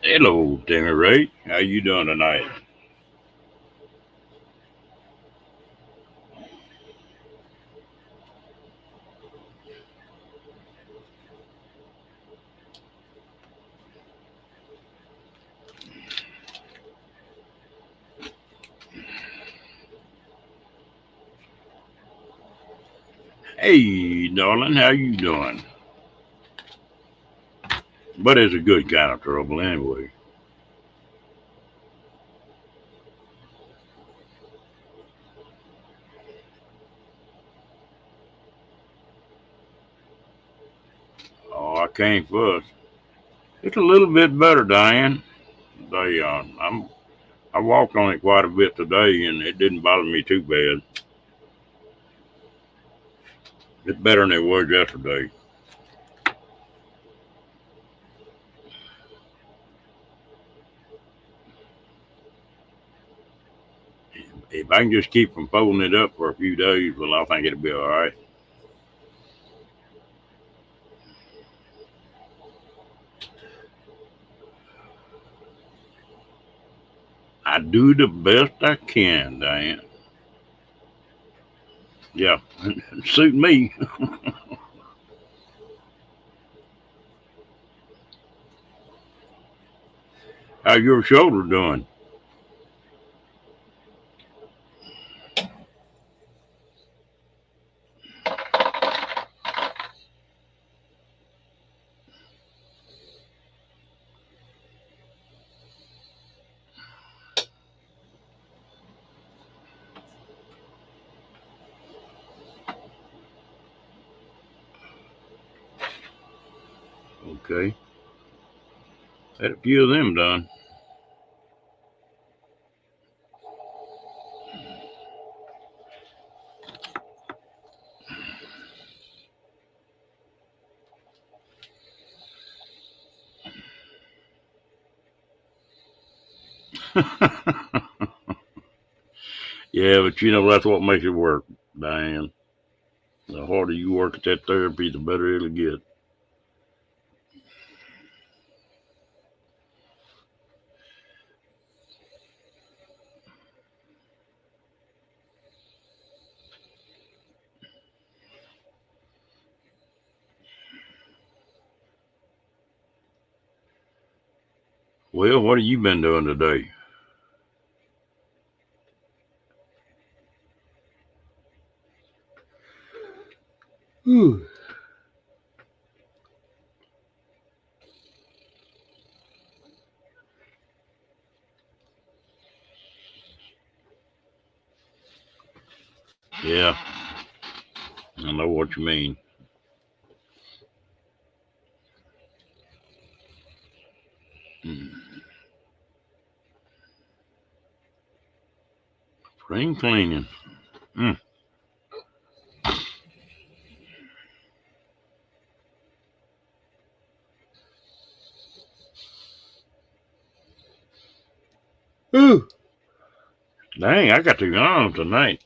Hello, Timmy Ray. How you doing tonight? Hey, darling, how you doing? But it's a good kind of trouble anyway. Oh, I can't fuss. It's a little bit better, Diane. I walked on it quite a bit today, and it didn't bother me too bad. It's better than it was yesterday. If I can just keep from folding it up for a few days, well, I think it'll be all right. I do the best I can, Diane. Yeah, suit me. How's your shoulder doing? Okay, had a few of them done. Yeah, but that's what makes it work, Diane. The harder you work at that therapy, the better it'll get. Well, what have you been doing today? Whew. Yeah, I know what you mean. Mm. Spring cleaning. Mm. Ooh. Dang, I got to go on tonight.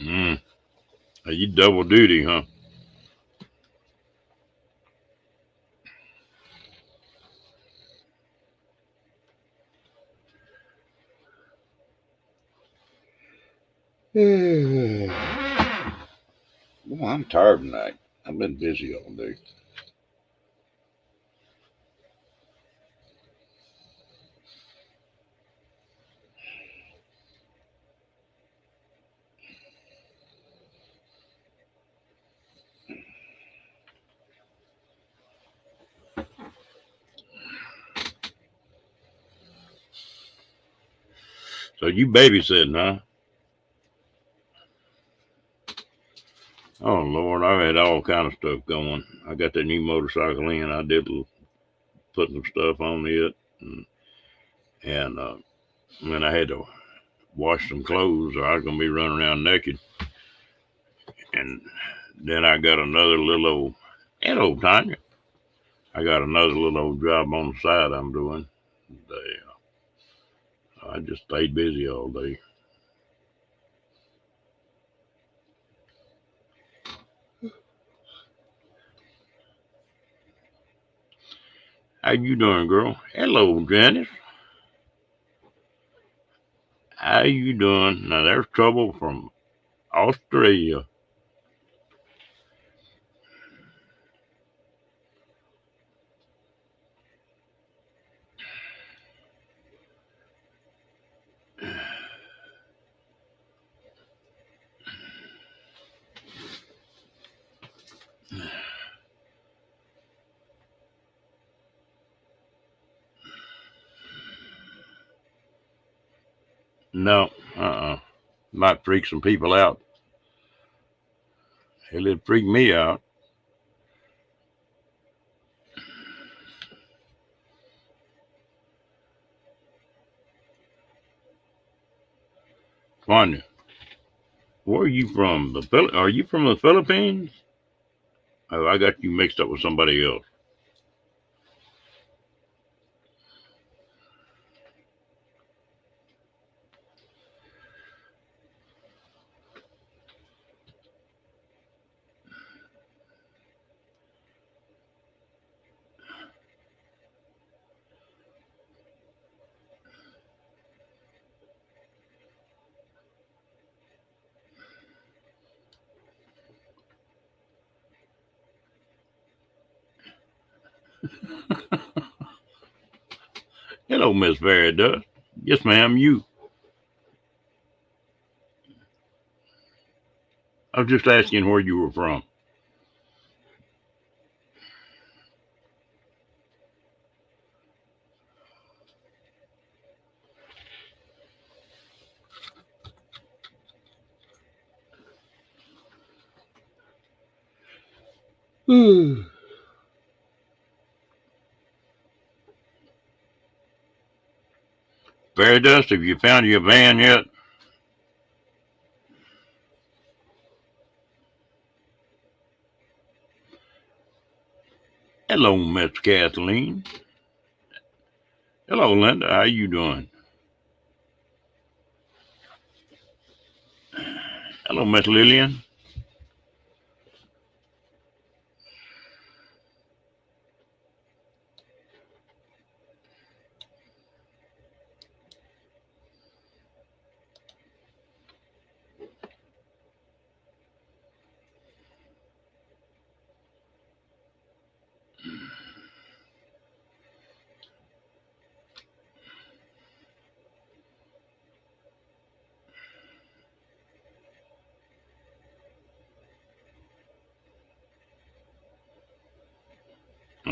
Mm. You double duty, huh? Well, I'm tired tonight. I've been busy all day. So you babysitting, huh? Oh, Lord, I had all kind of stuff going. I got that new motorcycle in. I did put some stuff on it, and then I had to wash some clothes, or I was gonna be running around naked. And then I got another little old, hello Tanya. I got another little old job on the side I'm doing. I just stayed busy all day. How you doing, girl? Hello, Janice. How you doing? Now there's trouble from Australia. No, might freak some people out. Hell, it freak me out. Tanya, where are you from? Are you from the Philippines? Oh, I got you mixed up with somebody else. Hello, Miss Veridust. Yes, ma'am, you. I was just asking where you were from. Veridust, have you found your van yet? Hello, Miss Kathleen. Hello, Linda. How you doing? Hello, Miss Lillian.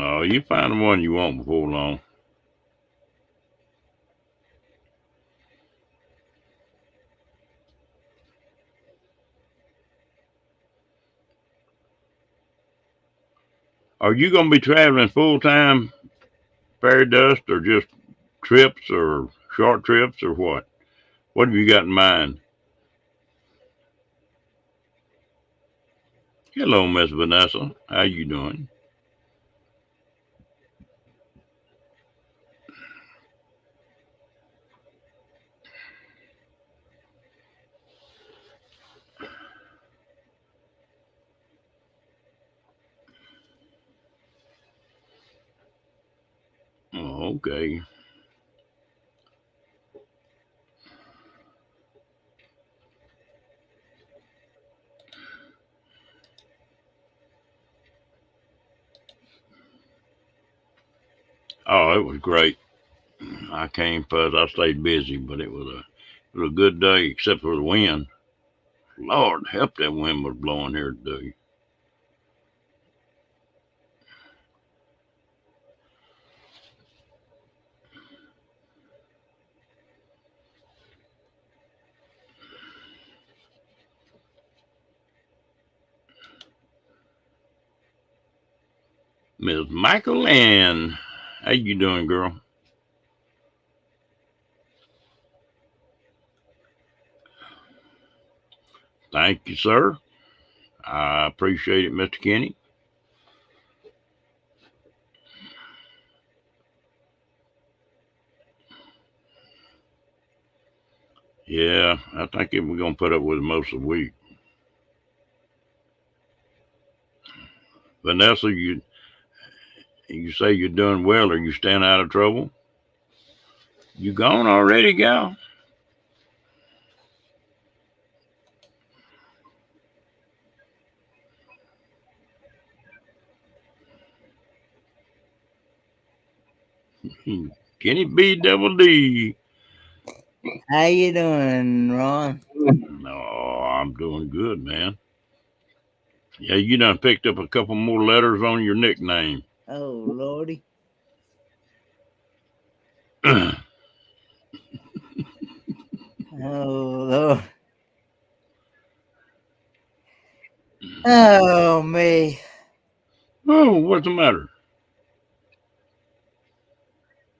Oh, you find the one you want before long. Are you going to be traveling full time, Veridust, or just trips or short trips or what? What have you got in mind? Hello, Miss Vanessa. How you doing? Oh, okay. Oh, it was great. I came first. I stayed busy, but it was a good day except for the wind. Lord help, that wind was blowing here today. Miss Michael Ann. How you doing, girl? Thank you, sir. I appreciate it, Mr. Kenny. Yeah, I think we're gonna put up with it most of the week. Vanessa, you say you're doing well. Are you staying out of trouble? You gone already, gal? Kenny B Double D. How you doing, Ron? No, I'm doing good, man. Yeah, you done picked up a couple more letters on your nickname. Oh, Lordy. Oh, Lord. Oh, me. Oh, what's the matter?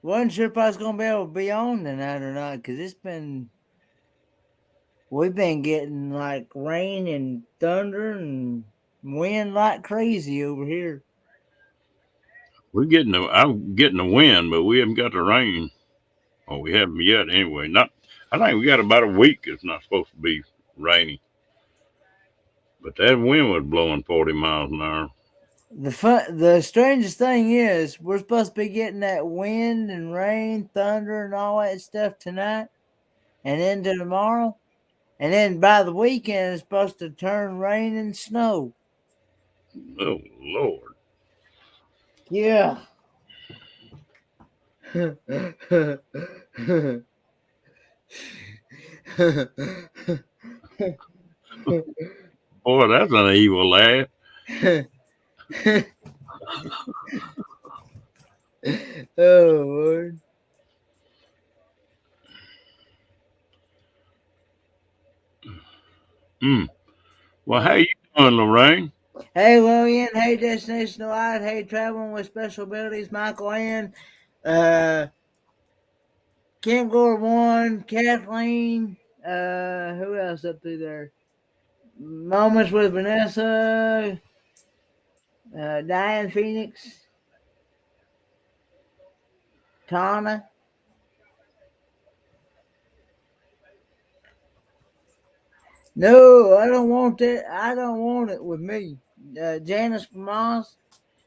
Wasn't sure if I was going to be able to be on tonight or not, because we've been getting like rain and thunder and wind like crazy over here. I'm getting the wind, but we haven't got the rain. Oh, we haven't yet anyway. Not, I think we got about a week. It's not supposed to be rainy. But that wind was blowing 40 miles an hour. The strangest thing is, we're supposed to be getting that wind and rain, thunder, and all that stuff tonight and into tomorrow. And then by the weekend, it's supposed to turn rain and snow. Oh, Lord. Yeah. Boy, that's an evil laugh. Oh, Lord. Well, how you doing, Lorraine? Hey, William. Hey, Destination Delight. Hey, Traveling with Special Abilities, Michael Ann. Kim Gore 1, Kathleen. Who else up through there? Moments with Vanessa. Diane Phoenix. Tana. No, I don't want that. I don't want it with me. Janice Moss.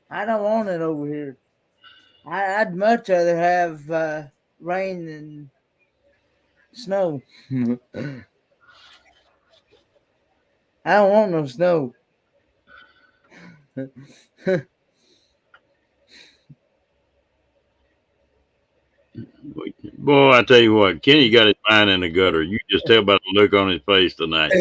I don't want it over here. I'd much rather have rain than snow. I don't want no snow. Boy, I tell you what, Kenny got his mind in the gutter. You just tell by the look on his face tonight.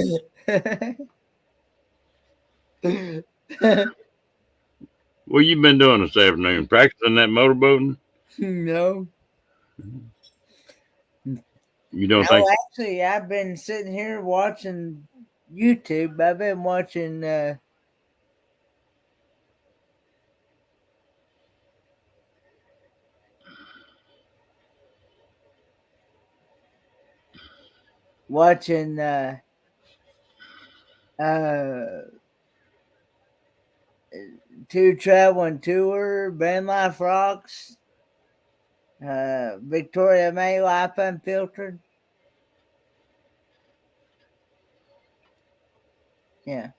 What you been doing this afternoon? Practicing that motorboating? No. You don't think? No, actually, I've been sitting here watching YouTube. I've been watching Two Traveling Tour, Band Life Rocks, Victoria May Life Unfiltered. Yeah.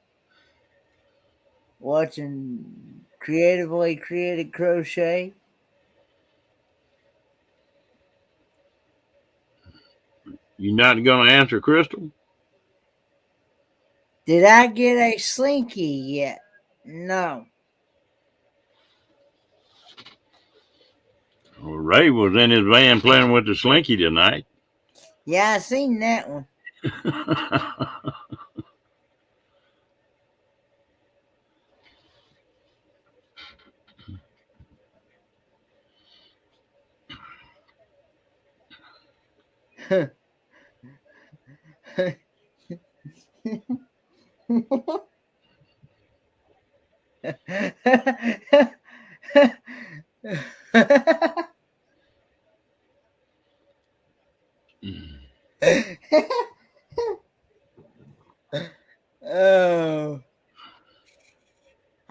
Watching Creatively Created Crochet. You not going to answer, Crystal? Did I get a slinky yet? No. Well, Ray was in his van playing with the slinky tonight. Yeah, I seen that one.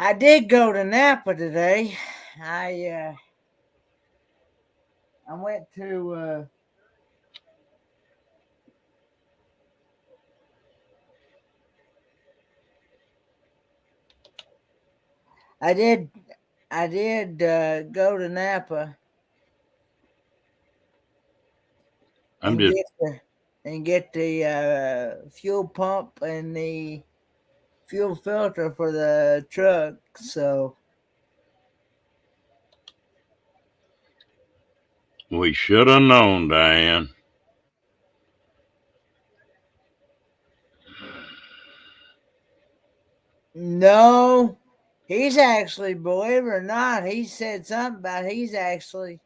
I did go to Napa today. I went to I did go to Napa I'm and just get the fuel pump and the fuel filter for the truck. So we should have known, Diane. no, he's actually, believe it or not, he said something about he's actually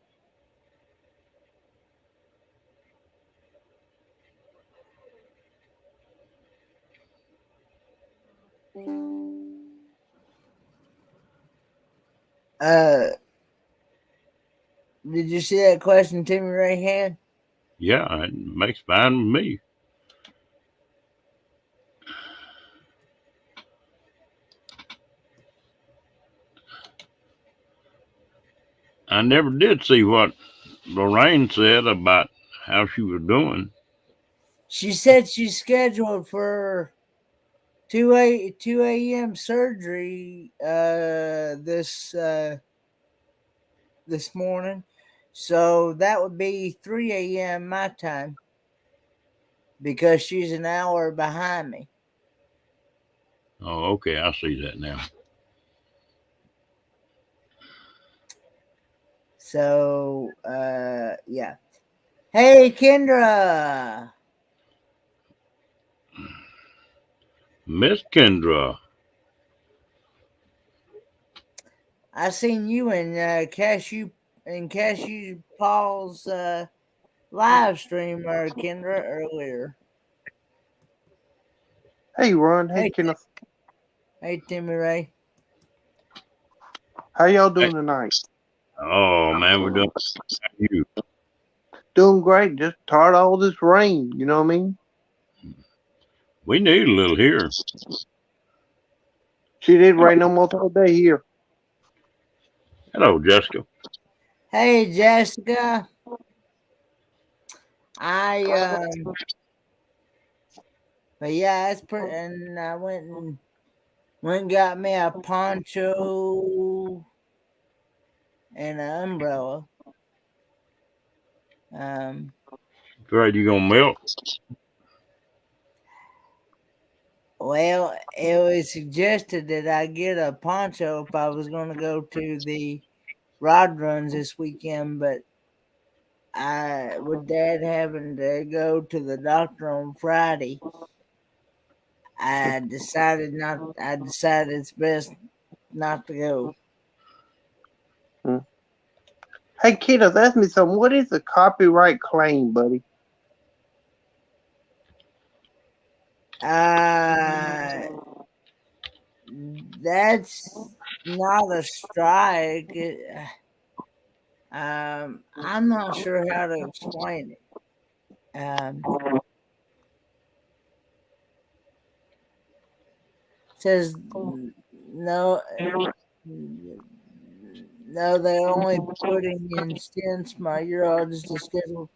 did you see that question Timmy Ray had? Yeah, it makes fine with me. I never did see what Lorraine said about how she was doing. She said she's scheduled for 2 a.m. surgery this morning. So that would be 3 a.m. my time because she's an hour behind me. Oh, okay, I see that now. So yeah. Hey Kendra. Miss Kendra. I seen you in Cashew Paul's live stream, Kendra, earlier. Hey Ron, hey Kenneth. Hey Timmy Ray. How y'all doing tonight? Oh man, we're doing you. Doing great. Just tired of all this rain, you know what I mean? We need a little here. She did rain almost all day here. Hello, Jessica. Hey Jessica. But yeah, it's pretty. And I went and got me a poncho and an umbrella. Afraid you gonna melt? Well, it was suggested that I get a poncho if I was going to go to the rod runs this weekend, but with Dad having to go to the doctor on Friday, I decided it's best not to go. Hey Kenneth, ask me something. What is a copyright claim, buddy? That's not a strike. I'm not sure how to explain it. Says no, they're only putting in since my urologist is scheduled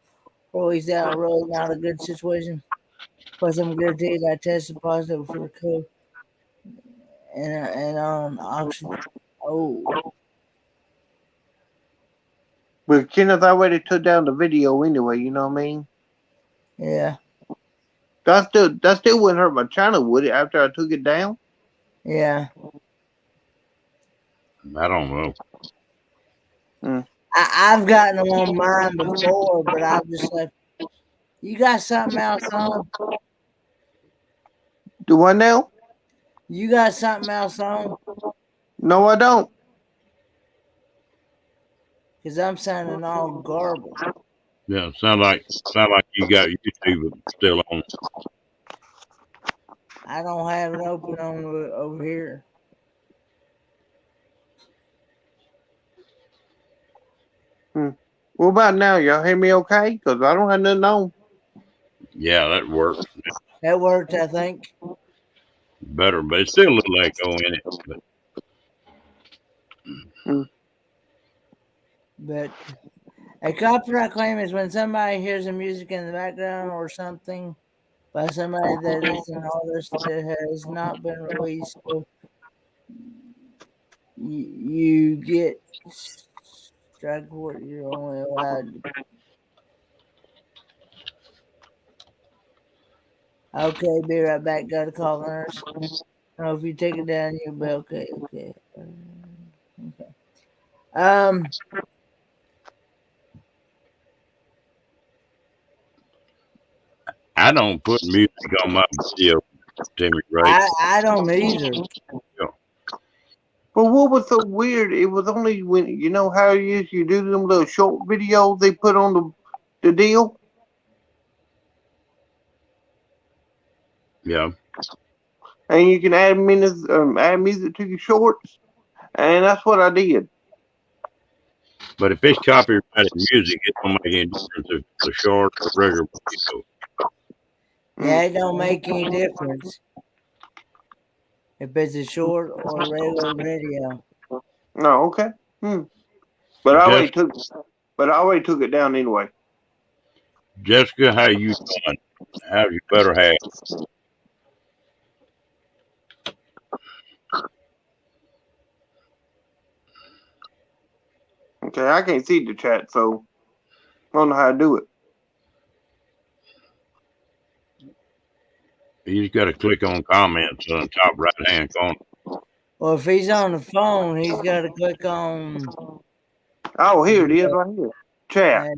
for he's out really not a good situation. Plus, I'm guaranteed I tested positive for the COVID and on oxygen. Oh. But Kenneth, I already took down the video anyway, you know what I mean? Yeah. That still wouldn't hurt my channel, would it, after I took it down? Yeah. I don't know. I've gotten them on mine before, but I'm just like, you got something else on? Do I now? You got something else on? No, I don't. Because I'm sounding all garbled. Yeah, sound like you got YouTube still on. I don't have it open on over here. What about now? Y'all hear me okay? Because I don't have nothing on. Yeah, that worked. That worked, I think. Better, but it's still a little echo in it. But But a copyright claim is when somebody hears the music in the background or something by somebody that is an artist that has not been released. So you get strike what you're only allowed. Okay, be right back. Got to call the nurse. Oh, if you take it down, you'll be okay. Okay. Okay. I don't put music on my video, Timmy Ray. I don't either. Well, what was so weird? It was only when you know how it is. You do them little short videos they put on the deal. Yeah. And you can add minutes, add music to your shorts, and that's what I did. But if it's copyrighted music, it don't make any difference if it's a short or regular video. Yeah, it don't make any difference if it's a short or regular video. No, okay. But I already took it down anyway. Jessica, how you doing? How's your better half? Okay, I can't see the chat, so I don't know how to do it. You just got to click on comments on the top right-hand corner. Well, if he's on the phone, he's got to click on. Oh, here it is, right here. Chat.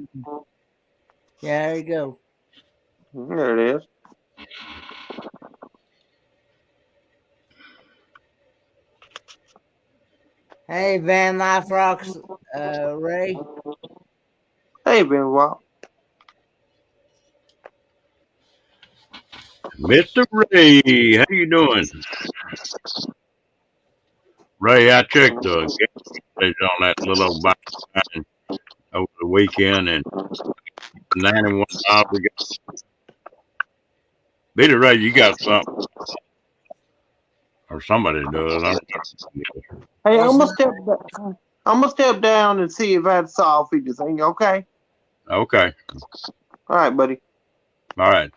Yeah, there you go. There it is. Hey, Van Life Rocks, Ray. Hey, Benoit. Mr. Ray, how you doing? Ray, I checked the game on that little old bike over the weekend, and $91 we got. Billy Ray, you got something. Or somebody does. Hey, I'm gonna step down and see if I solve anything, okay? Okay. All right, buddy. All right.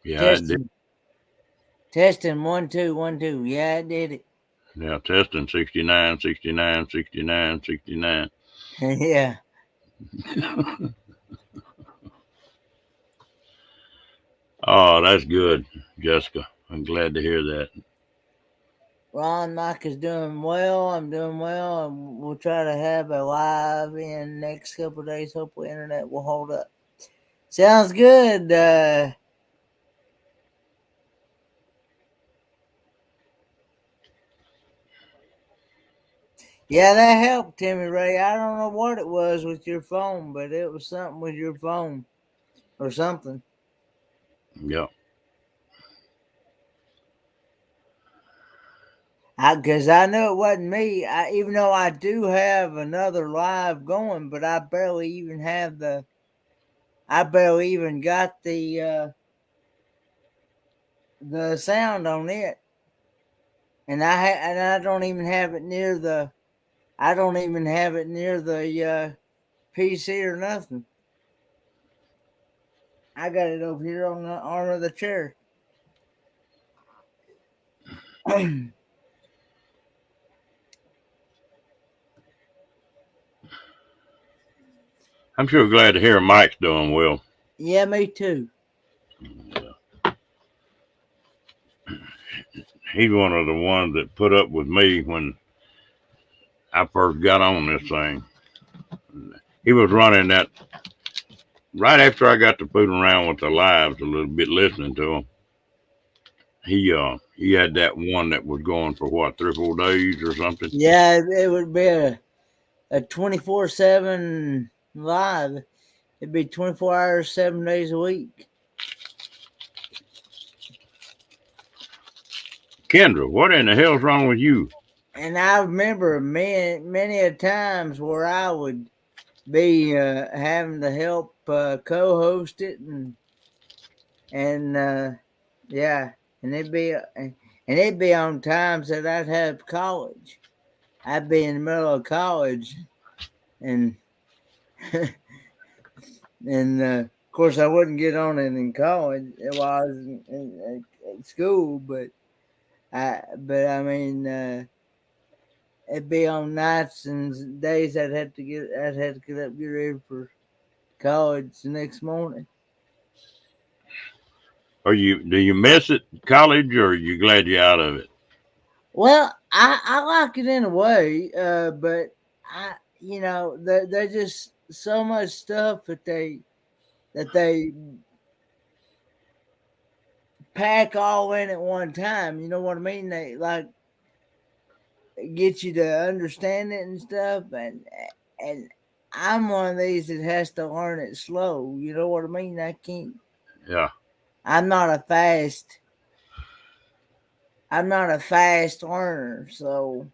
Yeah, testing. I did. Testing 1 2 1 2. Yeah, I did it. Yeah, testing 69, 69, 69, 69. Yeah. Oh, that's good, Jessica. I'm glad to hear that. Ron Mike is doing well. I'm doing well. And we'll try to have a live in next couple of days. Hopefully, internet will hold up. Sounds good. Yeah, that helped, Timmy Ray. I don't know what it was with your phone, but it was something with your phone or something. Yeah. Because I knew it wasn't me. Even though I do have another live going, but I barely even have I barely even got the sound on it, and I don't even have it near the. I don't even have it near the PC or nothing. I got it over here on the arm of the chair. I'm sure glad to hear Mike's doing well. Yeah, me too. He's one of the ones that put up with me when I first got on this thing. He was running that right after I got to fooling around with the lives a little bit, listening to them. He had that one that was going for what, 3 or 4 days or something. Yeah, it would be a 24/7 live. It'd be 24 hours, 7 days a week. Kendra, what in the hell's wrong with you? And I remember many a times where I would be having to help co-host it, and yeah, and it'd be and it'd be on times that I'd have college. I'd be in the middle of college, and and of course I wouldn't get on it in college while I was at school, but I mean, it'd be on nights and days I'd have to get up, get ready for college the next morning. Do you miss it, college, or are you glad you're out of it? Well, I like it in a way, but there's just so much stuff that they pack all in at one time. You know what I mean? They like get you to understand it and stuff, and I'm one of these that has to learn it slow. You know what I mean? I can't. Yeah. I'm not a fast learner, so.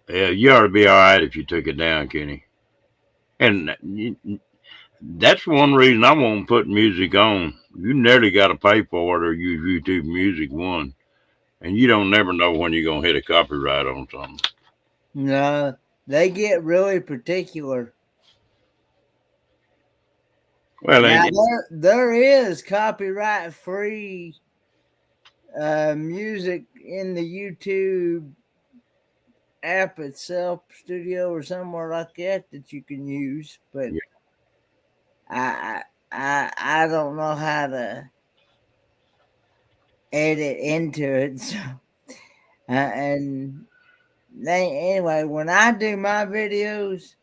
Yeah, you ought to be all right if you took it down, Kenny. And that's one reason I won't put music on. You nearly got to pay for it or use YouTube Music One, and you don't never know when you're gonna hit a copyright on something. No, they get really particular. Well, Now there is copyright free music in the YouTube app itself, studio or somewhere like that you can use, but yeah. I don't know how to edit into it. So, and anyway, when I do my videos,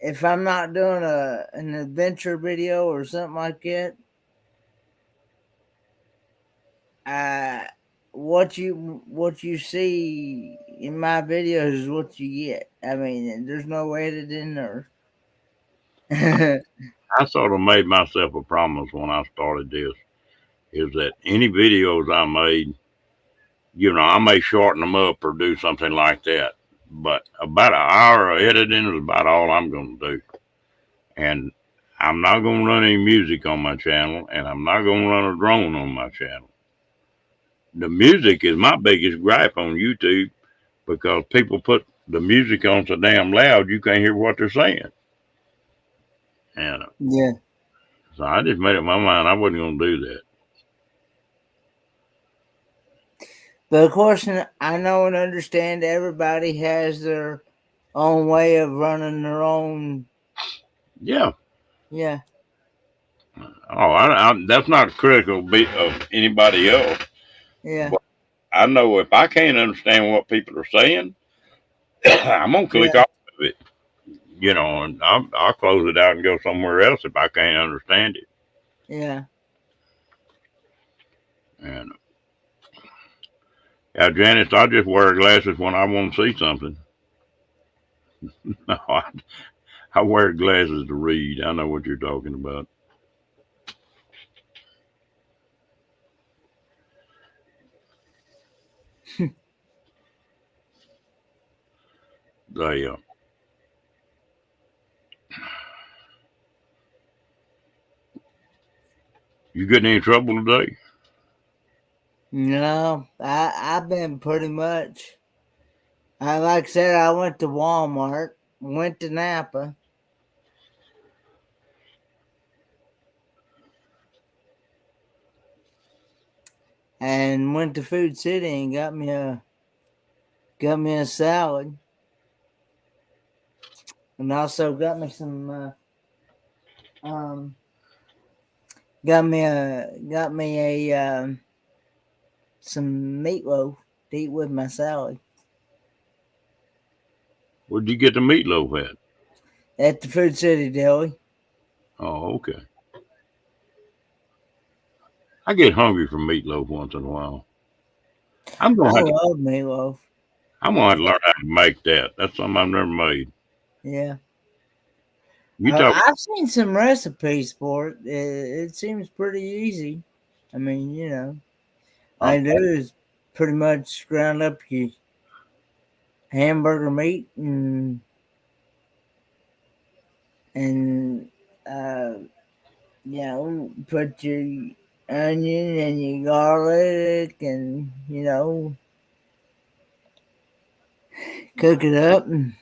if I'm not doing an adventure video or something like that, what you see in my videos is what you get. I mean, there's no editing or. I sort of made myself a promise when I started this, is that any videos I made, I may shorten them up or do something like that. But about an hour of editing is about all I'm going to do. And I'm not going to run any music on my channel, and I'm not going to run a drone on my channel. The music is my biggest gripe on YouTube because people put the music on so damn loud you can't hear what they're saying. And yeah. So I just made up my mind I wasn't going to do that. But of course, I know and understand everybody has their own way of running their own. Yeah. Yeah. Oh, that's not critical of anybody else. Yeah. But I know if I can't understand what people are saying, I'm going to click off of it. And I'll close it out and go somewhere else if I can't understand it. Yeah. And Janice, I just wear glasses when I want to see something. No, I wear glasses to read. I know what you're talking about. You getting any trouble today? No, I've been pretty much. Like I said, I went to Walmart, went to Napa, and went to Food City and got me a salad, and also got me some some meatloaf to eat with my salad. Where'd you get the meatloaf at? At the Food City Deli. Oh, okay. I get hungry for meatloaf once in a while. I love meatloaf. I'm gonna have to learn how to make that. That's something I've never made. Yeah. I've seen some recipes for it. It seems pretty easy. I mean, all you do is pretty much ground up hamburger meat and uh, put your onion and your garlic and cook it up and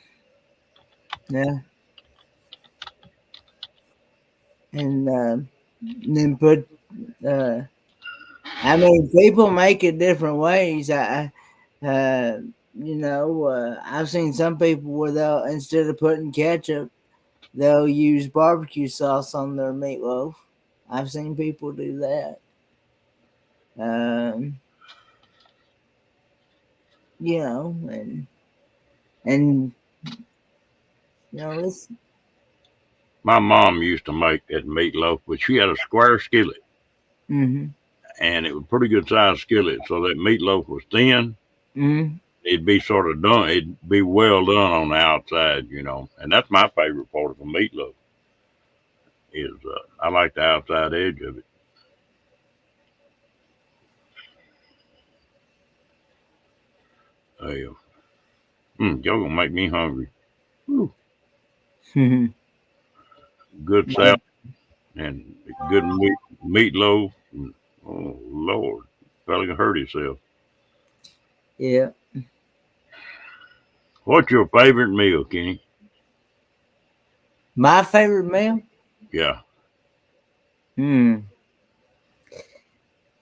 yeah, and then put. I mean, people make it different ways. I've seen some people where they'll instead of putting ketchup, they'll use barbecue sauce on their meatloaf. I've seen people do that. Um, and it's My mom used to make that meatloaf, but she had a square skillet, mm-hmm, and it was a pretty good sized skillet. So that meatloaf was thin. mm-hmm. It'd be sort of done. It'd be well done on the outside, And that's my favorite part of a meatloaf. Is I like the outside edge of it. Y'all gonna make me hungry. Whew. Good salad and good meatloaf. Oh Lord, probably gonna hurt himself. Yeah. What's your favorite meal, Kenny? My favorite meal? Yeah.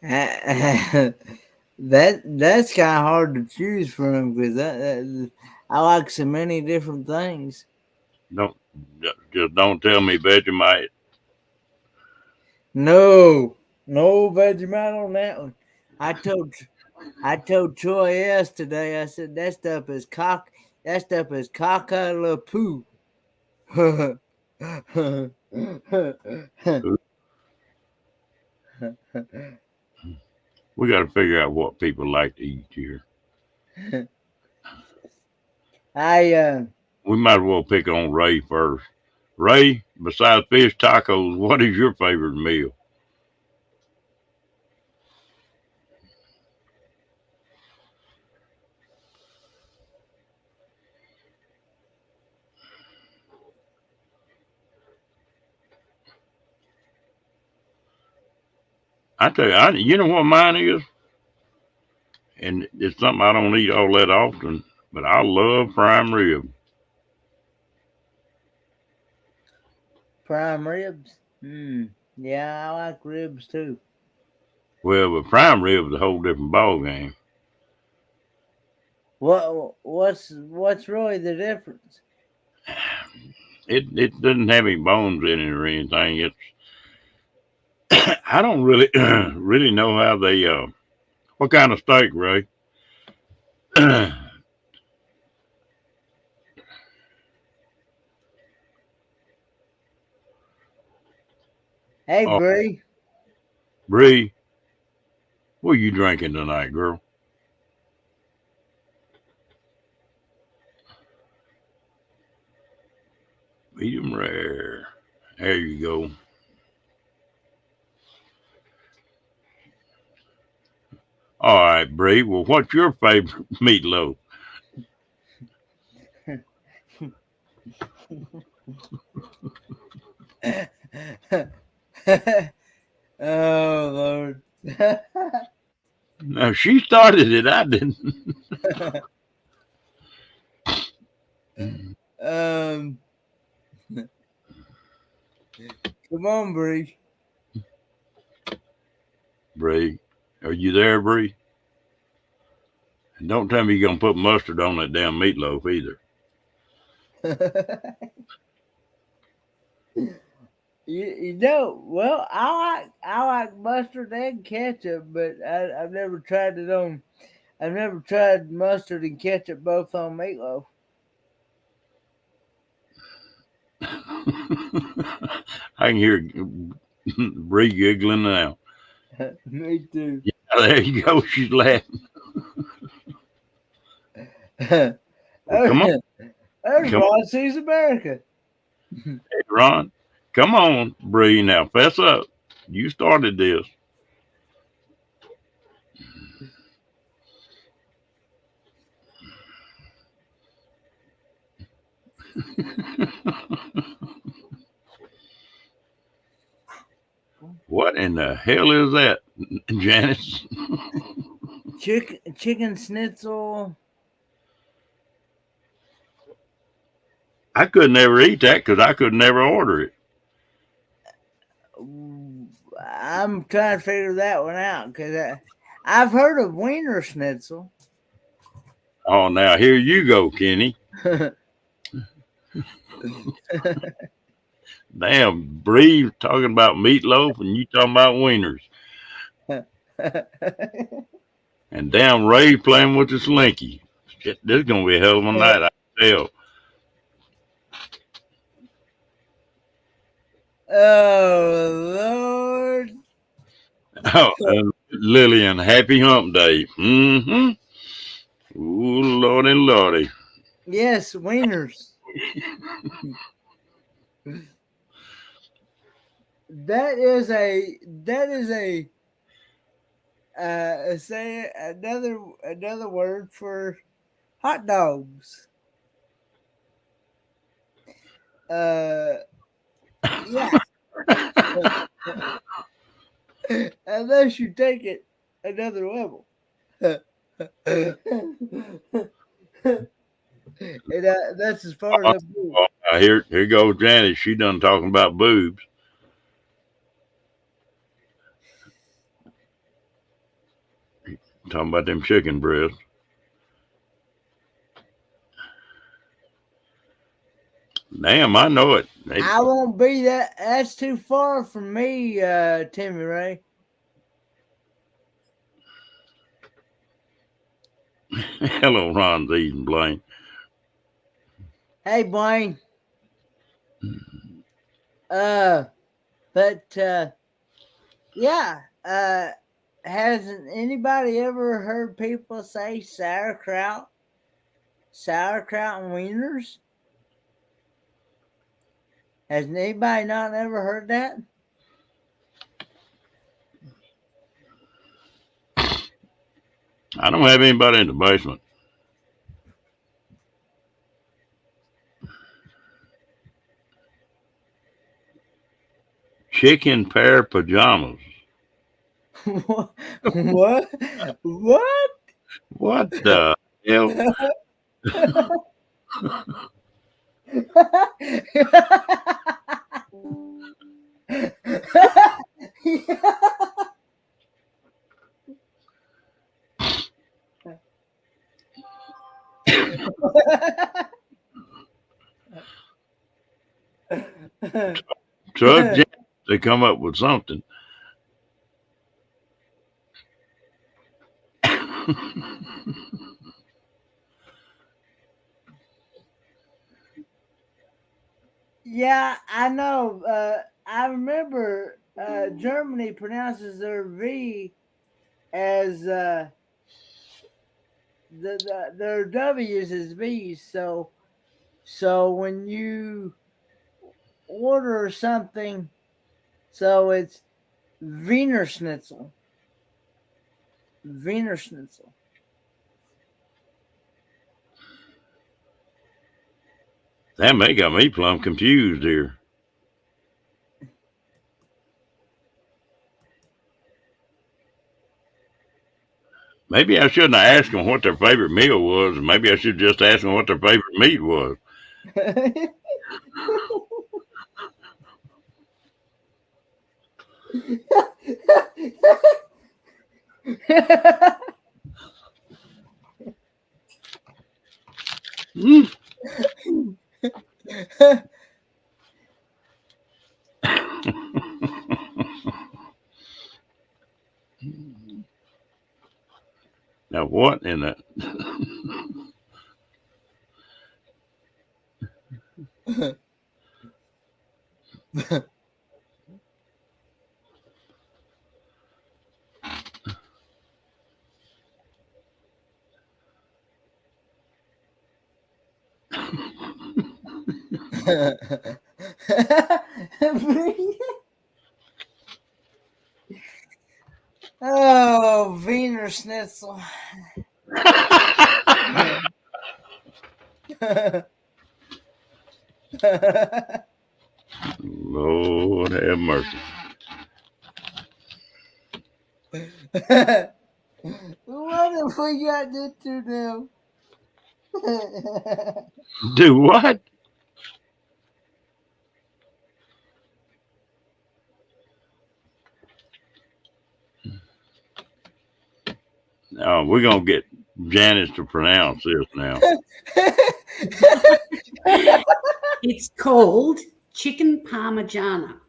That's kind of hard to choose from because I like so many different things. Don't tell me Vegemite. No Vegemite on that one. I told Troy yesterday. I said that stuff is cock a la poo. We got to figure out what people like to eat here. We might as well pick on Ray first. Ray, besides fish tacos, what is your favorite meal? I tell you, you know what mine is? And it's something I don't eat all that often, but I love prime rib. Prime ribs? Yeah, I like ribs too. Well, but prime rib is a whole different ball game. What's really the difference? It doesn't have any bones in it or anything. It's I don't really really know how they what kind of steak, Ray? Hey, Oh, Bree. Bree, what are you drinking tonight, girl? Medium rare. There you go. All right, Bree. Well, what's your favorite meatloaf? Oh Lord. Now she started it. I didn't. um, come on, Bree. Bree, are you there, Bree? And don't tell me you're gonna put mustard on that damn meatloaf either. Well, I like mustard and ketchup, but I've never tried it on. I've never tried mustard and ketchup both on meatloaf. I can hear Bree giggling now. Me too. Yeah, there you go. She's laughing. Well, come on. There's Ron Sees America. Hey, Ron. Come on, Bree. Now, fess up. You started this. What in the hell is that, Janice? Chicken schnitzel. I could never eat that because I could never order it. I'm trying to figure that one out because I've heard of wiener schnitzel. Oh, now here you go, Kenny. Damn, Bree talking about meatloaf and you talking about wieners. And damn, Ray playing with the slinky. Shit, this is gonna be a hell of a night, I can tell. Oh Lord! Oh, Lillian, happy hump day. Mm-hmm. Ooh, lordy, lordy. Yes, wieners. That is a say another word for hot dogs. Yeah. Unless you take it another level. And that's as far as I'm going. Oh, here goes Janice. She done talking about boobs. Talking about them chicken breasts. Damn, I know it. I won't be that. That's too far from me, Timmy Ray. Hello, Ron Z and Blaine. Hey, Blaine. Yeah. Hasn't anybody ever heard people say sauerkraut and wieners? Has anybody not ever heard that? I don't have anybody in the basement. Chicken pair pajamas. What? What? What? What the hell? Trust Jack to come up with something. Yeah, I know. I remember Germany pronounces their V as their W's as V's. So when you order something, so it's Wiener Schnitzel. Wiener Schnitzel. That may got me plumb confused here. Maybe I shouldn't have asked them what their favorite meal was. Maybe I should just ask them what their favorite meat was. Mm. Now, what in the... Oh, Wiener Schnitzel. Lord have mercy. What if we got into them? Do what? We're gonna get Janice to pronounce this now. It's called chicken parmigiana,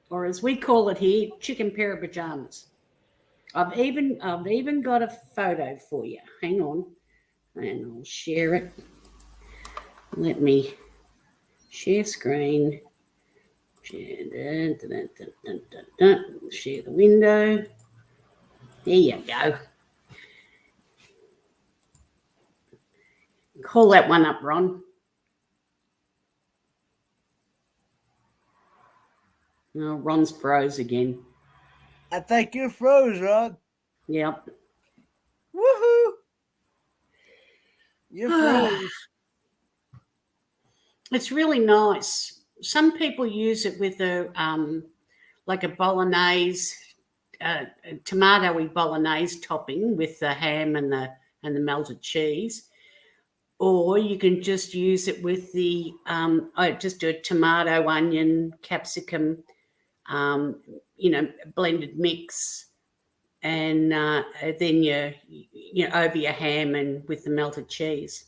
or as we call it here, chicken parapajamas. I've even got a photo for you. Hang on, and I'll share it. Let me share screen. Share, share the window. There you go. Call that one up, Ron. Oh, Ron's froze again. I think you're froze, Rod. Yep. Woohoo! You're froze. It's really nice. Some people use it with a like a bolognese, tomatoey bolognese topping with the ham and the melted cheese, or you can just use it with the just do a tomato, onion, capsicum, blended mix, and then you over your ham and with the melted cheese.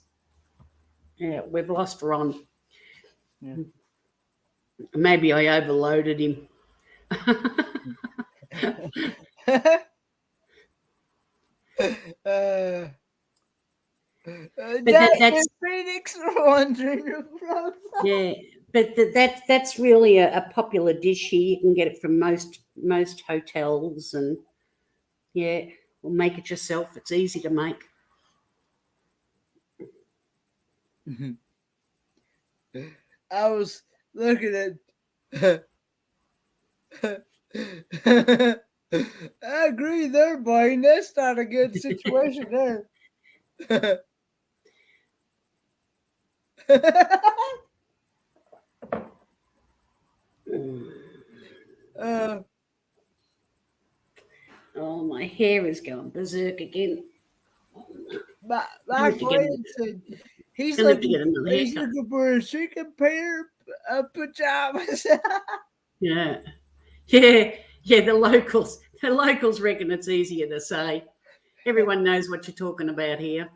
Yeah, we've lost Ron. Yeah. Maybe I overloaded him. That's Phoenix wandering across. Yeah, but that's really a popular dish here. You can get it from most hotels, and yeah, or make it yourself. It's easy to make. I was looking at. I agree there, Blaine. That's not a good situation there. Oh, my hair is going berserk again. My friend said he's looking for a chicken pair of pajamas. Yeah. The locals reckon it's easier to say. Everyone knows what you're talking about here.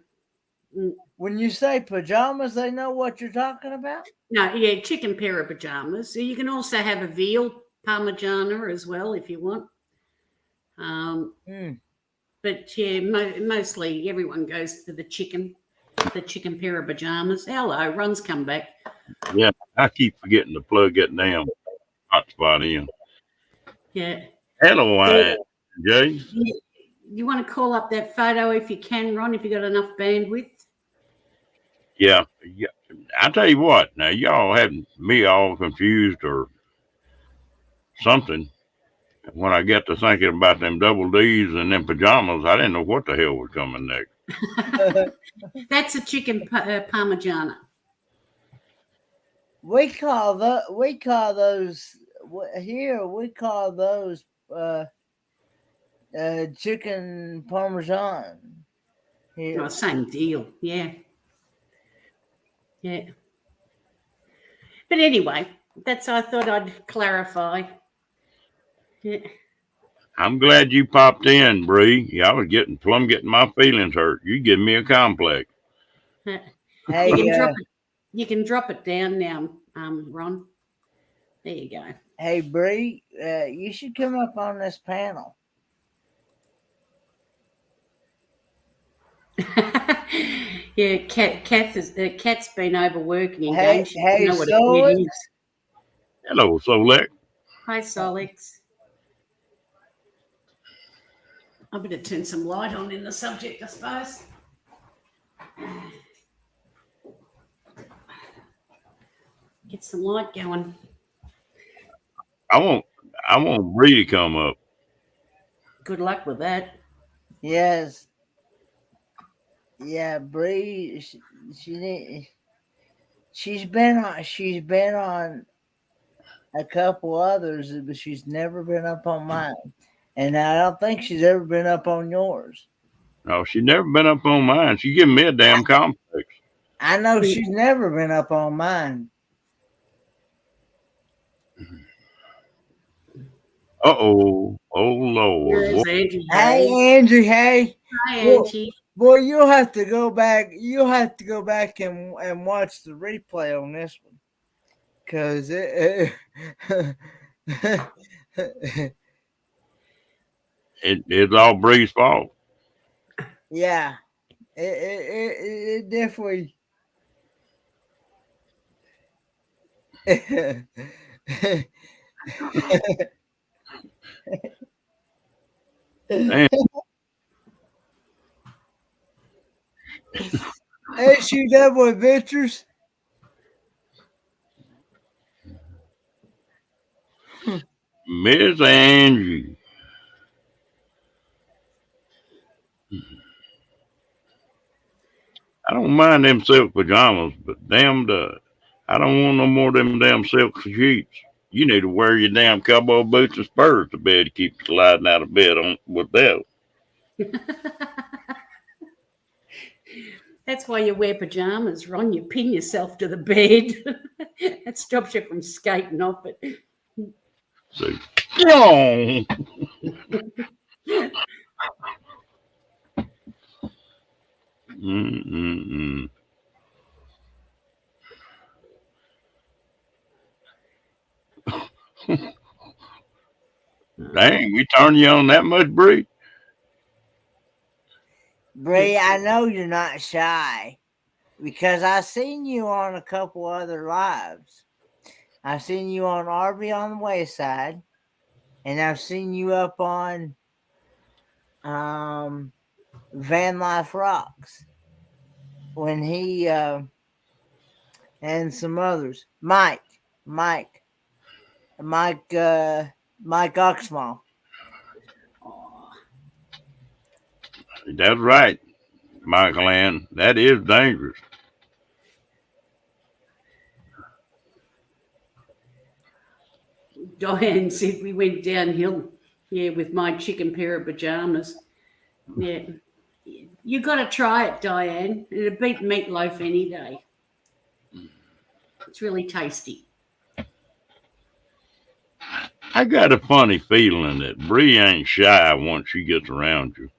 When you say pajamas, they know what you're talking about? No, yeah, chicken pair of pajamas. So you can also have a veal parmigiana as well if you want. But yeah, mostly everyone goes for the chicken pair of pajamas. Hello, Ron's come back. Yeah, I keep forgetting to plug that damn hotspot in. Yeah. Hello, Jay. You want to call up that photo if you can, Ron, if you got enough bandwidth? Yeah. I tell you what, now y'all had me all confused or something. When I got to thinking about them double D's and them pajamas, I didn't know what the hell was coming next. That's a chicken parmigiana. We call those chicken parmesan. Oh, same deal, yeah. Yeah. But anyway, I thought I'd clarify. Yeah. I'm glad you popped in, Bree. Yeah, I was getting my feelings hurt. You give me a complex. Hey, you can drop it down now, Ron. There you go. Hey, Bree, you should come up on this panel. Yeah, Kat's been overworking Hey, again. Solix. Hello, Solix. Hi, Solix. I better turn some light on in the subject, I suppose. Get some light going. I want Bree to come up. Good luck with that. Yes. Yeah, Bree. She's been on a couple others, but she's never been up on mine. And I don't think she's ever been up on yours. No, she's never been up on mine. She giving me a damn complex. I know she's never been up on mine. Uh-oh. Oh, Lord. There's Angie. Hey, Angie. Hey, Hi, Angie. boy, you'll have to go back. You'll have to go back and watch the replay on this one, because It's all Bree's fault. yeah, it definitely. Damn. Ain't she Devil Adventures? Miss Angie. I don't mind them silk pajamas, but damn, I don't want no more of them damn silk sheets. You need to wear your damn cowboy boots and spurs to bed to keep you sliding out of bed on with that. That's why you wear pajamas, Ron. You pin yourself to the bed. That stops you from skating off it. So, no. Mm-mm-mm. Dang, we turn you on that much, Bree? Bree, I know you're not shy because I seen you on a couple other lives. I've seen you on RV on the Wayside, and I've seen you up on Van Life Rocks when he and some others, Mike Oxmall. That's right, Michael Ann. That is dangerous. Diane said we went downhill, with my chicken pair of pajamas. Yeah. You got to try it, Diane. It'll beat meatloaf any day. It's really tasty. I got a funny feeling that Bree ain't shy once she gets around you.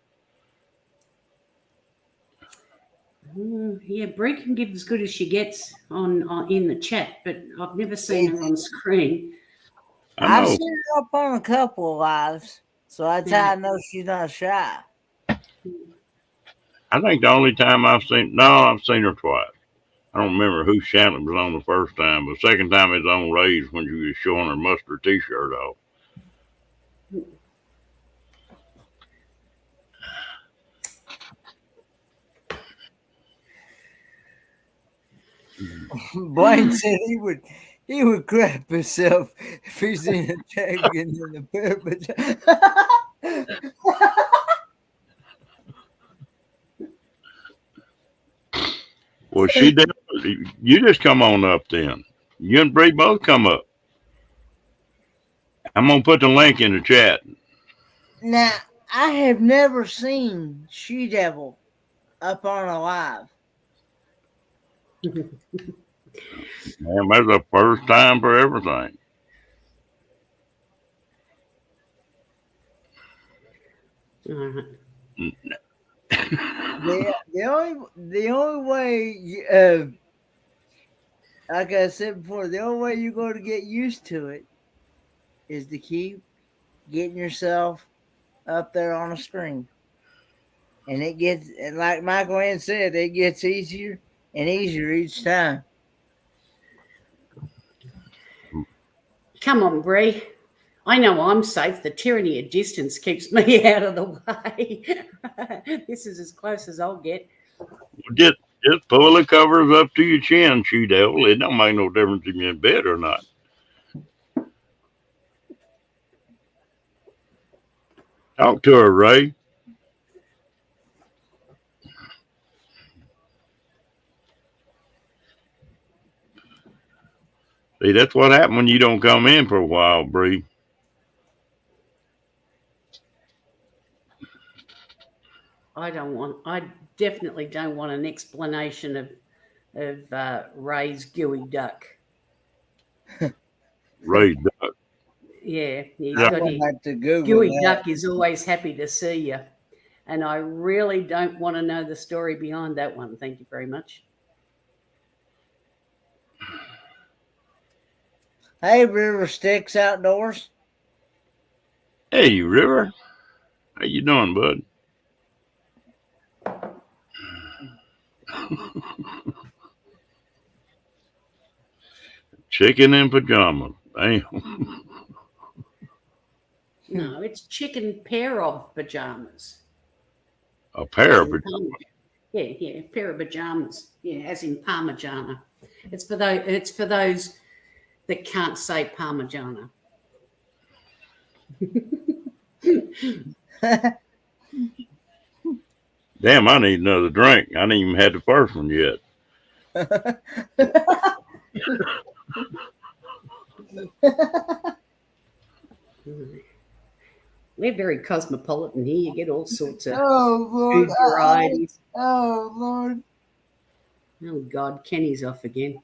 Yeah, Brie can give as good as she gets on in the chat, but I've never seen her on screen. I've seen her up on a couple of lives, so that's how I know she's not shy. I think the only time I've seen her twice. I don't remember who Shannon was on the first time, but the second time it was on Ray's when she was showing her mustard t-shirt off. Blaine said he would crap himself if he's in a dragon in the purpose. Well, she did. You just come on up then. You and Bree both come up. I'm gonna put the link in the chat. Now, I have never seen She Devil up on a live. Man, that's the first time for everything. The only way, like I said before, the only way you're going to get used to it is to keep getting yourself up there on a screen. And it gets, and like Michael Ann said, it gets easier and easier each time. Come on, Bree. I know I'm safe. The tyranny of distance keeps me out of the way. This is as close as I'll get. Just pull the covers up to your chin, She Devil. It don't make no difference if you're in bed or not. Talk to her, Ray. See, that's what happened when you don't come in for a while, Bree. I definitely don't want an explanation of Ray's gooey duck. Ray Duck. Yeah, he's Yeah. I'm got gonna his have to Google gooey that. duck is always happy to see you. And I really don't want to know the story behind that one. Thank you very much. Hey, River Sticks Outdoors. Hey, River. How you doing, bud? Chicken in pajamas. Damn. No, it's chicken pair of pajamas. A pair As of in pajamas. Yeah, pair of pajamas. Yeah, as in Parmigiana. It's for those that can't say Parmigiana. Damn, I need another drink. I ain't even had the first one yet. We're very cosmopolitan here. You get all sorts of Oh Lord! food varieties. Oh Lord! Oh God, Kenny's off again.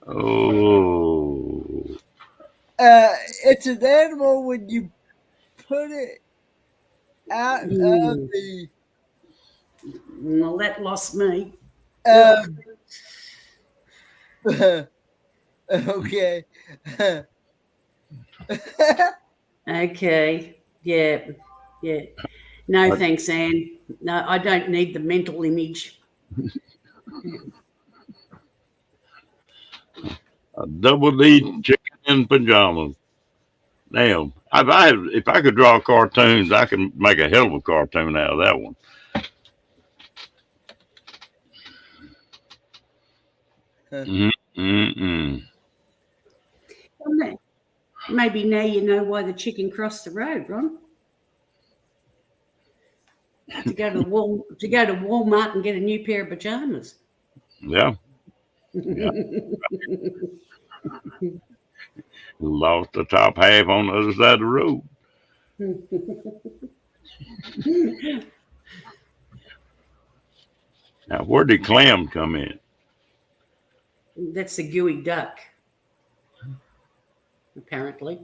Oh. It's an animal when you put it out of the. Well, that lost me. Okay. Okay. Yeah. No, thanks, Anne. No, I don't need the mental image. A double D chicken in pajamas. Damn. If I could draw cartoons, I could make a hell of a cartoon out of that one. Mm-mm. Well, maybe now you know why the chicken crossed the road, Ron. To go to Walmart and get a new pair of pajamas. Yeah. Lost the top half on the other side of the road. Now, where did clam come in? That's the gooey duck, apparently.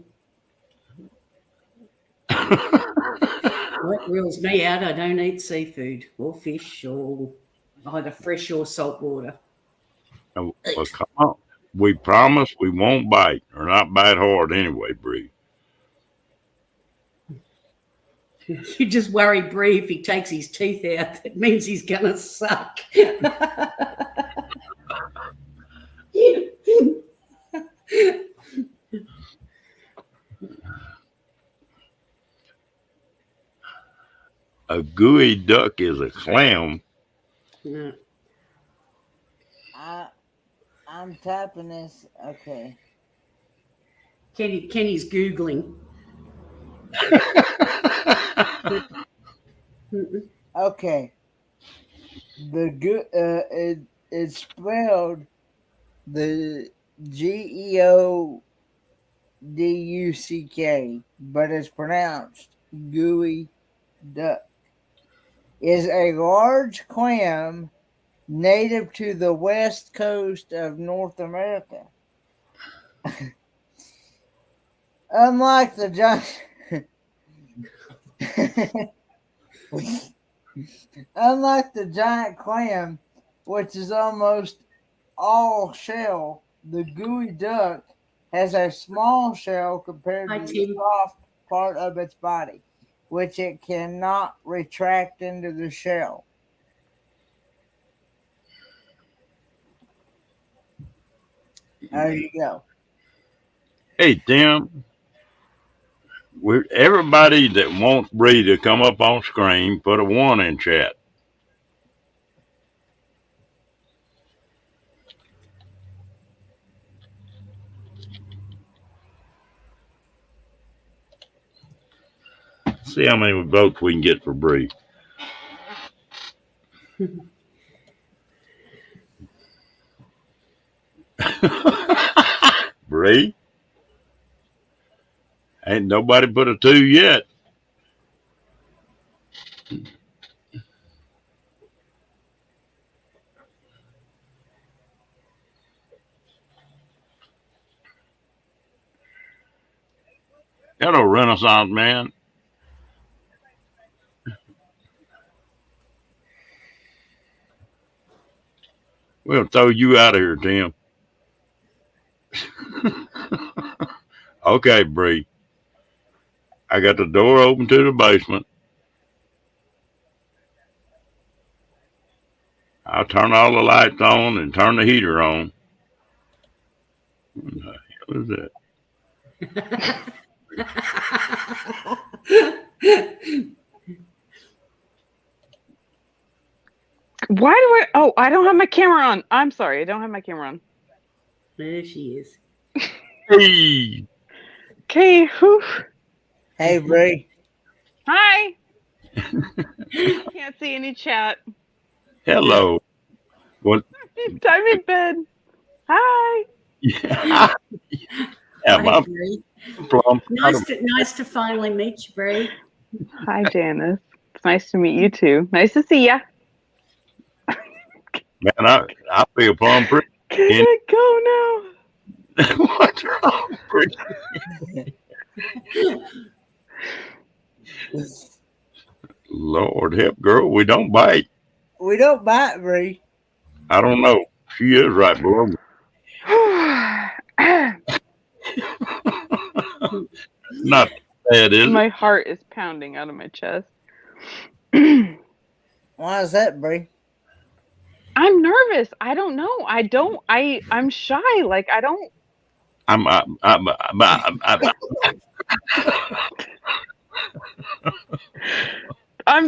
What rules me out, I don't eat seafood or fish or either fresh or salt water. Well, come on. We promise we won't bite, or not bite hard anyway, Bree. You just worry, Bree, if he takes his teeth out, it means he's going to suck. A gooey duck is a clam. No. I'm tapping this. Okay. Kenny's Googling. Okay. It's spelled the Geoduck, but it's pronounced gooey duck. Is a large clam native to the west coast of North America. Unlike the giant Unlike the giant clam, which is almost all shell, the gooey duck has a small shell compared Hi, to the Tim. soft part of its body, which it cannot retract into the shell. There you go. Hey, Tim. Everybody that wants Bree to come up on screen, put a 1 in chat. see how many votes we can get for Bree. Bree? Ain't nobody put a 2 yet. Hello, Renaissance man. We'll throw you out of here, Tim. Okay, Bree. I got the door open to the basement. I'll turn all the lights on and turn the heater on. What the hell is that? Why do I? Oh, I don't have my camera on. I'm sorry. I don't have my camera on. There she is. Hey! Okay. Whew. Hey, Bree. Hi. Can't see any chat. Hello. What? I'm in bed. Hi. Yeah. Yeah, Hi, my Bree. plum. Nice to finally meet you, Bree. Hi, Janice. It's nice to meet you too. Nice to see ya. Man, I feel plum pretty. Can I go now? What's wrong, Bree? Lord help, girl. We don't bite. We don't bite, Bree. I don't know. She is right below me. Not bad, is it? My heart is pounding out of my chest. Why is that, Bree? I'm nervous. I don't know. I'm shy. Like I don't. I'm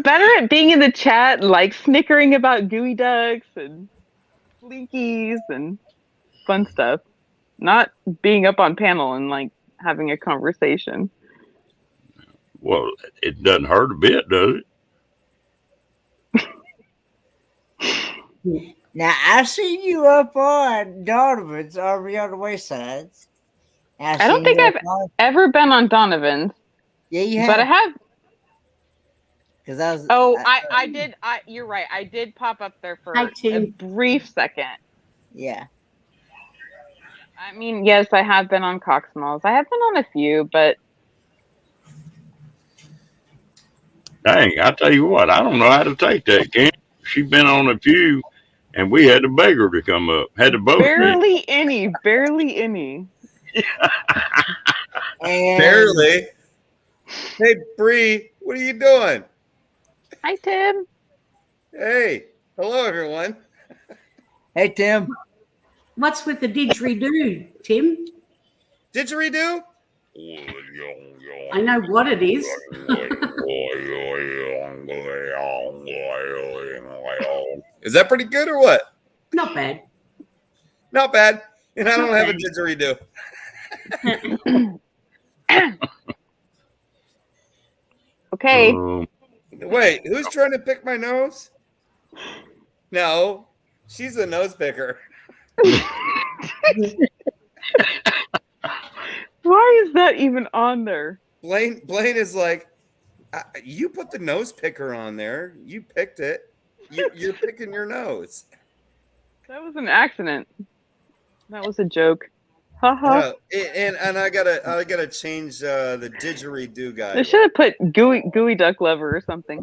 better at being in the chat, like snickering about gooey ducks and fleekies and fun stuff. Not being up on panel and like having a conversation. Well, it doesn't hurt a bit, does it? Now, I've seen you up on Donovan's Army on the Waysides. I don't think I've ever been on Donovan's. Yeah, you have. But I have. Because I was. Oh, I did. You're right. I did pop up there for Hi, a Tim. brief second. Yeah. I mean, yes, I have been on Coxmalls. I have been on a few, but Dang, I tell you what, I don't know how to take that, Ken. She's been on a few, and we had to beg her to come up. Had to both. barely any. And Barely. Hey, Bree, what are you doing? Hi, Tim. Hey, hello, everyone. Hey, Tim. What's with the didgeridoo, Tim? Didgeridoo? I know what it is. Is that pretty good or what? Not bad. Not bad. And I don't have a didgeridoo. Okay. Wait, who's trying to pick my nose? No, she's a nose picker. Why is that even on there? Blaine is like, you put the nose picker on there. You picked it. You're picking your nose. That was an accident. That was a joke. Haha. And I gotta change the didgeridoo guy. They should have put gooey duck lover or something.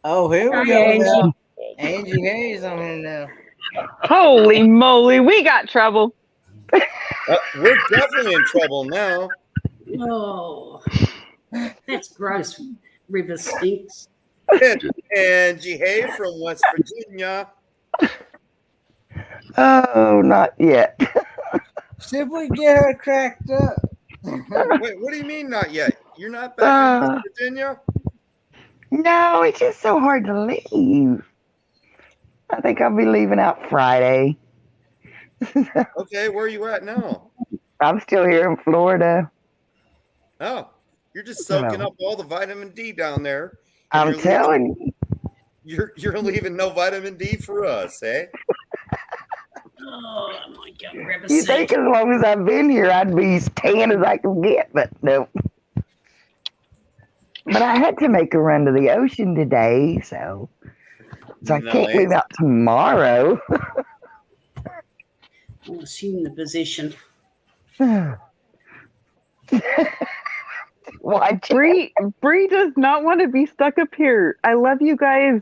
Oh, here we Hi, go. Angie. Now. Angie Hayes on here now. Holy moly, we got trouble. We're definitely in trouble now. Oh, that's gross. River stinks. Angie Hay from West Virginia. Oh, not yet. See if we can get her cracked up. Wait, what do you mean not yet? You're not back in West Virginia? No, it's just so hard to leave. I think I'll be leaving out Friday. Okay, where are you at now? I'm still here in Florida. Oh, You're just soaking No. up all the vitamin D down there. and I'm you're telling you. You're leaving no vitamin D for us, eh? Oh my God, grab a You seat. think as long as I've been here, I'd be as tan as I can get, but no. But I had to make a run to the ocean today, so I can't leave out tomorrow. I'll assume the position. Why, Bree does not want to be stuck up here. I love you guys.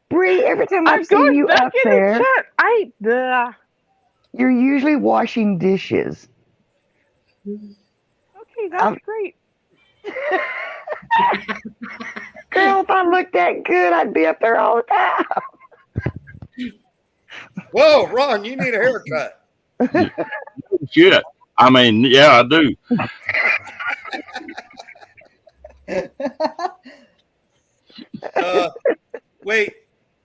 Bree? Every time I I'm see going you back up in there, the chat. you're usually washing dishes. Okay, that's great. Girl, if I looked that good, I'd be up there all the time. Whoa, Ron, you need a haircut. Shit. I mean, yeah, I do. Wait,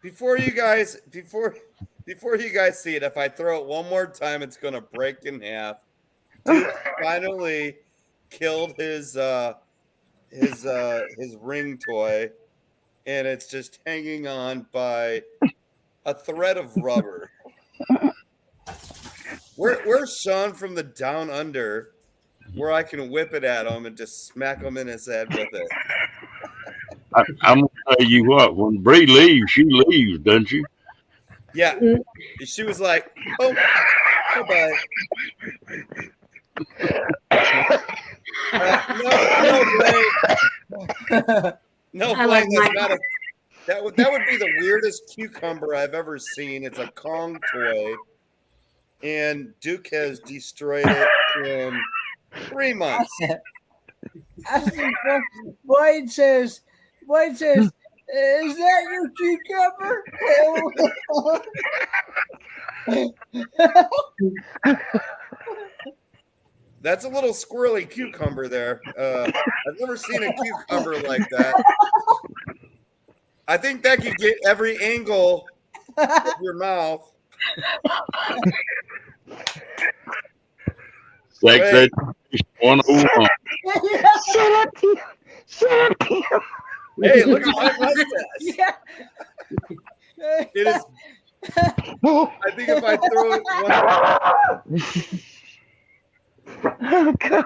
before you guys see it, if I throw it one more time, it's gonna break in half. Dude finally killed his ring toy, and it's just hanging on by a thread of rubber. Where's Sean from the down under, where I can whip it at him and just smack him in his head with it? I'm gonna tell you what. When Bree leaves, she leaves, doesn't she? Yeah, she was like, "Oh, bye." No, I Blaine, like that's not a. That would be the weirdest cucumber I've ever seen. It's a Kong toy, and Duke has destroyed it in 3 months. I think Wade says, "Is that your cucumber?" That's a little squirrely cucumber there. I've never seen a cucumber like that. I think that could get every angle of your mouth. Sex Wait. education 101. Shut up, Tim. Shut up, Tim. Hey, look at my mustache. It is. I think if I throw it one. Oh, God.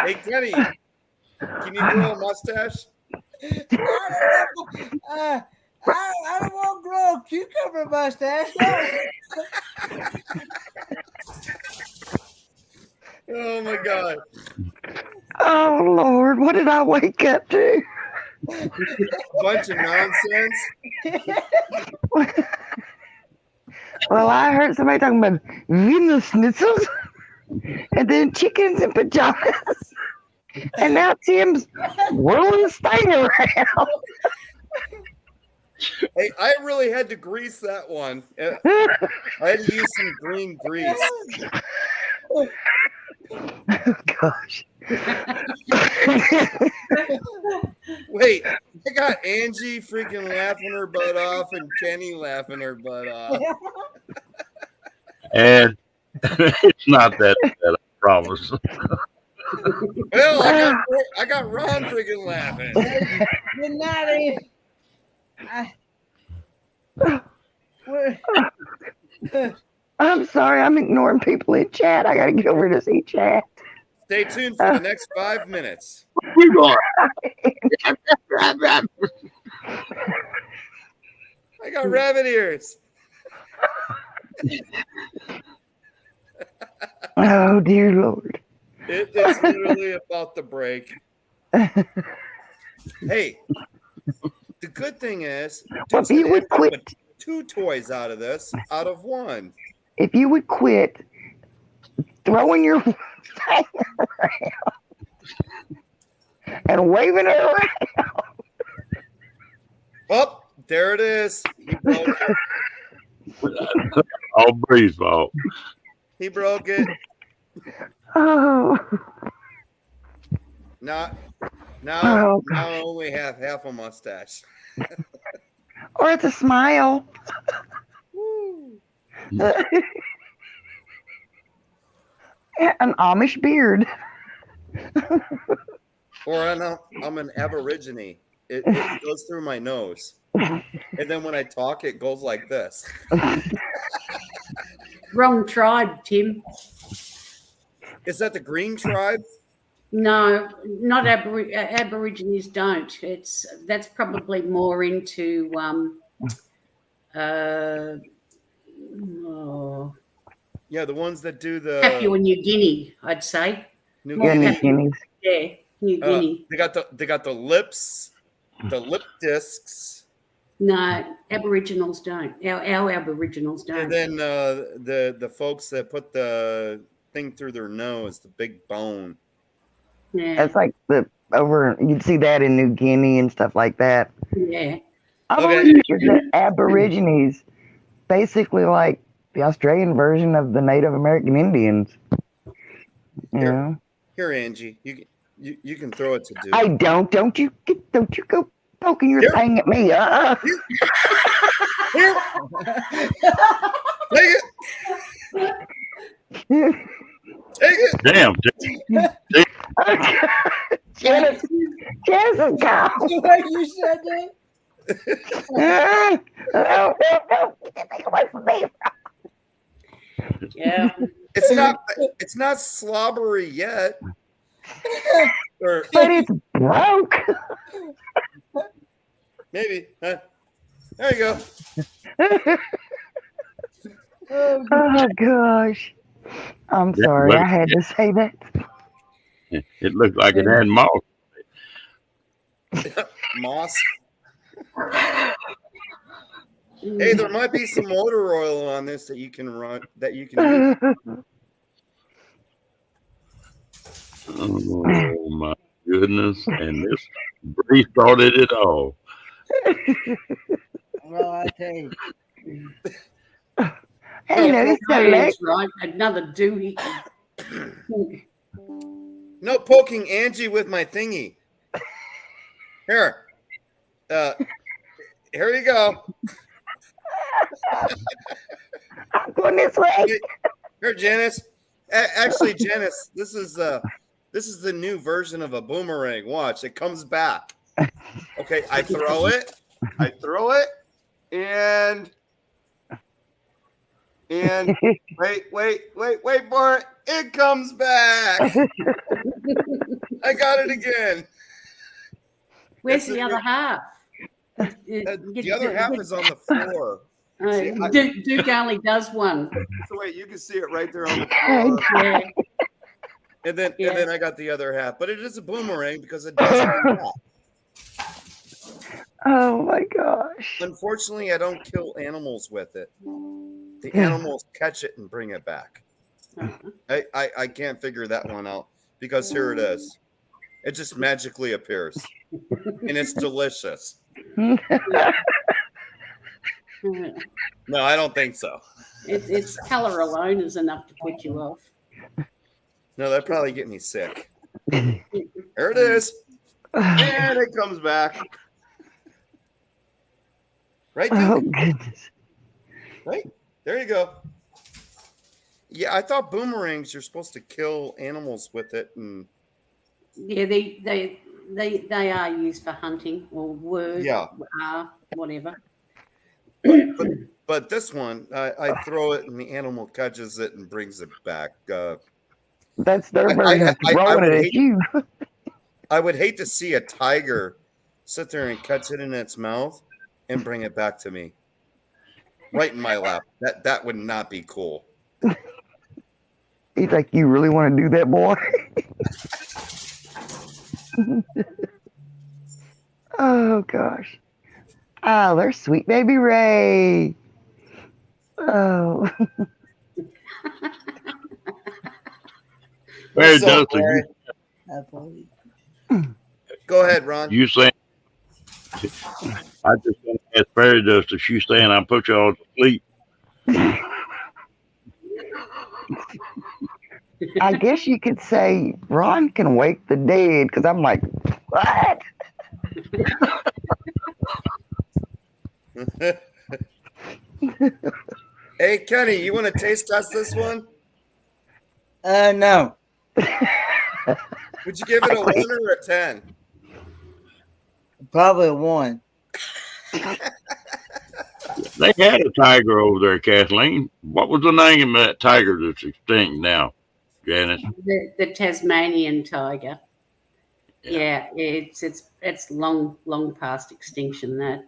Hey, Kenny, can you grow a mustache? I don't want to grow a cucumber mustache. Oh my God. Oh, Lord. What did I wake up to? A bunch of nonsense. Well, I heard somebody talking about Wiener schnitzels and then chickens in pajamas. And now Tim's whirling this thing around. Hey, I really had to grease that one. I had to use some green grease. Oh, gosh. Wait, I got Angie freaking laughing her butt off and Kenny laughing her butt off. And it's not that bad, I promise. Well, I got Ron freaking laughing. You're not even. I'm sorry. I'm ignoring people in chat. I got to get over to see chat. Stay tuned for the next 5 minutes. We going. I got rabbit ears. Oh, dear Lord. It is literally about to break. Hey, the good thing is, Well, if you would quit, 2 toys out of this, out of 1. if you would quit throwing your thing around and waving it around. Oh, there it is. He broke it. All Bree's fault. He broke it. Oh, Now Oh, I only have half a mustache. or it's a smile. An Amish beard. Or I'm an Aborigine. It goes through my nose. And then when I talk, it goes like this. Wrong tribe, Tim. Is that the Green Tribe? No, not Aborigines don't. That's probably more into Yeah, the ones that do the Papua New Guinea, I'd say. New Yeah, Guinea. New Guineas. Yeah, New Guinea. They got the lips, the lip discs, No, Aboriginals don't. Our Aboriginals don't. and then the folks that put the thing through their nose, the big bone. Yeah, That's like you'd see that in New Guinea and stuff like that. yeah. I've Okay. always pictured the Aborigines basically like the Australian version of the Native American Indians. You Here. know? Here, Angie, you can throw it to dude. Don't you go poking your Here. thing at me. Here. Take it. Take it. Damn. Janice is gone. The way you said that. No, get that thing away from me. Yeah. It's not slobbery yet. Or But it's broke. maybe. Huh? There you go. Oh gosh. I'm sorry, I had to say that. It looked like it had moss. Moss. Hey, there might be some motor oil on this that you can run. That you can use. Oh my goodness! And this Bree started it all. Well, I tell you. Hey, no, That's right. Another doohy. No poking Angie with my thingy. Here. Here you go. I'm going this way. Here, Janice. Actually, Janice, this is the new version of a boomerang. Watch, it comes back. Okay, I throw it, and wait for it. It comes back. I got it again. Where's the other half? The other half is on the floor. Duke only does one. So wait, you can see it right there on the floor. Yeah. And then I got the other half. But it is a boomerang because it does come back. Oh my gosh. Unfortunately, I don't kill animals with it. The animals catch it and bring it back. I can't figure that one out because here it is. It just magically appears. And it's delicious. No, I don't think so. Its color alone is enough to put you off. No, that'd probably get me sick. There it is. And it comes back. Right, Oh Duke? goodness. Right? There you go. Yeah, I thought boomerangs, you're supposed to kill animals with it. And Yeah, they are used for hunting or were, Yeah. whatever. but this one, I throw it and the animal catches it and brings it back. That's their I- version of I throwing would it at hate- you. I would hate to see a tiger sit there and catch it in its mouth and bring it back to me. Right in my lap. That would not be cool. He's like, you really want to do that, boy? Oh gosh. Oh, there's sweet baby Ray. Oh. Very What's up, Dusty, Ray? I believe. Go ahead, Ron. you saying? I just want to ask Fairy Dust if she's saying I put y'all to sleep. I guess you could say Ron can wake the dead because I'm like, what? Hey, Kenny, you want to taste test this one? No. Would you give it a 1 or a 10? Probably a 1. They had a tiger over there, Kathleen. What was the name of that tiger that's extinct now, Janice? The Tasmanian tiger. Yeah, it's long past extinction. That,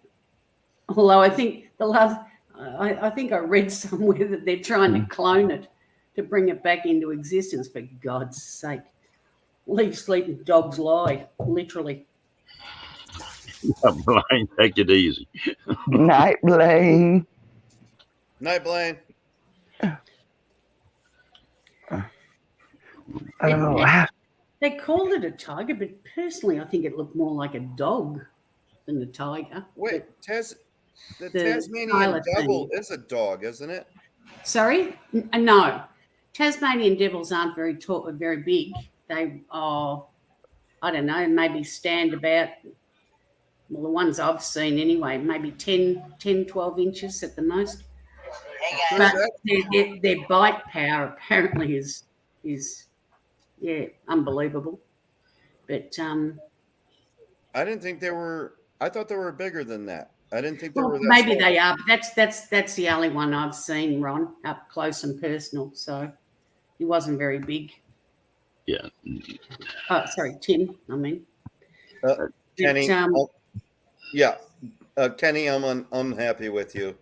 although I think I think I read somewhere that they're trying to clone it to bring it back into existence. For God's sake, leave sleeping dogs lie, literally. Blaine, take it easy. Night, Blaine. Night, Blaine. Oh, They called it a tiger, but personally, I think it looked more like a dog than a tiger. Wait, the the Tasmanian pilot devil thing. is a dog, isn't it? Sorry, no. Tasmanian devils aren't very tall, very big. They are, I don't know, maybe stand about, well, the ones I've seen anyway, maybe 10, 12 inches at the most. But their bite power apparently is unbelievable. But I didn't think they were. I thought they were bigger than that. I didn't think they well, were that maybe small. they are. But that's the only one I've seen, Ron, up close and personal. So he wasn't very big. Yeah. Oh, sorry, Tim. I mean, Kenny. But, yeah, Kenny, I'm unhappy with you.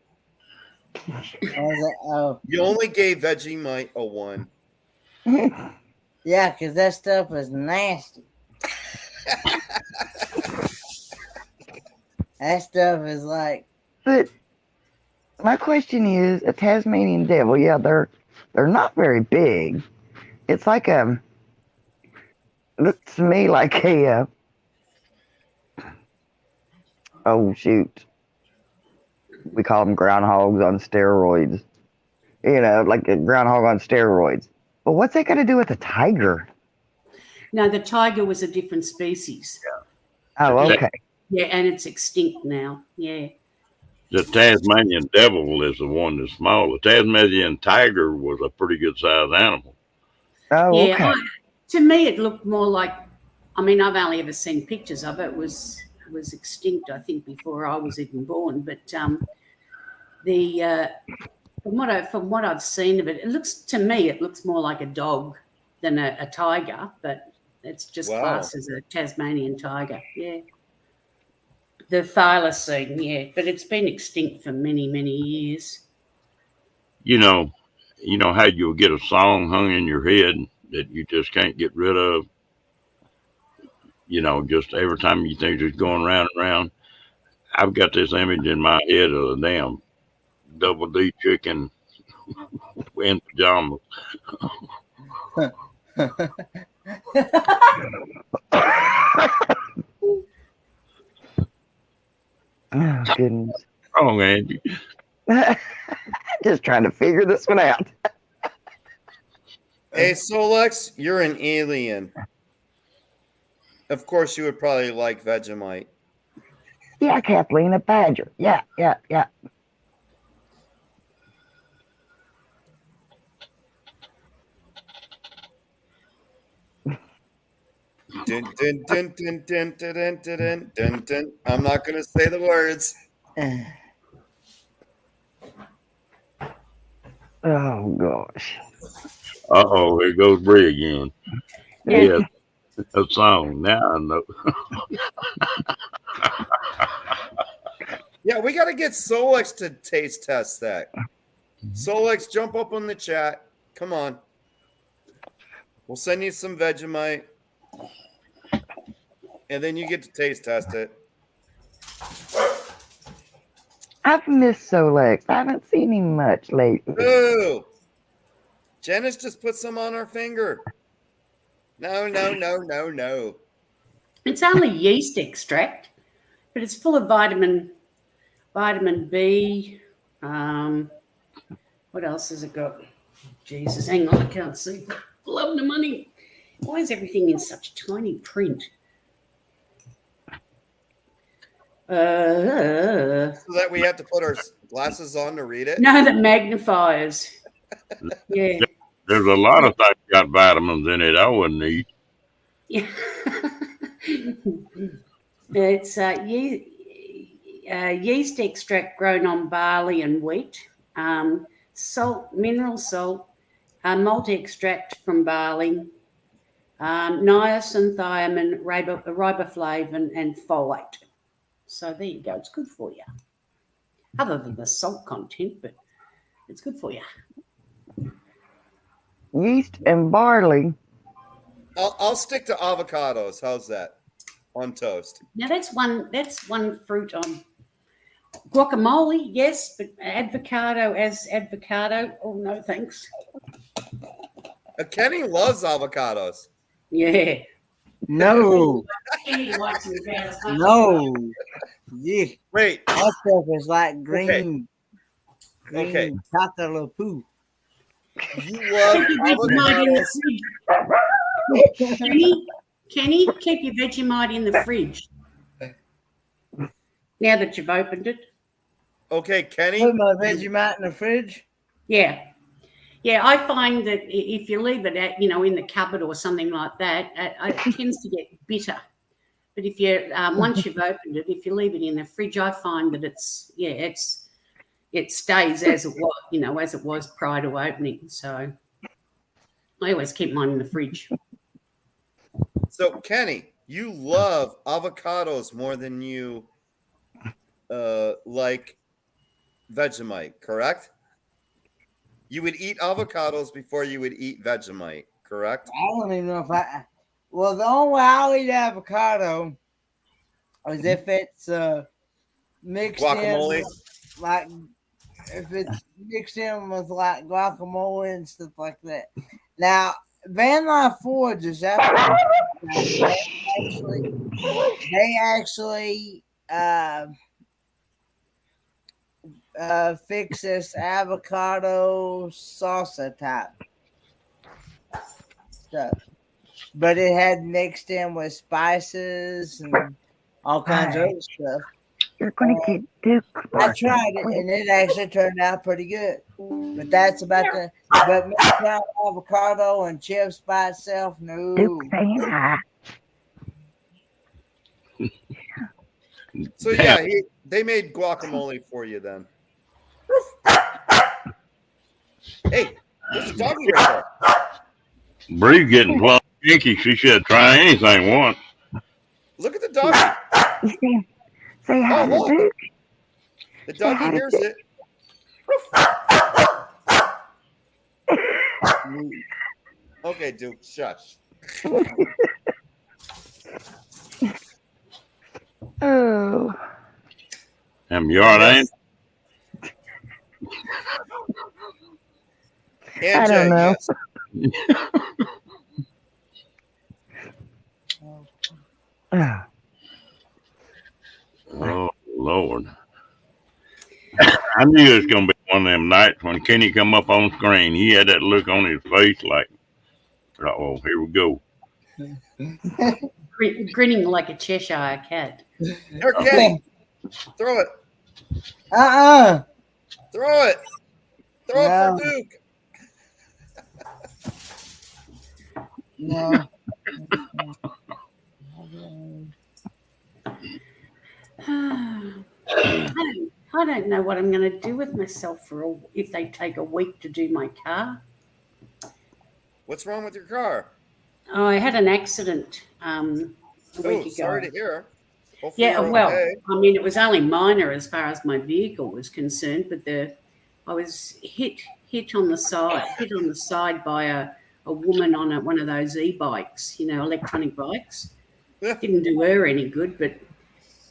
Oh, You only gave Vegemite a 1. yeah, because that stuff was nasty. That stuff is like, but my question is, a Tasmanian devil. Yeah, they're not very big. It's like looks to me like a oh shoot, we call them groundhogs on steroids. You know, like a groundhog on steroids. But what's that got to do with a tiger? no, the tiger was a different species. Oh, okay. Yeah, and it's extinct now. Yeah. The Tasmanian devil is the one that's small. The Tasmanian tiger was a pretty good sized animal. Oh, Yeah, okay. to me, it looked more like. I mean, I've only ever seen pictures of it. It was extinct, I think, before I was even born. But from what I've seen of it, it looks more like a dog than a tiger. But it's just Wow. classed as a Tasmanian tiger. Yeah. The thylacine, yeah, but it's been extinct for many, many years. You know how you'll get a song hung in your head that you just can't get rid of. You know, just every time you think it's going round and round. I've got this image in my head of a damn double D chicken in pajamas. Oh, goodness. Wrong, Angie. Just trying to figure this one out. Hey, Solex, you're an alien. Of course, you would probably like Vegemite. Yeah, Kathleen, a badger. Yeah. Dun, dun, dun, dun, dun, dun, dun, dun, dun, dun. I'm not going to say the words. Oh, gosh. Uh-oh, here goes Bree again. Yeah. Yeah, a song. Now I know. Yeah, we got to get Solex to taste test that. Solex, jump up on the chat. Come on. We'll send you some Vegemite. And then you get to taste test it. I've missed Solex. I haven't seen him much lately. Ooh. Janice just put some on her finger. No. It's only yeast extract, but it's full of vitamin B. What else has it got? Jesus, hang on, I can't see. Love the money. Why is everything in such tiny print? So that we have to put our glasses on to read it? No, that magnifiers. Yeah. There's a lot of things got vitamins in it I wouldn't eat. Yeah. It's yeast extract grown on barley and wheat, salt, mineral salt, malt extract from barley, niacin, thiamine, riboflavin, and folate. So there you go. It's good for you. Other than the salt content, but it's good for you. Yeast and barley. I'll stick to avocados. How's that? On toast. Now that's one fruit on guacamole, yes, but avocado as avocado. Oh no, thanks. Kenny loves avocados. Yeah. No, Kenny likes them about as much no. Yeah, Wait, that stuff is like green, Okay. chocolate poo. you love Keep your Vegemite in avocados? the fridge. Kenny, keep your Vegemite in the fridge. Now that you've opened it. Okay, Kenny. Put my Vegemite in the fridge. Yeah. Yeah, I find that if you leave it at, in the cupboard or something like that, it tends to get bitter. But if you once you've opened it, if you leave it in the fridge, I find that it stays as it was, as it was prior to opening. So I always keep mine in the fridge. So, Kenny, you love avocados more than you like Vegemite, correct? You would eat avocados before you would eat Vegemite, correct? I don't even know if well, the only way I'll eat avocado is if it's mixed Guacamole? in with, like, if it's mixed in with like guacamole and stuff like that. Now, Van Life Forge is after they actually fix this avocado salsa type stuff, but it had mixed in with spices and all kinds of other stuff. You're gonna get Duke. I tried it and it actually turned out pretty good. But that's about the but mixed out avocado and chips by itself, no. Duke saying hi. So, yeah, they made guacamole for you then. Hey, there's a doggy right there. Bree's getting plumb kinky. She should try anything once. Look at the doggy. You say hi Oh, to look. Duke. The doggy hears it. Okay, Duke, shush. Oh. Them yard ain't. And I don't know. yes. Oh. Oh Lord. I knew it was gonna be one of them nights when Kenny come up on screen. He had that look on his face like, oh, here we go. Grinning like a Cheshire cat. Here, Kenny. Throw it. Throw it. Throw it for Duke. No. I don't know what I'm going to do with myself if they take a week to do my car. What's wrong with your car? Oh, I had an accident a week Oh, ago. sorry to hear. Hopefully Yeah, you're well, okay. I mean, it was only minor as far as my vehicle was concerned, but I was hit on the side by a woman on one of those e-bikes, electronic bikes. Yeah. Didn't do her any good, but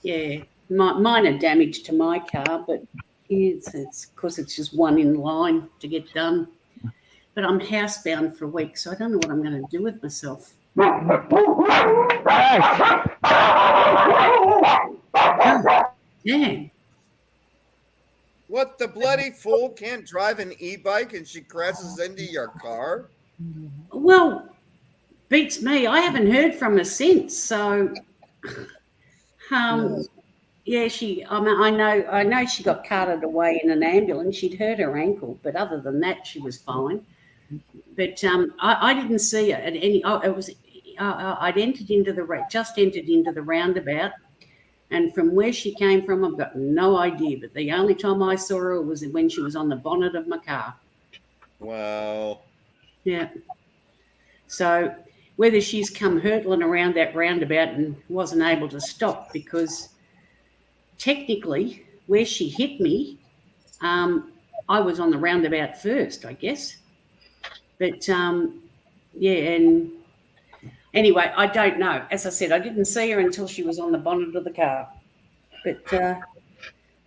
yeah, minor damage to my car, but it's because it's just one in line to get done. But I'm housebound for a week, so I don't know what I'm going to do with myself. Damn. What, the bloody fool can't drive an e-bike and she crashes into your car? Well, beats me. I haven't heard from her since. So, yeah, I know she got carted away in an ambulance. She'd hurt her ankle, but other than that, she was fine. But I didn't see her at any. Oh, it was I'd just entered into the roundabout, and from where she came from, I've got no idea. But the only time I saw her was when she was on the bonnet of my car. Wow. Yeah. So whether she's come hurtling around that roundabout and wasn't able to stop, because technically where she hit me, I was on the roundabout first, I guess. But yeah, and anyway, I don't know. As I said, I didn't see her until she was on the bonnet of the car. But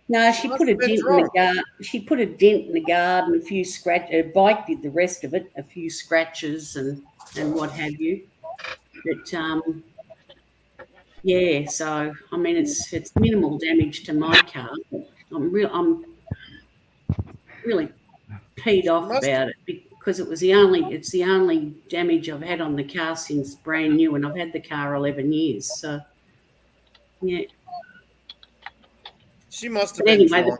no, she put a dent in the guard. She put a dent in the guard and a few scratches. Her bike did the rest of it, a few scratches and what have you. But yeah, so I mean, it's minimal damage to my car. I'm really peed off about it because it's the only damage I've had on the car since brand new, and I've had the car 11 years. So yeah. She must have But been. anyway, the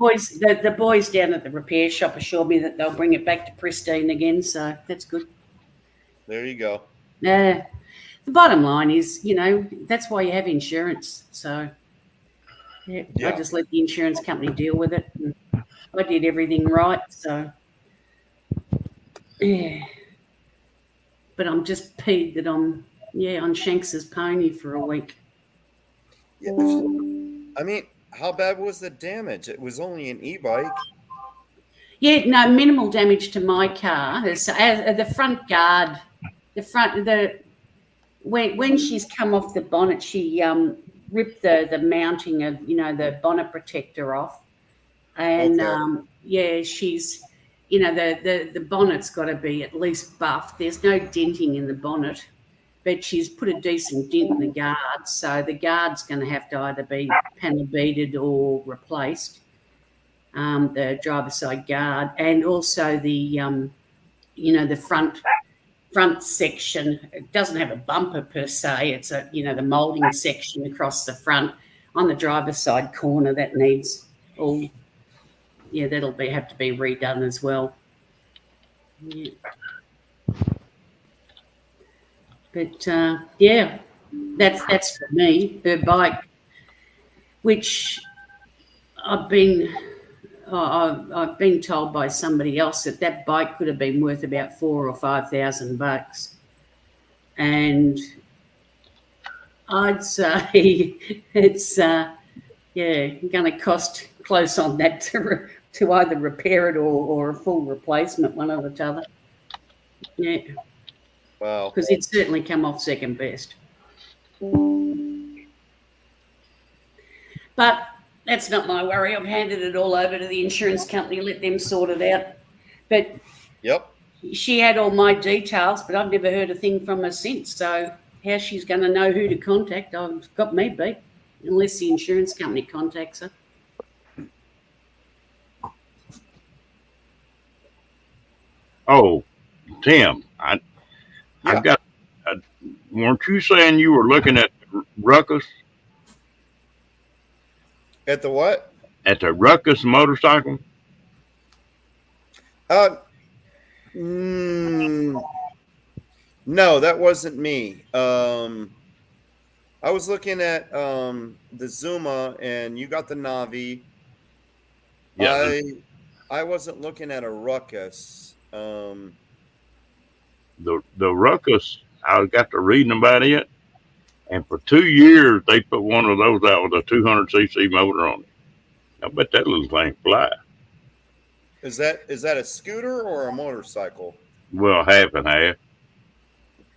boys down at the repair shop assured me that they'll bring it back to pristine again, so that's good. There you go. The bottom line is, that's why you have insurance. So yeah. I just let the insurance company deal with it. And I did everything right, so yeah. But I'm just peeved that I'm on Shanks's pony for a week. Yeah. I mean, how bad was the damage? It was only an e-bike. Yeah, no, minimal damage to my car. The front guard, when she's come off the bonnet, she ripped the mounting of the bonnet protector off, and she's the bonnet's got to be at least buffed. There's no denting in the bonnet, but she's put a decent dent in the guard, so the guard's going to have to either be panel beaded or replaced. The driver's side guard, and also the the front section. It doesn't have a bumper per se. It's the moulding section across the front on the driver's side corner that needs all. Yeah, that'll have to be redone as well. Yeah. But that's for me. Her bike, which I've been told by somebody else that bike could have been worth about $4,000 or $5,000, and I'd say it's going to cost close on that to either repair it or a full replacement, one or the other. Yeah. Wow. Because it's certainly come off second best. But that's not my worry. I've handed it all over to the insurance company, let them sort it out. But yep, she had all my details, but I've never heard a thing from her since. So how she's going to know who to contact, I've got me beat, unless the insurance company contacts her. Oh, Tim, I got. Weren't you saying you were looking at Ruckus? At the what? At the Ruckus motorcycle? No, that wasn't me. I was looking at the Zuma, and you got the Navi. Yeah. I wasn't looking at a Ruckus. The Ruckus, I got to reading about it, and for 2 years they put one of those out with a 200cc motor on it. I bet that little thing fly. Is that a scooter or a motorcycle? Well, half and half.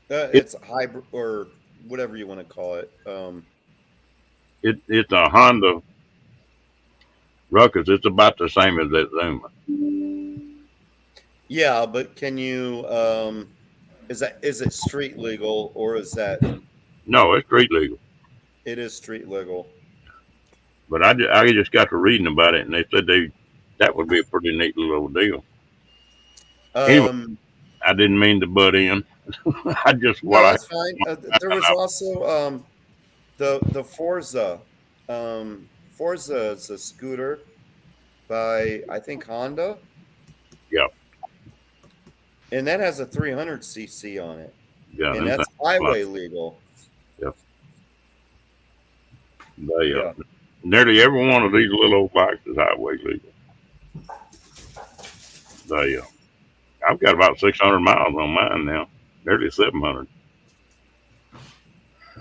It's a hybrid or whatever you want to call it. It's a Honda Ruckus. It's about the same as that Zuma. Yeah, but can you? Is it street legal or is that? No, it's street legal. It is street legal. But I just got to reading about it, and they said that would be a pretty neat little deal. Anyway, I didn't mean to butt in. That's fine. There was also the Forza. Forza is a scooter by, I think, Honda. Yep. And that has a 300cc on it. Yeah, and them that's things- highway legal. they, nearly every one of these little old bikes is highway legal. They, I've got about 600 miles on mine now, nearly 700.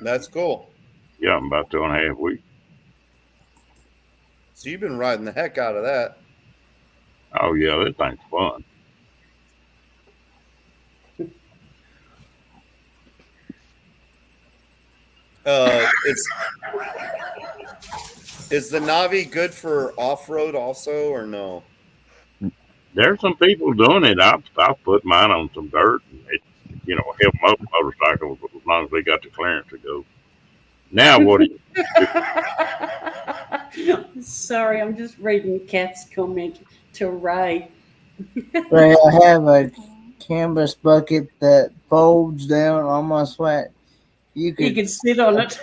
That's cool. Yeah, I'm about 2.5 weeks. So you've been riding the heck out of that. Oh yeah, that thing's fun. Is the Navi good for off road also, or no? There's some people doing it. I've put mine on some dirt, and it, help most motorcycles as long as they got the clearance to go. Now what? Sorry, I'm just reading Kath's comment to Ray. Ray, I have a canvas bucket that folds down almost flat. You You could can sit on it.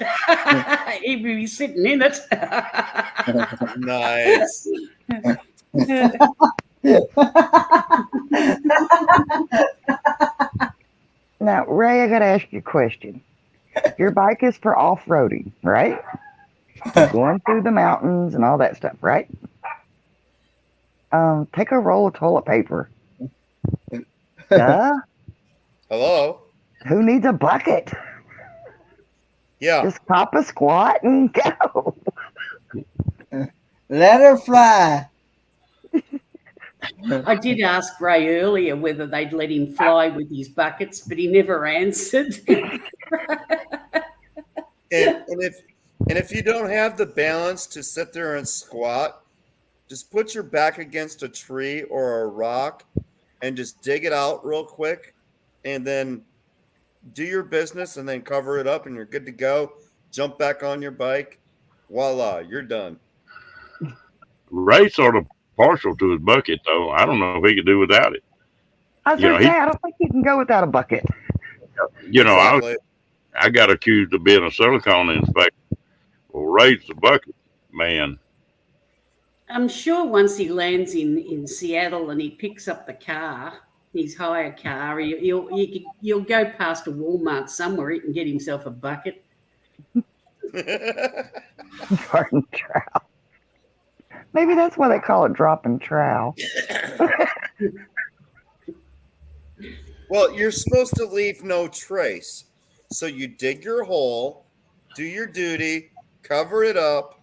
He'd be sitting in it. Nice. Now, Ray, I got to ask you a question. Your bike is for off-roading, right? Going through the mountains and all that stuff, right? Take a roll of toilet paper. Duh. Hello. Who needs a bucket? Yeah. Just pop a squat and go. let her fly. I did ask Ray earlier whether they'd let him fly with his buckets, but he never answered. And if you don't have the balance to sit there and squat, just put your back against a tree or a rock and just dig it out real quick, and then do your business, and then cover it up, and you're good to go. Jump back on your bike. Voila, you're done. Ray's sort of partial to his bucket, though. I don't know if he could do without it. I was You going know, to say, I don't think you can go without a bucket. Exactly. I got accused of being a silicone inspector. Well, Ray's the bucket man. I'm sure once he lands in Seattle and he picks up the car, his hire car, he'll go past a Walmart somewhere. He can get himself a bucket. Garden trowel. Maybe that's why they call it dropping trowel. Well, you're supposed to leave no trace. So you dig your hole, do your duty, cover it up,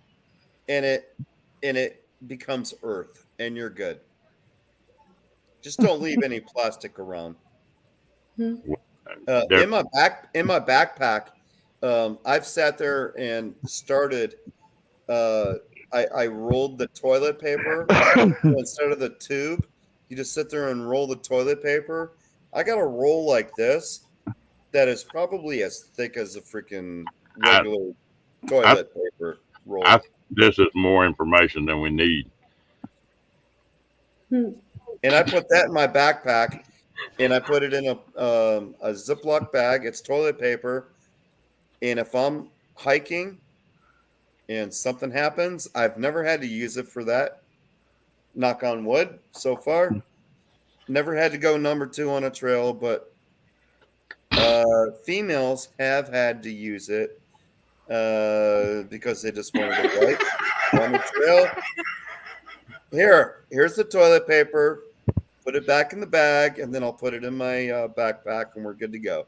and it becomes earth, and you're good. Just don't leave any plastic around. In my backpack, I've sat there and started. I rolled the toilet paper instead of the tube. You just sit there and roll the toilet paper. I got a roll like this that is probably as thick as a freaking regular toilet paper roll. This is more information than we need. And I put that in my backpack, and I put it in a Ziploc bag. It's toilet paper. And if I'm hiking and something happens, I've never had to use it for that. Knock on wood so far. Never had to go number 2 on a trail, but females have had to use it because they just wanted to wipe on the trail. Here's the toilet paper. Put it back in the bag, and then I'll put it in my backpack, and we're good to go.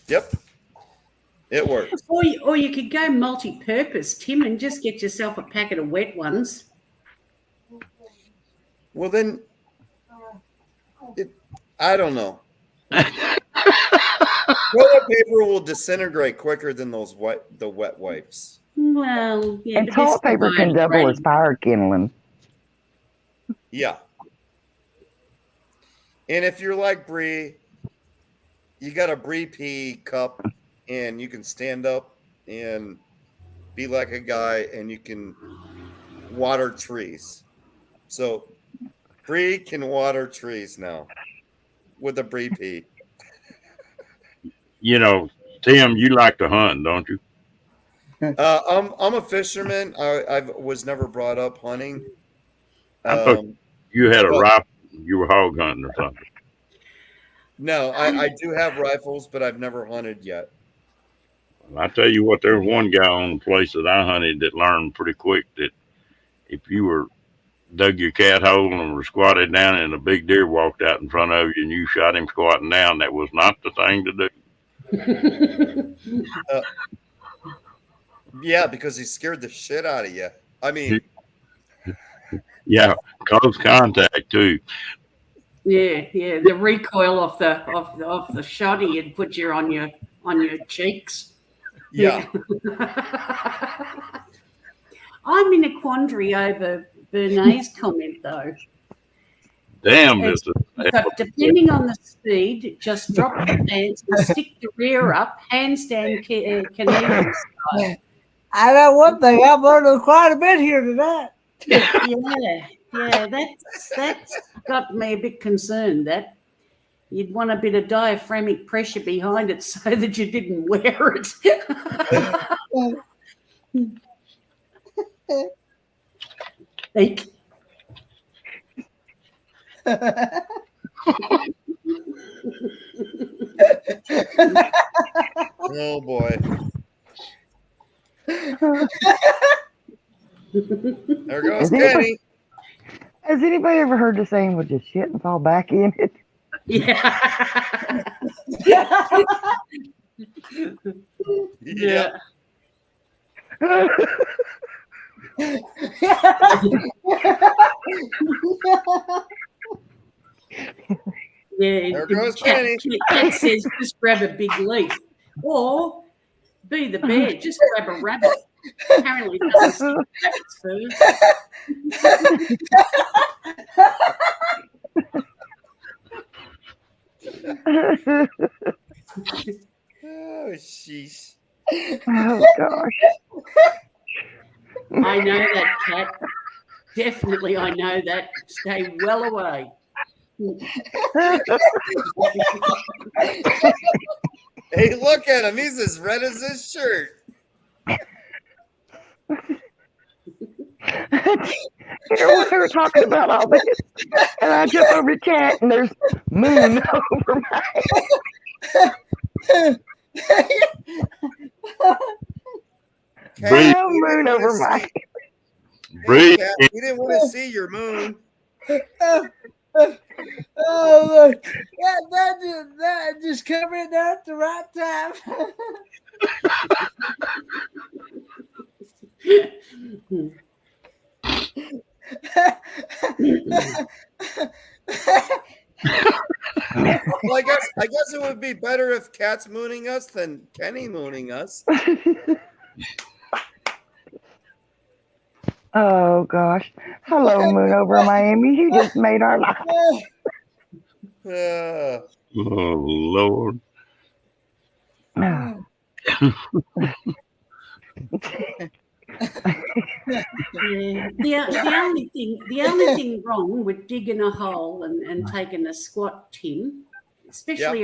Yep. It works. Or you could go multi-purpose, Tim, and just get yourself a packet of wet ones. Well, then, I don't know. Toilet paper will disintegrate quicker than the wet wipes. Well, yeah. And but toilet they're paper can still double as biodegradable. fire kindling. Yeah. And if you're like Bree, you got a Bree pee cup, and you can stand up and be like a guy, and you can water trees. So Bree can water trees now with a Bree pee. Tim, you like to hunt, don't you? I'm a fisherman. I was never brought up hunting. I thought you had a rifle. You were hog hunting or something. No, I do have rifles, but I've never hunted yet. I tell you what, there's one guy on the place that I hunted that learned pretty quick that if you were dug your cat hole and were squatted down and a big deer walked out in front of you and you shot him squatting down, that was not the thing to do. Yeah, because he scared the shit out of you. I mean, Yeah, close contact too. Yeah, the recoil of the shot he had put you on your cheeks. yeah. I'm in a quandary over Bernays' comment though. Damn, It's- this But depending on the speed, just drop the pants and stick the rear up, handstand Canadian style. I know one thing. I've learned quite a bit here tonight. Yeah, that's got me a bit concerned. That you'd want a bit of diaphragmic pressure behind it so that you didn't wear it. Eek. Oh boy. There goes Kenny. Has anybody ever heard the saying, "We'll just shit and fall back in it"? Yeah. Yeah. Yeah, There goes Kenny. Cat says just grab a big leaf. Or be the bear, just grab a rabbit. Apparently it doesn't stick to rabbit's Oh, sheesh. Oh gosh. I know that, Cat. Definitely I know that. Stay well away. Hey, look at him. He's as red as his shirt. You know, we were talking about all this, and I jump over to Cat, and there's Moon over my Breathe. oh, Moon over my. Hey, Breathe. Cat, we didn't want to see your moon. Oh, look. That just come in there at the right time. Well, I guess it would be better if Cat's mooning us than Kenny mooning us. Oh gosh. Hello, Moon over Miami. You just made our life. Uh, Oh Lord. Oh. Yeah. The only thing wrong with digging a hole and taking a squat, Tim, especially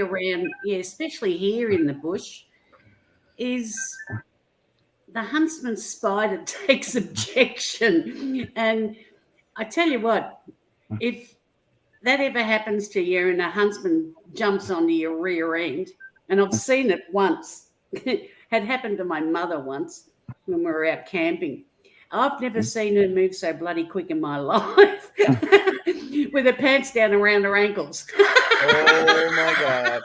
especially here in the bush, is the huntsman spider takes objection. And I tell you what, if that ever happens to you and a huntsman jumps onto your rear end, and I've seen it once, it had happened to my mother once when we were out camping. I've never seen her move so bloody quick in my life with her pants down around her ankles. oh my gosh.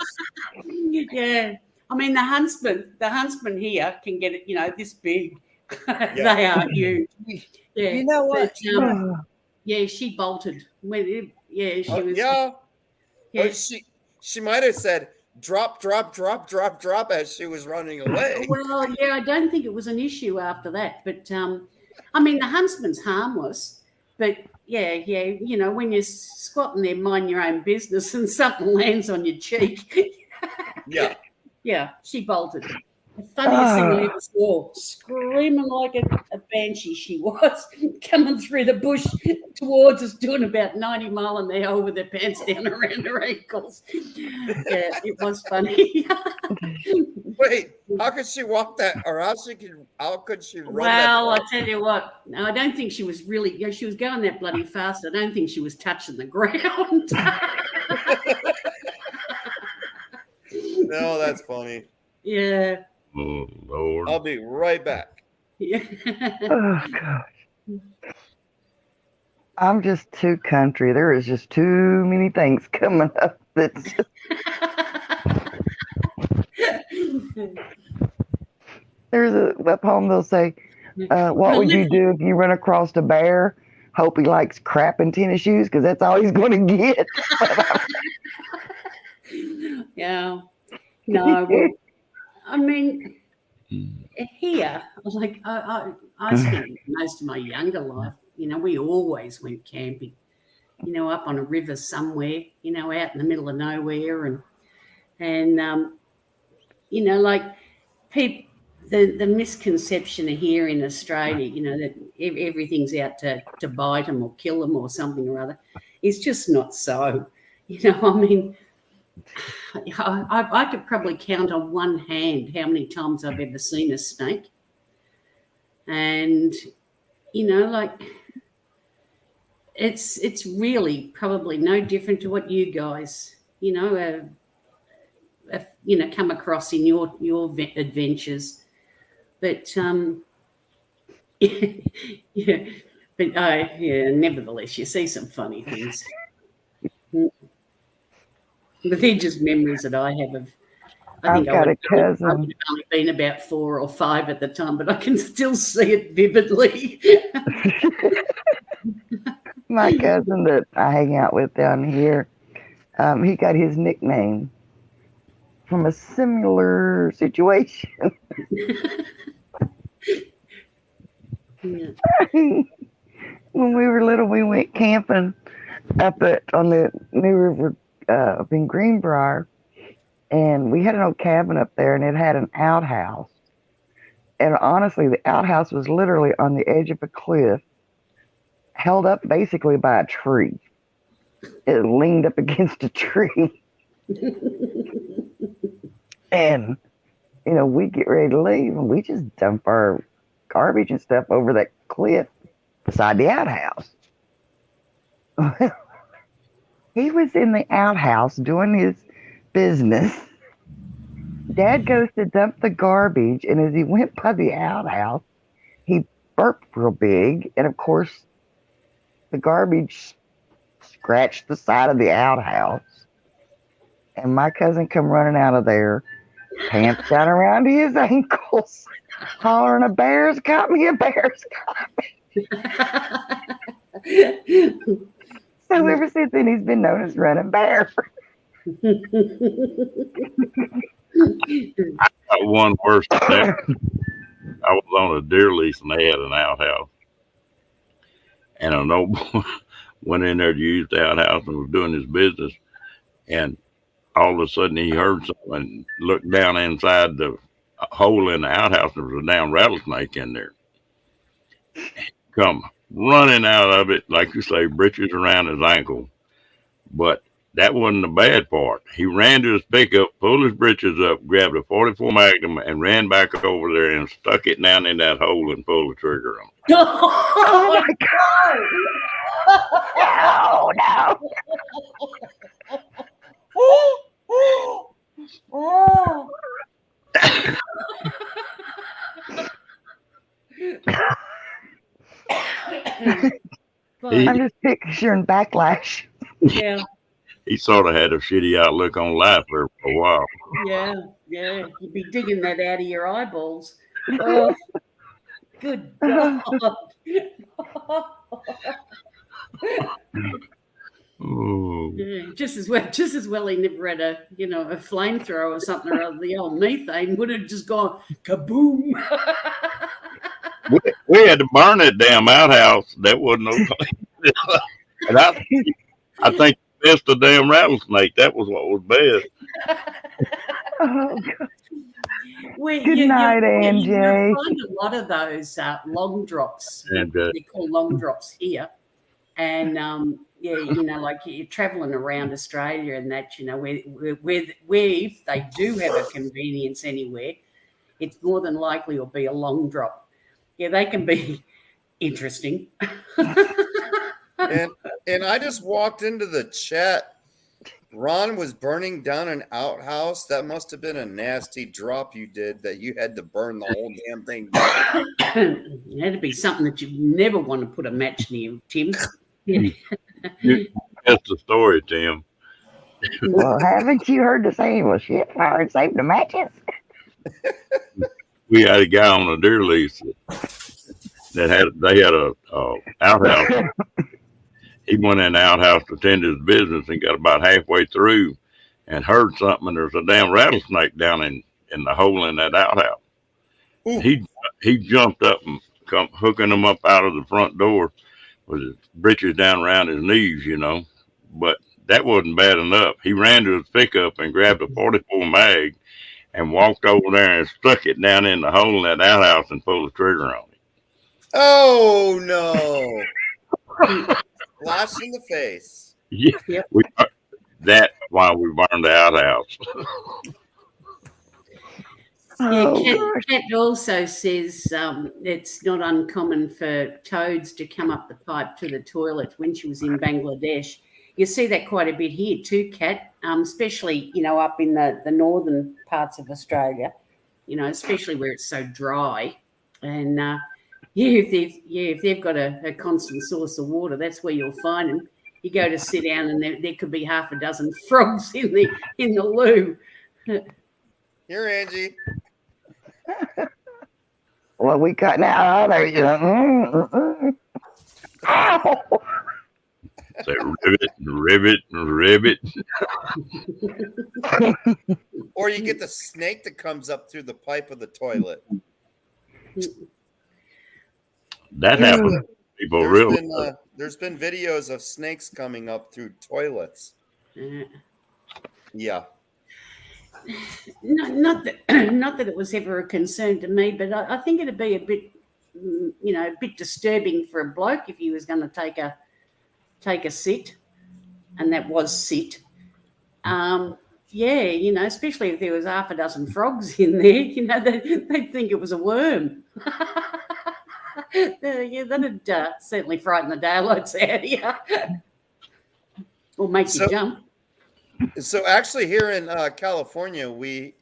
Yeah. I mean, the huntsman here can get it, this big. They are huge. Yeah. You know what? But, yeah, she bolted. She was. Yeah. Yeah. Oh, she might have said drop as she was running away. Well, yeah, I don't think it was an issue after that. But I mean, the huntsman's harmless. But yeah, when you're squatting there, mind your own business, and something lands on your cheek. Yeah. Yeah, she bolted. The funniest thing I ever saw, screaming like a banshee she was, coming through the bush towards us, doing about 90 miles an hour with her pants down around her ankles. Yeah, it was funny. Wait, how could she walk that, or how could she run Well, that? I tell you what, no, I don't think she was really, she was going that bloody fast. I don't think she was touching the ground. No, that's funny. Yeah. Oh, Lord. I'll be right back. Yeah. Oh gosh. I'm just too country. There is just too many things coming up that's just, there's a poem they'll say, what would you do if you run across a bear? Hope he likes crap and tennis shoes because that's all he's going to get. Yeah. No, well, I mean, here, like I spent most of my younger life, we always went camping, up on a river somewhere, out in the middle of nowhere, and like people. The misconception here in Australia, that everything's out to bite them or kill them or something or other, is just not so. I mean, I could probably count on one hand how many times I've ever seen a snake. And, like, it's really probably no different to what you guys, come across in your adventures. But yeah, but nevertheless, you see some funny things. But they're just memories that I have of. I've got a cousin. I would have only been about 4 or 5 at the time, but I can still see it vividly. My cousin that I hang out with down here, he got his nickname from a similar situation. Yeah. When we were little, we went camping up on the New River up in Greenbrier, and we had an old cabin up there, and it had an outhouse. And honestly, the outhouse was literally on the edge of a cliff, held up basically by a tree. It leaned up against a tree. And, we get ready to leave, and we just dump our garbage and stuff over that cliff beside the outhouse. He was in the outhouse doing his business. Dad goes to dump the garbage, and as he went by the outhouse, he burped real big, and of course, the garbage scratched the side of the outhouse. And my cousin come running out of there, pants down around his ankles, hollering, "A bear's got me, a bear's got me." So ever since then, he's been known as Running Bear. I got one worse than that. I was on a deer lease and they had an outhouse. And a noble went in there to use the outhouse and was doing his business. And all of a sudden he heard something and looked down inside the hole in the outhouse and there was a damn rattlesnake in there. Come running out of it, like you say, breeches around his ankle. But that wasn't the bad part. He ran to his pickup, pulled his breeches up, grabbed a 44 Magnum, and ran back over there and stuck it down in that hole and pulled the trigger on it. Oh my God! Oh, I'm just picturing backlash. Yeah, He sort of had a shitty outlook on life there for a while. yeah. You'd be digging that out of your eyeballs. Oh, good God. Oh, Yeah, just as well he never had a flamethrower or something or other. The old methane would have just gone kaboom. we had to burn that damn outhouse. That wasn't no thing. And I think that's the damn rattlesnake. That was what was best. Oh, God. Good night, AMJ. You find a lot of those long drops. And They call long drops here. And like you're traveling around Australia and that, where if they do have a convenience anywhere, it's more than likely will be a long drop. Yeah, they can be interesting. And I just walked into the chat Ron was burning down an outhouse. That must have been a nasty drop you did that you had to burn the whole damn thing down. That'd be something that you never want to put a match near, Tim. That's the story, Tim. Well, haven't you heard the saying? Well, shit, fire saved the matches. We had a guy on a deer lease that had a outhouse. He went in the outhouse to tend to his business and got about halfway through and heard something. And there's a damn rattlesnake down in the hole in that outhouse. Ooh. He jumped up and come hooking him up out of the front door with his breeches down around his knees, you know. But that wasn't bad enough. He ran to his pickup and grabbed a 44 mag and walked over there and stuck it down in the hole in that outhouse and pulled the trigger on it. Oh no! Flash in the face. Yeah, Yep. that's why we burned the outhouse. Kat also says it's not uncommon for toads to come up the pipe to the toilet when she was in Bangladesh. You see that quite a bit here too, Kat, especially, up in the northern parts of Australia, especially where it's so dry. And, if they've got a constant source of water, that's where you'll find them. You go to sit down and there could be half a dozen frogs in the loo. Here, Angie. Well, we cut now. Ow! Say rivet. Or you get the snake that comes up through the pipe of the toilet. That happens to people really. There's been videos of snakes coming up through toilets. Yeah. Not that it was ever a concern to me, but I think it'd be a bit, a bit disturbing for a bloke if he was going to take a sit, and that was sit. Especially if there was half a dozen frogs in there, they'd think it was a worm. That'd certainly frighten the daylights out of you, or make you jump. So actually here in California, we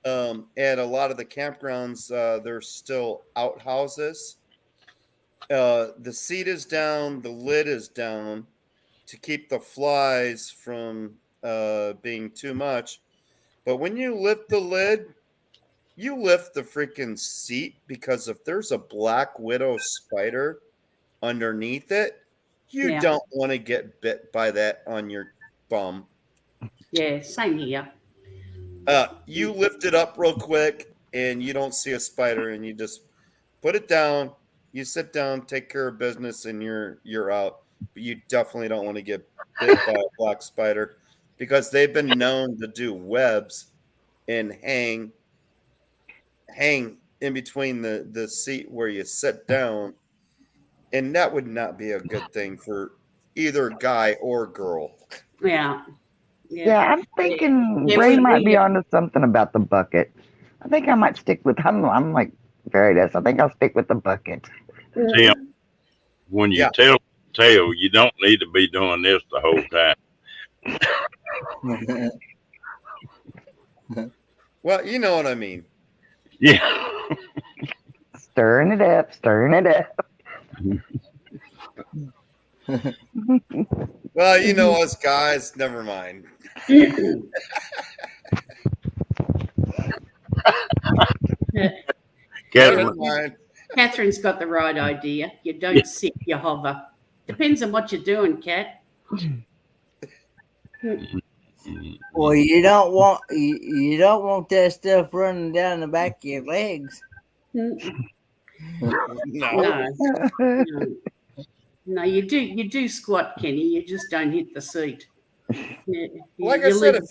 at a lot of the campgrounds, there's still outhouses. The seat is down, the lid is down to keep the flies from being too much. But when you lift the lid, you lift the freaking seat, because if there's a black widow spider underneath it, you don't want to get bit by that on your bum. Yeah, same here. You lift it up real quick and you don't see a spider, and you just put it down, you sit down, take care of business, and you're out. But you definitely don't want to get bit by a black spider, because they've been known to do webs and hang in between the seat where you sit down, and that would not be a good thing for either guy or girl. Yeah, I'm thinking Ray might be onto something about the bucket. I think I might stick with. I'm like Veritas. I think I'll stick with the bucket. Tim, when you tell you don't need to be doing this the whole time. Well, you know what I mean. Yeah. Stirring it up. Well, you know us guys, never mind. Catherine's got the right idea. You don't sit, you hover. Depends on what you're doing, Kat. Well, you don't want that stuff running down the back of your legs. No, you do squat, Kenny. You just don't hit the seat. Like I said,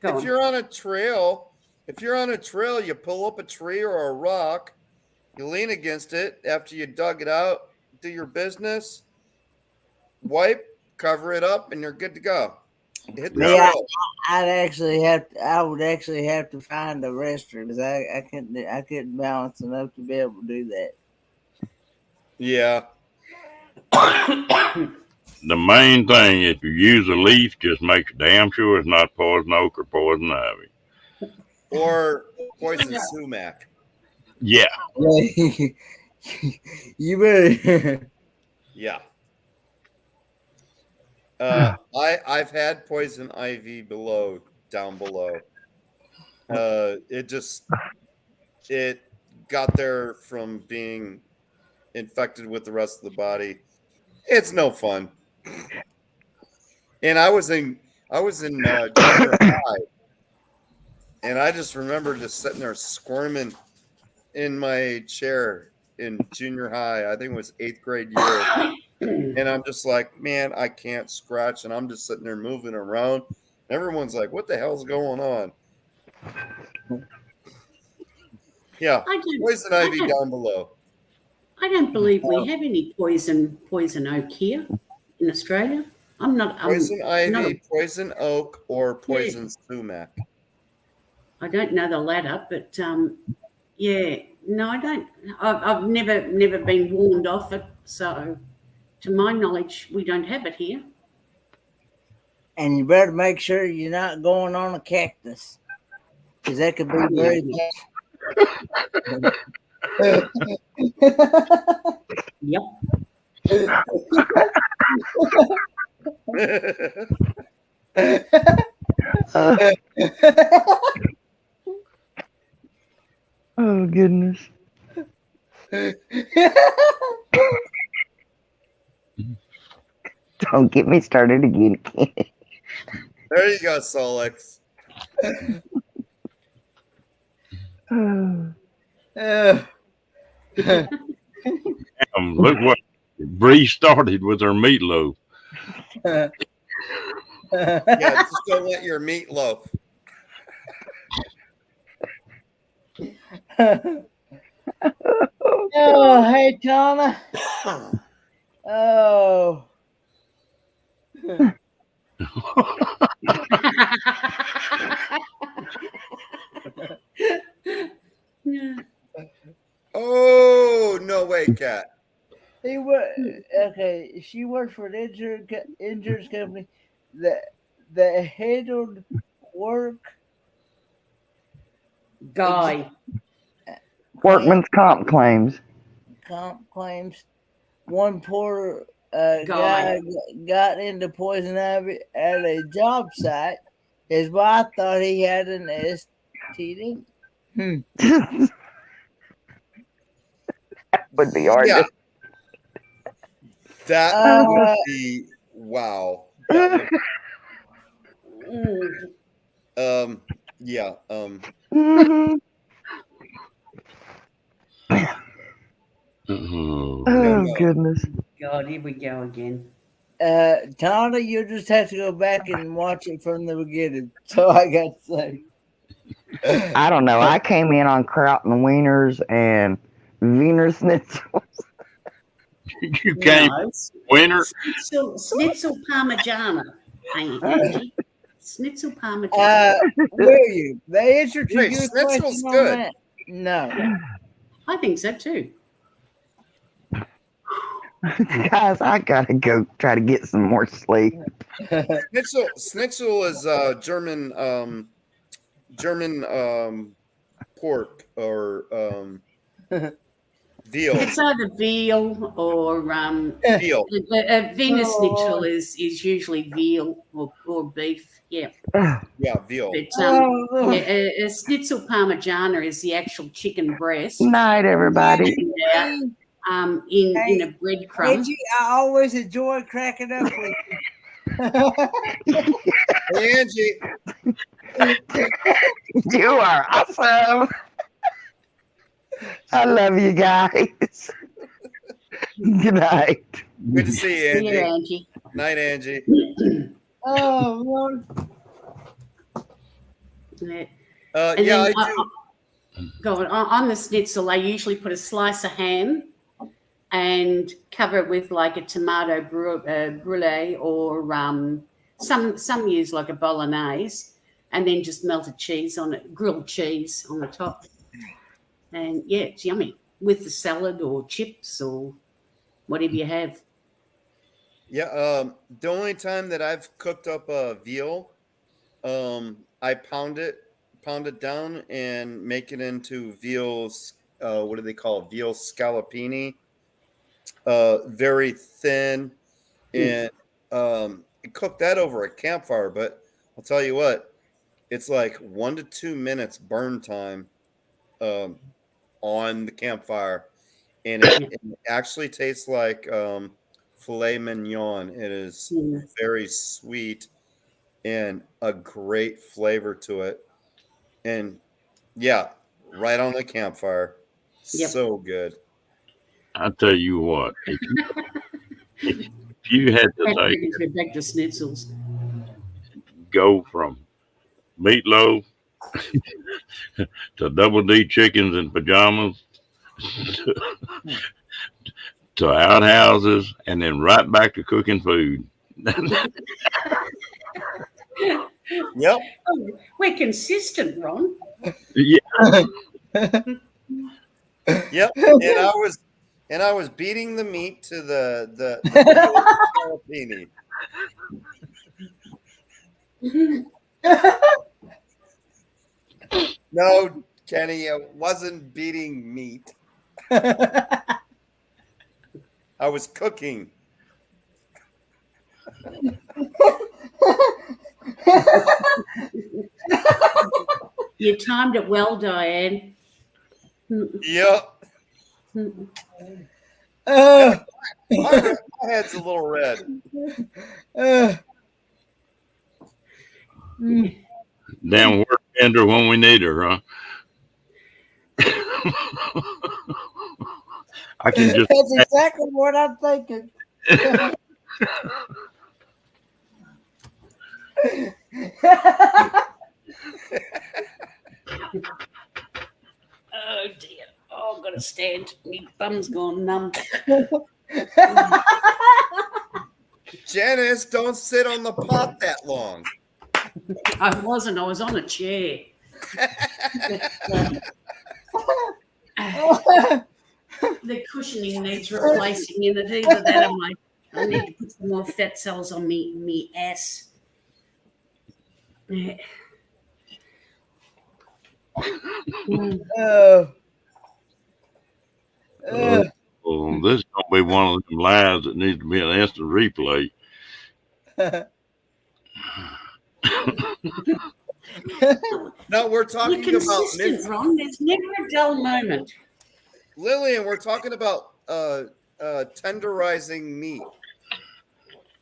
if you're on a trail, you pull up a tree or a rock, you lean against it after you dug it out, do your business, wipe, cover it up, and you're good to go. Hit the trail. I would actually have to find a restroom, because I couldn't balance enough to be able to do that. Yeah. the main thing, if you use a leaf, just make damn sure it's not poison oak or poison ivy. Or poison sumac. Yeah. You better. Yeah. I've had poison ivy down below. It got there from being infected with the rest of the body. It's no fun. And I was in junior high, and I just remember just sitting there squirming in my chair in junior high. I think it was 8th grade year. And I'm just like, man, I can't scratch. And I'm just sitting there moving around. Everyone's like, what the hell's going on? Yeah, poison ivy down below. I don't believe we have any poison oak here in Australia. I'm not. Poison ivy, poison oak, or poison sumac. I don't know the latter, but yeah, no, I don't. I've never been warned off it, so to my knowledge, we don't have it here. And you better make sure you're not going on a cactus, because that could be very bad. Yep. Oh goodness. Don't get me started again. There you go, Solix. Look what Bree started with her meatloaf. Yeah, just don't let your meatloaf. Oh, hey, Tana. Oh. Oh, no way, Cat. He okay. She worked for an insurance company that handled work. Guy. Workman's comp claims. Comp claims. One poor guy got into poison ivy at a job site. His wife thought he had an STD. That would be hard. Yeah. That would be wow. That would, yeah. Oh goodness. God, here we go again. Tana, you just have to go back and watch it from the beginning. So I got to say. I don't know. I came in on kraut and wieners and Wiener Schnitzels. You came winner. Schnitzel Parmigiana. Angie. Schnitzel Parmigiana. Will you? The answer to Wait, your Schnitzel's question on good. that? No. I think so too. Guys, I gotta go try to get some more sleep. Schnitzel is German pork or veal. It's either veal or Veal. Wiener Schnitzel is usually veal or beef. Yeah. Yeah, veal. But a Schnitzel Parmigiana is the actual chicken breast. Night, everybody. In a breadcrumb. Angie, I always enjoy cracking up with you. Hey, Angie. You are awesome. I love you guys. Good night. Good to see you, See you, Angie. Angie. Night, Angie. Oh, Lord. And Yeah, then, I do. Go on the schnitzel, they usually put a slice of ham and cover it with like a tomato brulee or some use like a bolognese, and then just melted cheese on it, grilled cheese on the top. And yeah, it's yummy with the salad or chips or whatever you have. Yeah. The only time that I've cooked up a veal, I pound it down, and make it into veal's. What do they call it? Veal scallopini. Very thin, and cook that over a campfire. But I'll tell you what, it's like 1 to 2 minutes burn time on the campfire, and it actually tastes like filet mignon. It is very sweet and a great flavor to it, and yeah, right on the campfire, Yep. so good. I tell you what, if you had to Back to schnitzels. go from meatloaf to double D chickens in pajamas to outhouses and then right back to cooking food. Yep. We're consistent, Ron. Yeah. Yep. And I was beating the meat to the jalapeno. No, Kenny, it wasn't beating meat. I was cooking. You timed it well, Diane. Yep. Uh, My head's a little red. Damn work tender when we need her, huh? I can just That's exactly what I'm thinking. Oh dear. Oh, I've got to stand. My bum's gone numb. Janice, don't sit on the pot that long. I wasn't. I was on a chair. The cushioning needs replacing in it. Either that or I need to put some more fat cells on me ass. Yeah. well, this is gonna be one of them lives that needs to be an instant replay. No, we're You're talking about consistent, Ron. There's never a dull moment. Lillian, we're talking about tenderizing meat.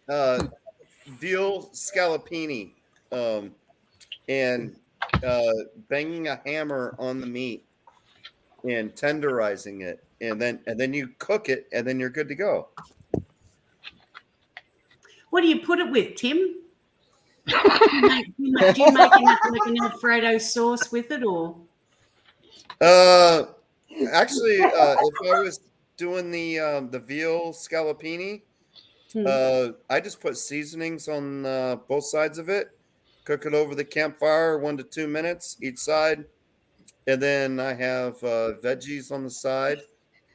Veal scallopini. And banging a hammer on the meat and tenderizing it, and then you cook it, and then you're good to go. What do you put it with, Tim? Do you make like an Alfredo sauce with it, or? Actually, if I was doing the veal scallopini, I just put seasonings on both sides of it. Cook it over the campfire 1 to 2 minutes each side. And then I have veggies on the side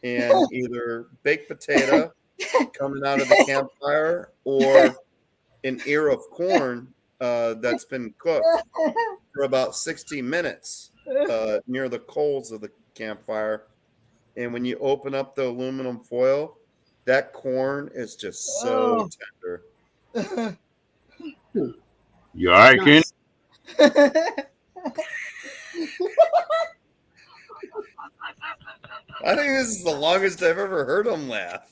and either baked potato coming out of the campfire or an ear of corn that's been cooked for about 60 minutes near the coals of the campfire. And when you open up the aluminum foil, that corn is just so tender. You all right, Kenny? I think this is the longest I've ever heard him laugh.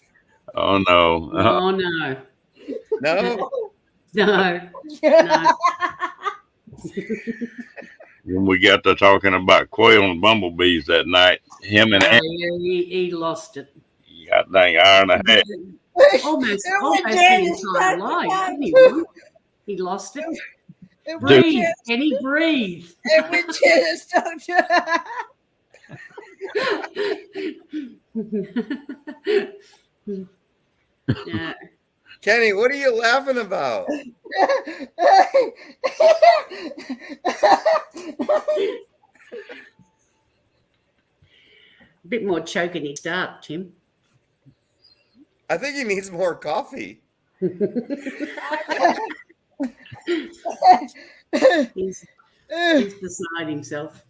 Oh no. Oh no, No? no. When we got to talking about quail and bumblebees that night, him and He lost it. God dang hour and a half. Almost the entire life, didn't he? Ron? He lost it. Breathe, Kenny, breathe. And we just don't. Yeah. Kenny, what are you laughing about? A bit more choking his start, Tim. I think he needs more coffee. He's beside himself.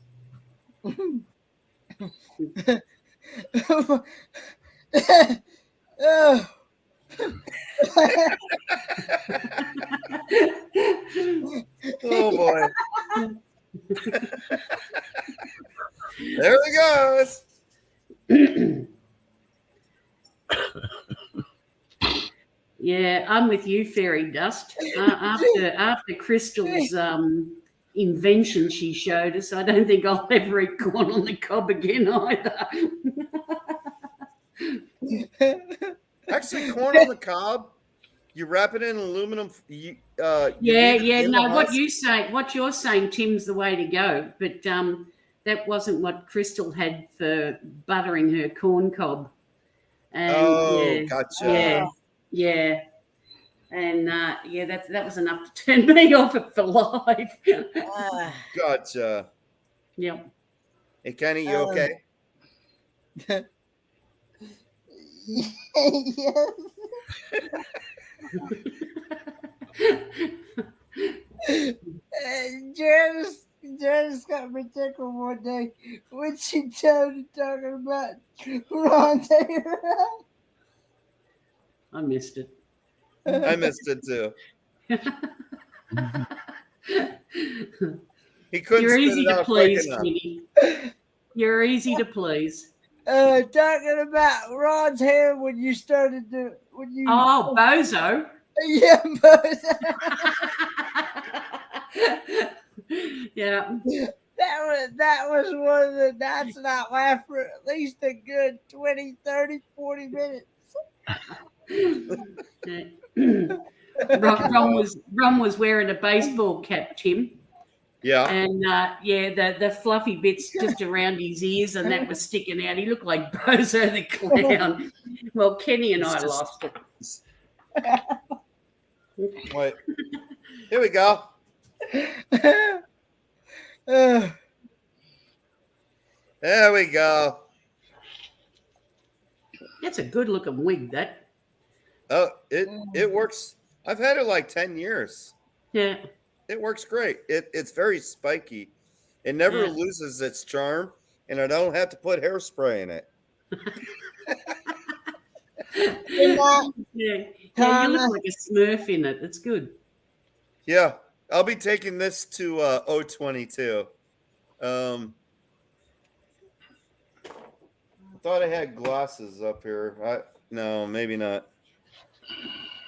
Oh. Oh boy. There he goes. Yeah, I'm with you, Fairy Dust. After Crystal's invention she showed us, I don't think I'll ever eat corn on the cob again either. Actually, corn on the cob. You wrap it in aluminum. You Yeah, leave it yeah. in No, the what husk. you're saying, Tim's the way to go. But that wasn't what Crystal had for buttering her corn cob. And Oh, gotcha. yeah. And yeah, that was enough to turn me off it for life. Ah. Gotcha. Yep. Hey, Kenny, you okay? Yes. Janice got me tickled one day when she started talking about Ron Taylor. I missed it. I missed it too. He couldn't You're spit easy it to out quick please, enough. Kitty. You're easy to please. Talking about Ron's hair when you started to Oh, bozo. yeah, but Yeah. that was one of the nights that I laughed for at least a good 20, 30, 40 minutes. Ron was wearing a baseball cap, Tim. Yeah. And yeah, the fluffy bits just around his ears and that was sticking out. He looked like Bozo the Clown. Well, Kenny and I lost it. Wait. Here we go. There we go. That's a good looking wig, that. Oh, it works. I've had it like 10 years. Yeah. It works great. It's very spiky. It never Yeah. loses its charm, and I don't have to put hairspray in it. Yeah, you look like a Smurf in it. It's good. Yeah, I'll be taking this to O22. I thought I had glasses up here. No, maybe not.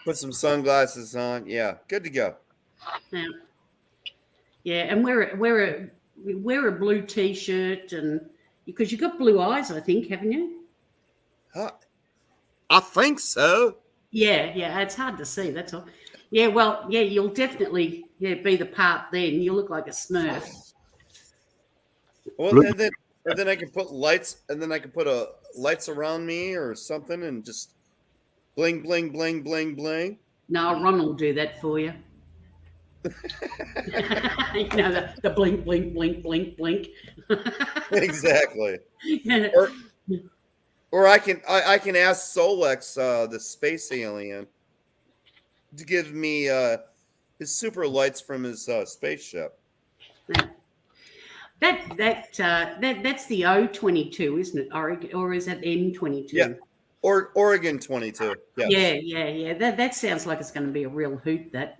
Put some sunglasses on. Yeah, good to go. Yeah, yeah, and wear a blue T-shirt, and because you got blue eyes, I think, haven't you? I think so. Yeah, it's hard to see. That's all. Yeah, well, yeah, you'll definitely be the part then. You look like a Smurf. Well, and then I can put lights, and then I can put lights around me or something, and just bling, bling, bling, bling, bling. No, Ron will do that for you. You know, the blink, blink, blink, blink, blink. Exactly. Or I can ask Solex, the space alien, to give me his super lights from his spaceship. That's the O22, isn't it? Or is that N22? Yeah. Or Oregon 22. Yes. Yeah. That sounds like it's going to be a real hoot. That.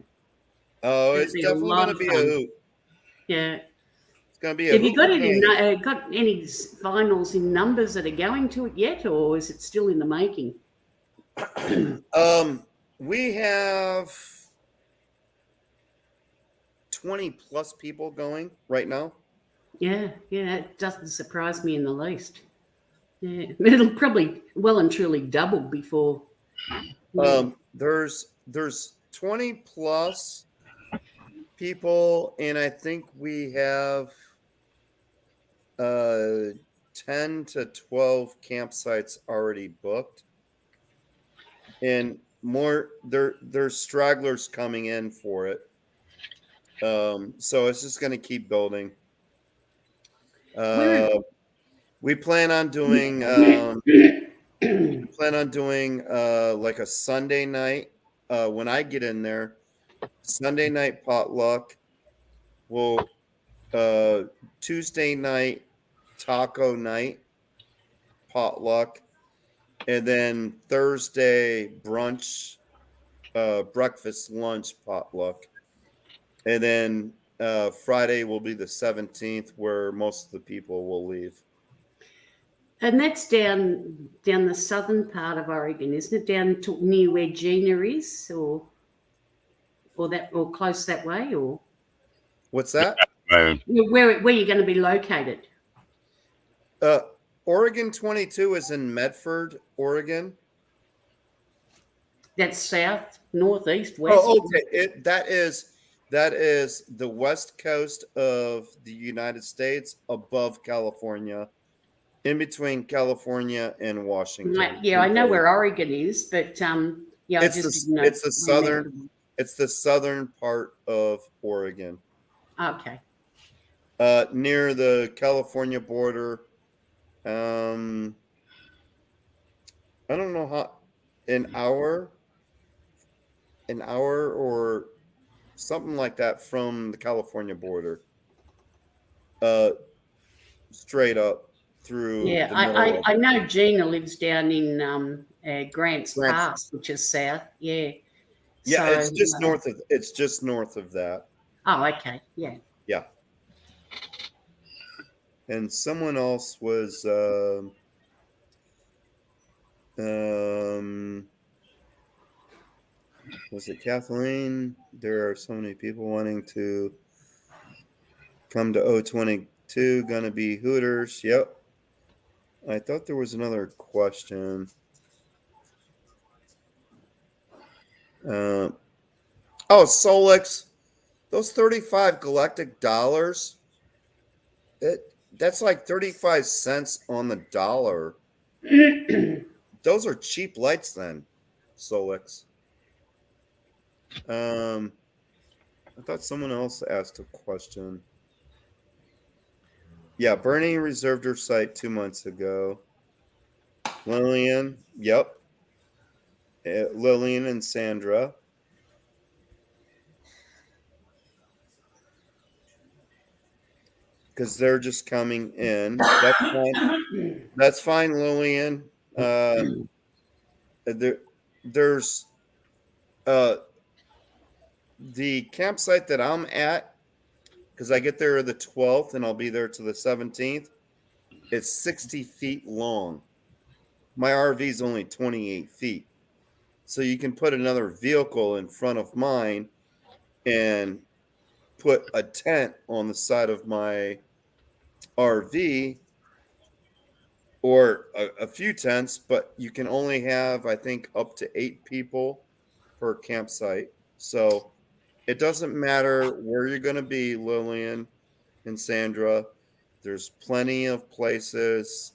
Oh, It'll it's be definitely going to be a fun. hoot. Yeah. It's going to be a Have hoot. you got any finals in numbers that are going to it yet, or is it still in the making? We have 20 plus people going right now. Yeah, it doesn't surprise me in the least. Yeah, it'll probably well and truly double before. There's 20 plus people, and I think we have 10 to 12 campsites already booked, and more. There's stragglers coming in for it. So it's just going to keep building. We plan on doing like a Sunday night when I get in there, Sunday night potluck. Well, Tuesday night taco night potluck, and then Thursday brunch, breakfast, lunch potluck, and then Friday will be the 17th, where most of the people will leave. And that's down the southern part of Oregon, isn't it? Down to near where Gina is, or close that way, or What's that? where you're going to be located? Oregon 22 is in Medford, Oregon. That's south, northeast, west. Oh, okay. That is the west coast of the United States, above California, in between California and Washington. Yeah, I know where Oregon is, but yeah, It's I just the- didn't know. it's the southern- It's the southern part of Oregon, Okay. near the California border. I don't know how, an hour or something like that from the California border. Straight up through. Yeah, the middle I know Gina lives down in Grants Grants. Pass, which is south. Yeah. Yeah, So, it's just north of. It's just north of that. Oh, okay. Yeah. Yeah. And someone else was. Was it Kathleen? There are so many people wanting to come to O22. Gonna be Hooters. Yep. I thought there was another question. Oh, Solix, those 35 galactic dollars. That's like 35 cents on the dollar. Those are cheap lights then, Solix. I thought someone else asked a question. Yeah, Bernie reserved her site 2 months ago. Lillian, yep. Lillian and Sandra. Because they're just coming in. That's fine. That's fine, Lillian. There's the campsite that I'm at, because I get there the 12th and I'll be there to the 17th. It's 60 feet long. My RV is only 28 feet. So you can put another vehicle in front of mine and put a tent on the side of my RV, or a few tents, but you can only have, I think, up to 8 people per campsite. So it doesn't matter where you're going to be, Lillian and Sandra. There's plenty of places.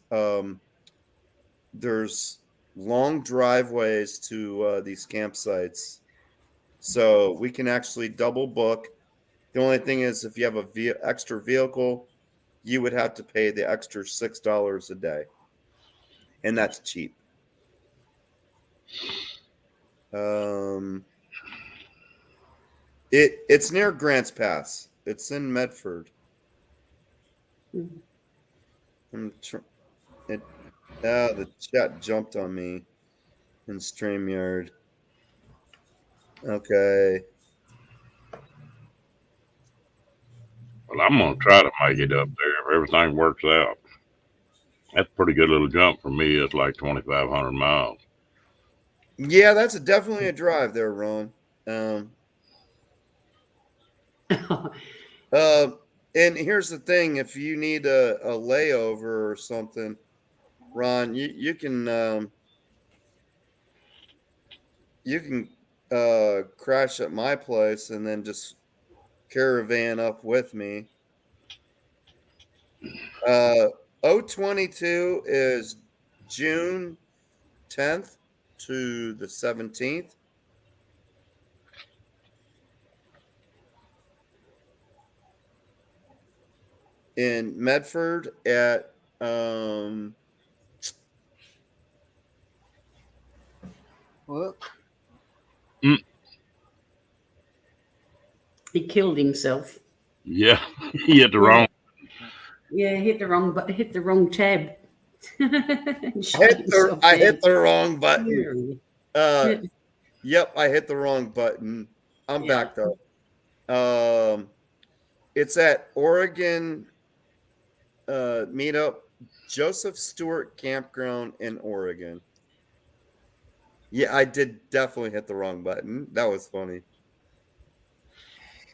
There's long driveways to these campsites. So we can actually double book. The only thing is, if you have a extra vehicle, you would have to pay the extra $6 a day. And that's cheap. It's near Grants Pass. It's in Medford. The chat jumped on me in StreamYard. Okay. Well, I'm gonna try to make it up there if everything works out. That's a pretty good little jump for me. It's like 2,500 miles. Yeah, that's definitely a drive there, Ron. And here's the thing: if you need a layover or something, Ron, you can crash at my place and then just caravan up with me. O22 is June 10th to the 17th. In Medford at Whoop. He killed himself. Yeah, he hit the wrong. Yeah, hit the wrong tab. I hit the wrong button. Yep, I hit the wrong button. I'm Yeah. back though. It's at Oregon meetup, Joseph Stewart Campground in Oregon. Yeah, I did definitely hit the wrong button. That was funny.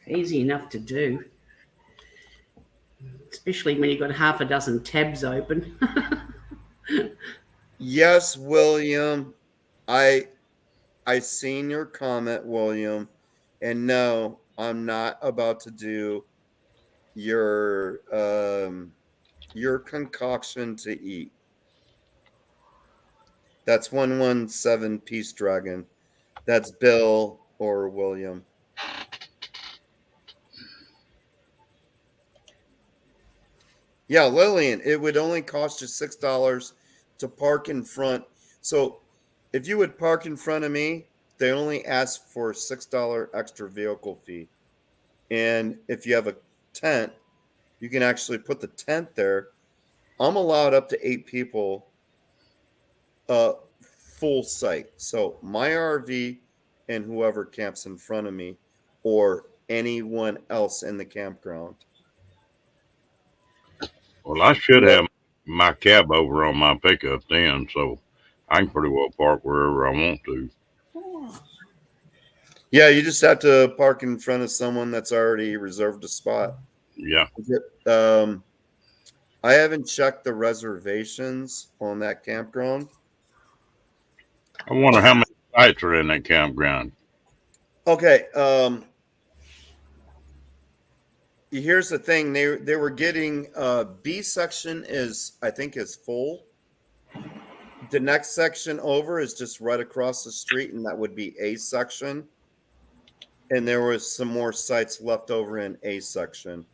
Easy enough to do, especially when you've got half a dozen tabs open. Yes, William. I seen your comment, William. And no, I'm not about to do your concoction to eat. That's 117 Peace Dragon. That's Bill or William. Yeah, Lillian, it would only cost you $6 to park in front. So if you would park in front of me, they only ask for a $6 extra vehicle fee. And if you have a tent, you can actually put the tent there. I'm allowed up to 8 people, full site. So my RV and whoever camps in front of me or anyone else in the campground. Well, I should have my cab over on my pickup then, so I can pretty well park wherever I want to. Yeah, you just have to park in front of someone that's already reserved a spot. Yeah. I haven't checked the reservations on that campground. I wonder how many sites are in that campground. Okay. Here's the thing. They were getting B section I think is full. The next section over is just right across the street, and that would be A section. And there was some more sites left over in A section.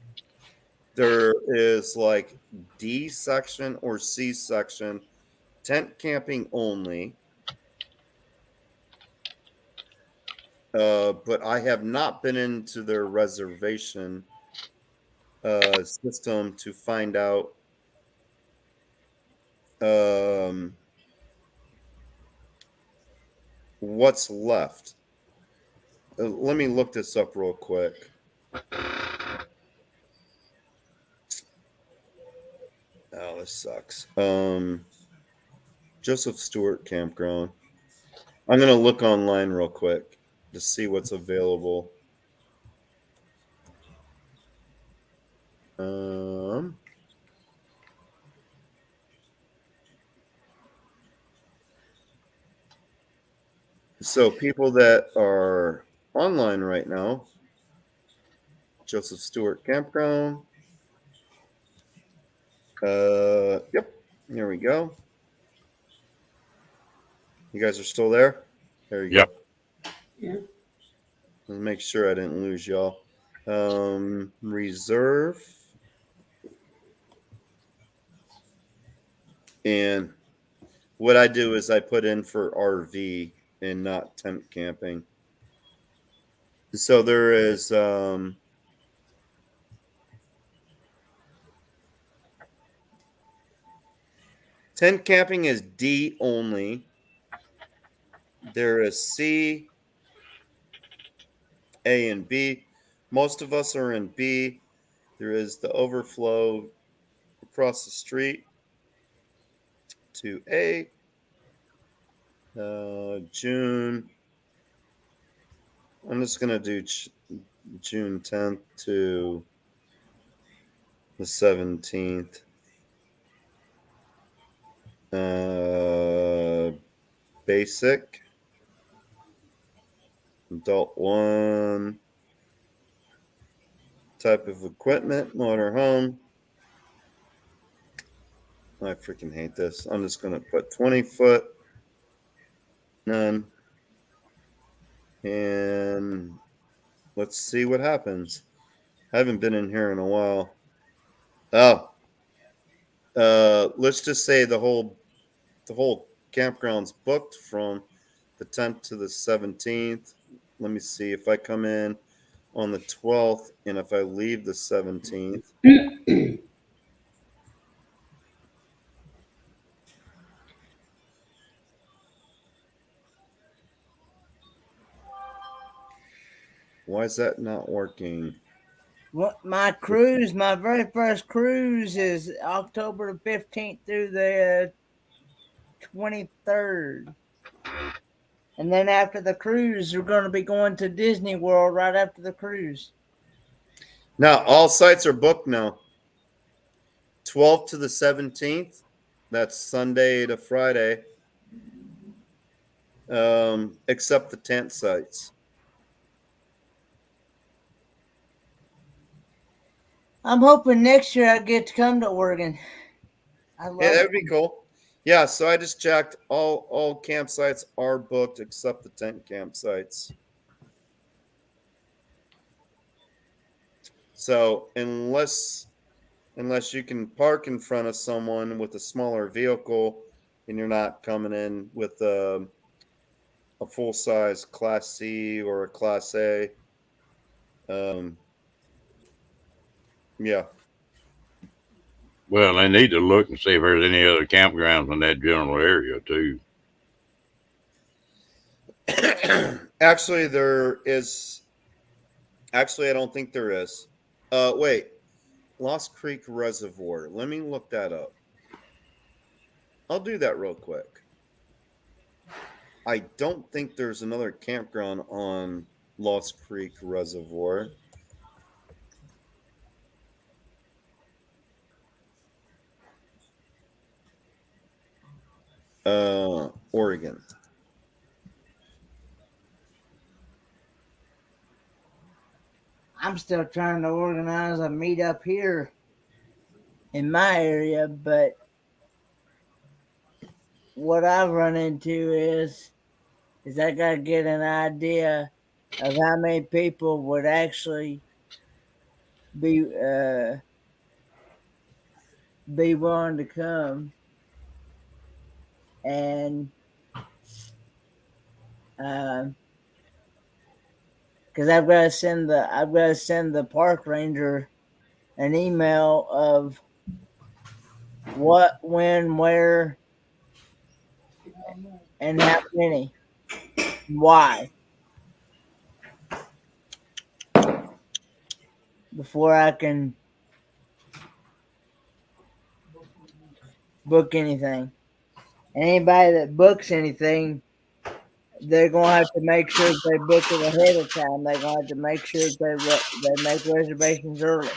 There is like D section or C section, tent camping only. But I have not been into their reservation system to find out what's left. Let me look this up real quick. Oh, this sucks. Joseph Stewart Campground. I'm gonna look online real quick to see what's available. So people that are online right now, Joseph Stewart Campground. Yep, here we go. You guys are still there? There you Yep. go. Yeah. Let's make sure I didn't lose y'all. Reserve. And what I do is I put in for RV and not tent camping. So there is tent camping is D only. There is C, A, and B. Most of us are in B. There is the overflow across the street to A. June. I'm just going to do June 10th to the 17th. Basic. Adult 1. Type of equipment, motorhome. I freaking hate this. I'm just going to put 20 foot. None. And let's see what happens. I haven't been in here in a while. Oh. Let's just say the whole campground's booked from the 10th to the 17th. let me see if I come in on the 12th and if I leave the 17th. Why is that not working? What my cruise, my very first cruise is October the 15th through the 23rd. And then after the cruise, we're going to be going to Disney World right after the cruise. Now, all sites are booked now. 12th to the 17th. That's Sunday to Friday. Except the tent sites. I'm hoping next year I get to come to Oregon. I love Yeah, that it. would be cool. Yeah, so I just checked. All campsites are booked except the tent campsites. So unless you can park in front of someone with a smaller vehicle and you're not coming in with a full size Class C or a Class A, yeah. Well, they need to look and see if there's any other campgrounds in that general area too. Actually, there is. Actually, I don't think there is. Wait, Lost Creek Reservoir. Let me look that up. I'll do that real quick. I don't think there's another campground on Lost Creek Reservoir. Oregon. I'm still trying to organize a meetup here in my area, but what I've run into is I got to get an idea of how many people would actually be willing to come, and because I've got to send the park ranger an email of what, when, where, and how many, why, before I can book anything. And anybody that books anything, they're gonna have to make sure they book it ahead of time. They're gonna have to make sure they make reservations early.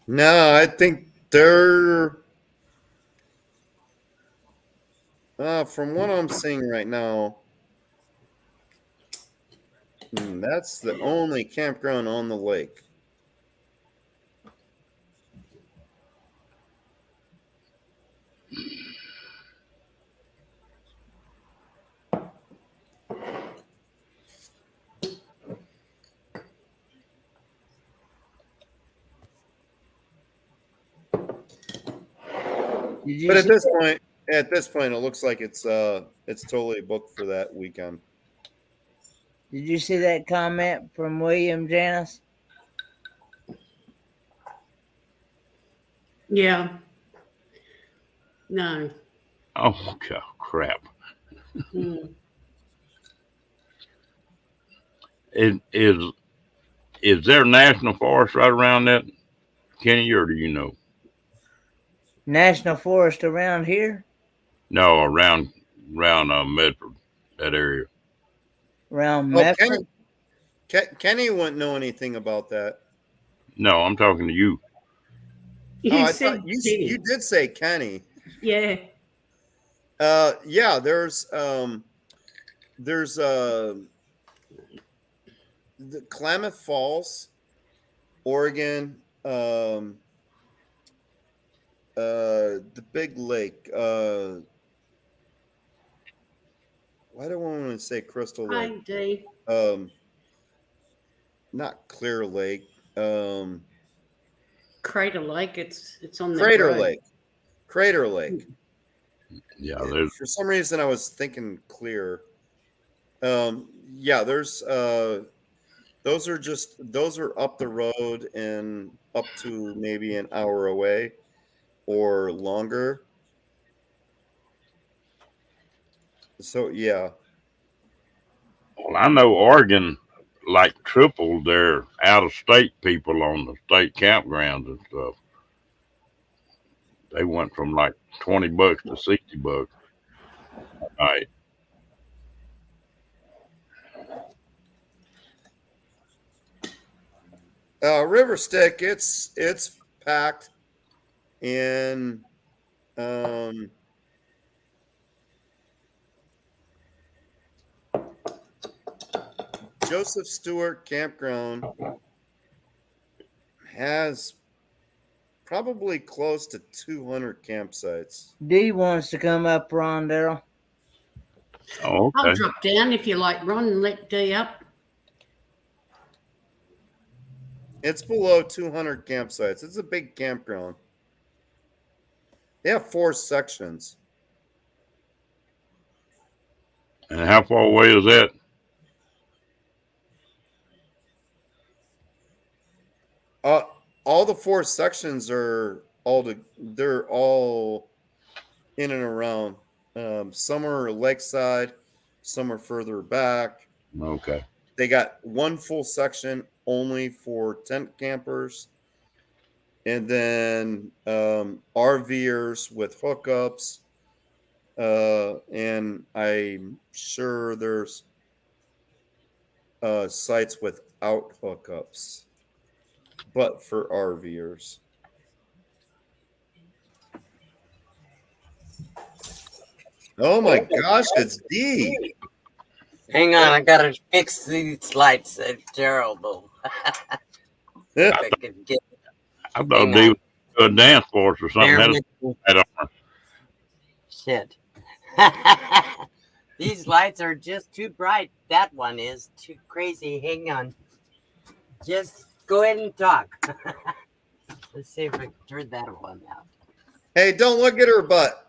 No, I think they're. From what I'm seeing right now, that's the only campground on the lake. But at this point, it looks like it's totally booked for that weekend. Did you see that comment from William Janice? Yeah. No. Oh God, crap! Mm. Is there a national forest right around that, Kenny, or do you know? National forest around here? No, around Medford, that area. Around Oh, Medford? Kenny wouldn't know anything about that. No, I'm talking to you. You I said thought you Kenny. did say Kenny. Yeah. Yeah. There's the Klamath Falls, Oregon. The big lake. Why do I want to say Crystal Lake? Hi, D. Not Clear Lake. Crater Lake. It's on the Crater road. Lake. Crater Lake. Yeah, there's For some reason, I was thinking Clear. Yeah, there's those are up the road and up to maybe an hour away or longer. So yeah, well, I know Oregon like tripled their out of state people on the state campgrounds and stuff. They went from like $20 to $60. All right. River Stick, it's packed in Joseph Stewart Campground has probably close to 200 campsites. D wants to come up, Ron Daryl. Oh, I'll okay. drop down if you like, Ron, and let D up. It's below 200 campsites. It's a big campground. They have 4 sections. And how far away is that? All the 4 sections are they're all in and around. Some are lakeside, some are further back. Okay. They got one full section only for tent campers, and then RVers with hookups. And I'm sure there's sites without hookups, but for RVers. Oh my gosh, it's D. Hang on, I gotta fix these lights. It's terrible. If I could get I thought Hang they on. would a dance for us or something. Bear Had with me. a- had a- Shit. These lights are just too bright. That one is too crazy. Hang on. Just go ahead and talk. Let's see if I can turn that one out. Hey, don't look at her butt.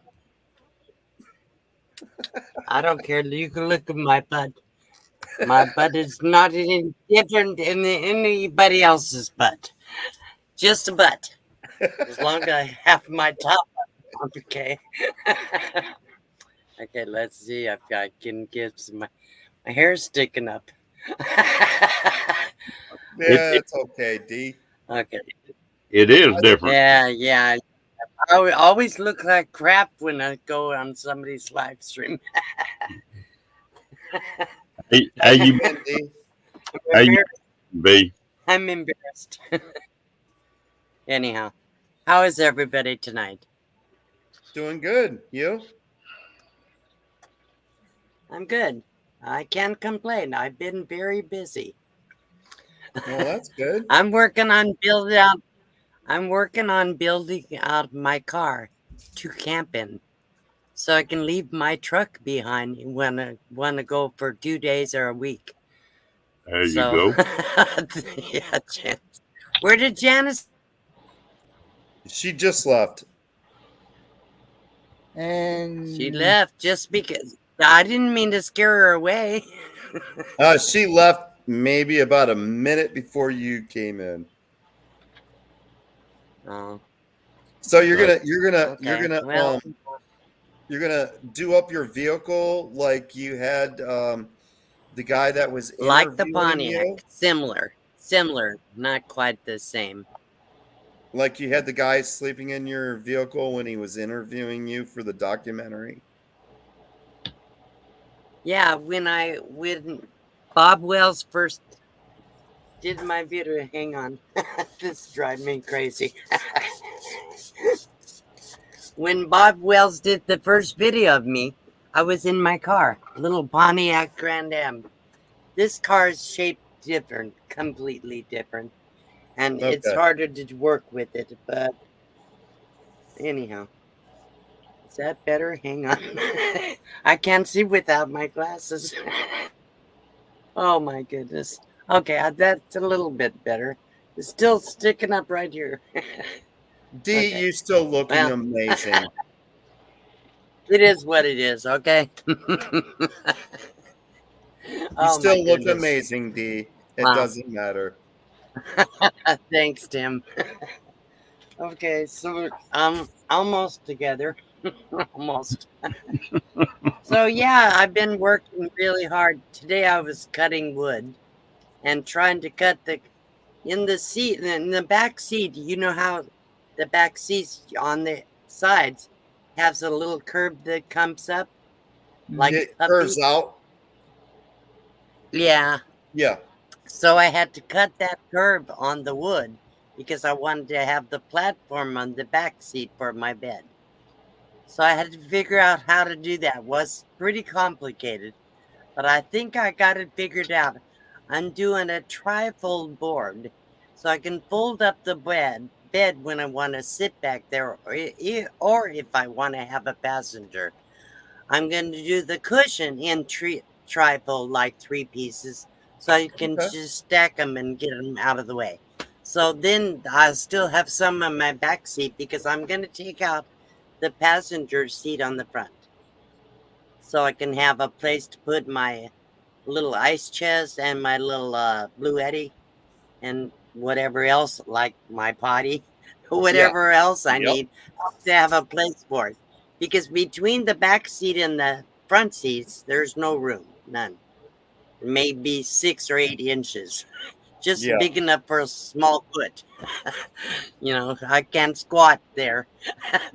I don't care. You can look at my butt. My butt is not any different than anybody else's butt. Just a butt. As long as I have my top up, okay. Okay, let's see if I can get some. My hair's sticking up. Yeah, it's okay, D. Okay. It is different. Yeah. I would always look like crap when I go on somebody's live stream. How you And D. how you be? I'm embarrassed. Anyhow, how is everybody tonight? Doing good. You? I'm good. I can't complain. I've been very busy. Well, that's good. I'm working on building out my car to camp in, so I can leave my truck behind when I want to go for 2 days or a week. There you go. Yeah, Janice. Where did Janice? She just left. And She left just because I didn't mean to scare her away. She left maybe about a minute before you came in. Oh, So you're gonna okay. Well, you're gonna do up your vehicle like you had the guy that was like the interviewing Pontiac, you? similar, not quite the same. Like you had the guy sleeping in your vehicle when he was interviewing you for the documentary. Yeah, when Bob Wells first did my video, hang on, this drives me crazy. When Bob Wells did the first video of me, I was in my car, little Pontiac Grand Am. This car is shaped different, completely different, and it's Okay. harder to work with it. But anyhow, is that better? Hang on, I can't see without my glasses. Oh my goodness. Okay, that's a little bit better. It's still sticking up right here. D, Okay. you still looking Well. amazing. It is what it is, okay? You Oh, still my look goodness. amazing, D. It Wow. doesn't matter. Thanks, Tim. Okay, so I'm almost together. Almost. So yeah, I've been working really hard. Today I was cutting wood and trying to cut in the back seat. You know how the back seats on the sides has a little curve that comes up like It a curves puppy? out. Yeah. Yeah. So I had to cut that curve on the wood because I wanted to have the platform on the back seat for my bed. So I had to figure out how to do that. It was pretty complicated, but I think I got it figured out. I'm doing a trifold board so I can fold up the bed when I want to sit back there or if I want to have a passenger. I'm going to do the cushion in trifold, like 3 pieces, so you can Okay. just stack them and get them out of the way. So then I still have some on my back seat because I'm going to take out the passenger seat on the front, so I can have a place to put my little ice chest and my little Blue Eddy and whatever else, like my potty, whatever else I Yep. need to have a place for it. Because between the back seat and the front seats, there's no room, none. Maybe 6 or 8 inches, just Yeah. big enough for a small foot. You know, I can't squat there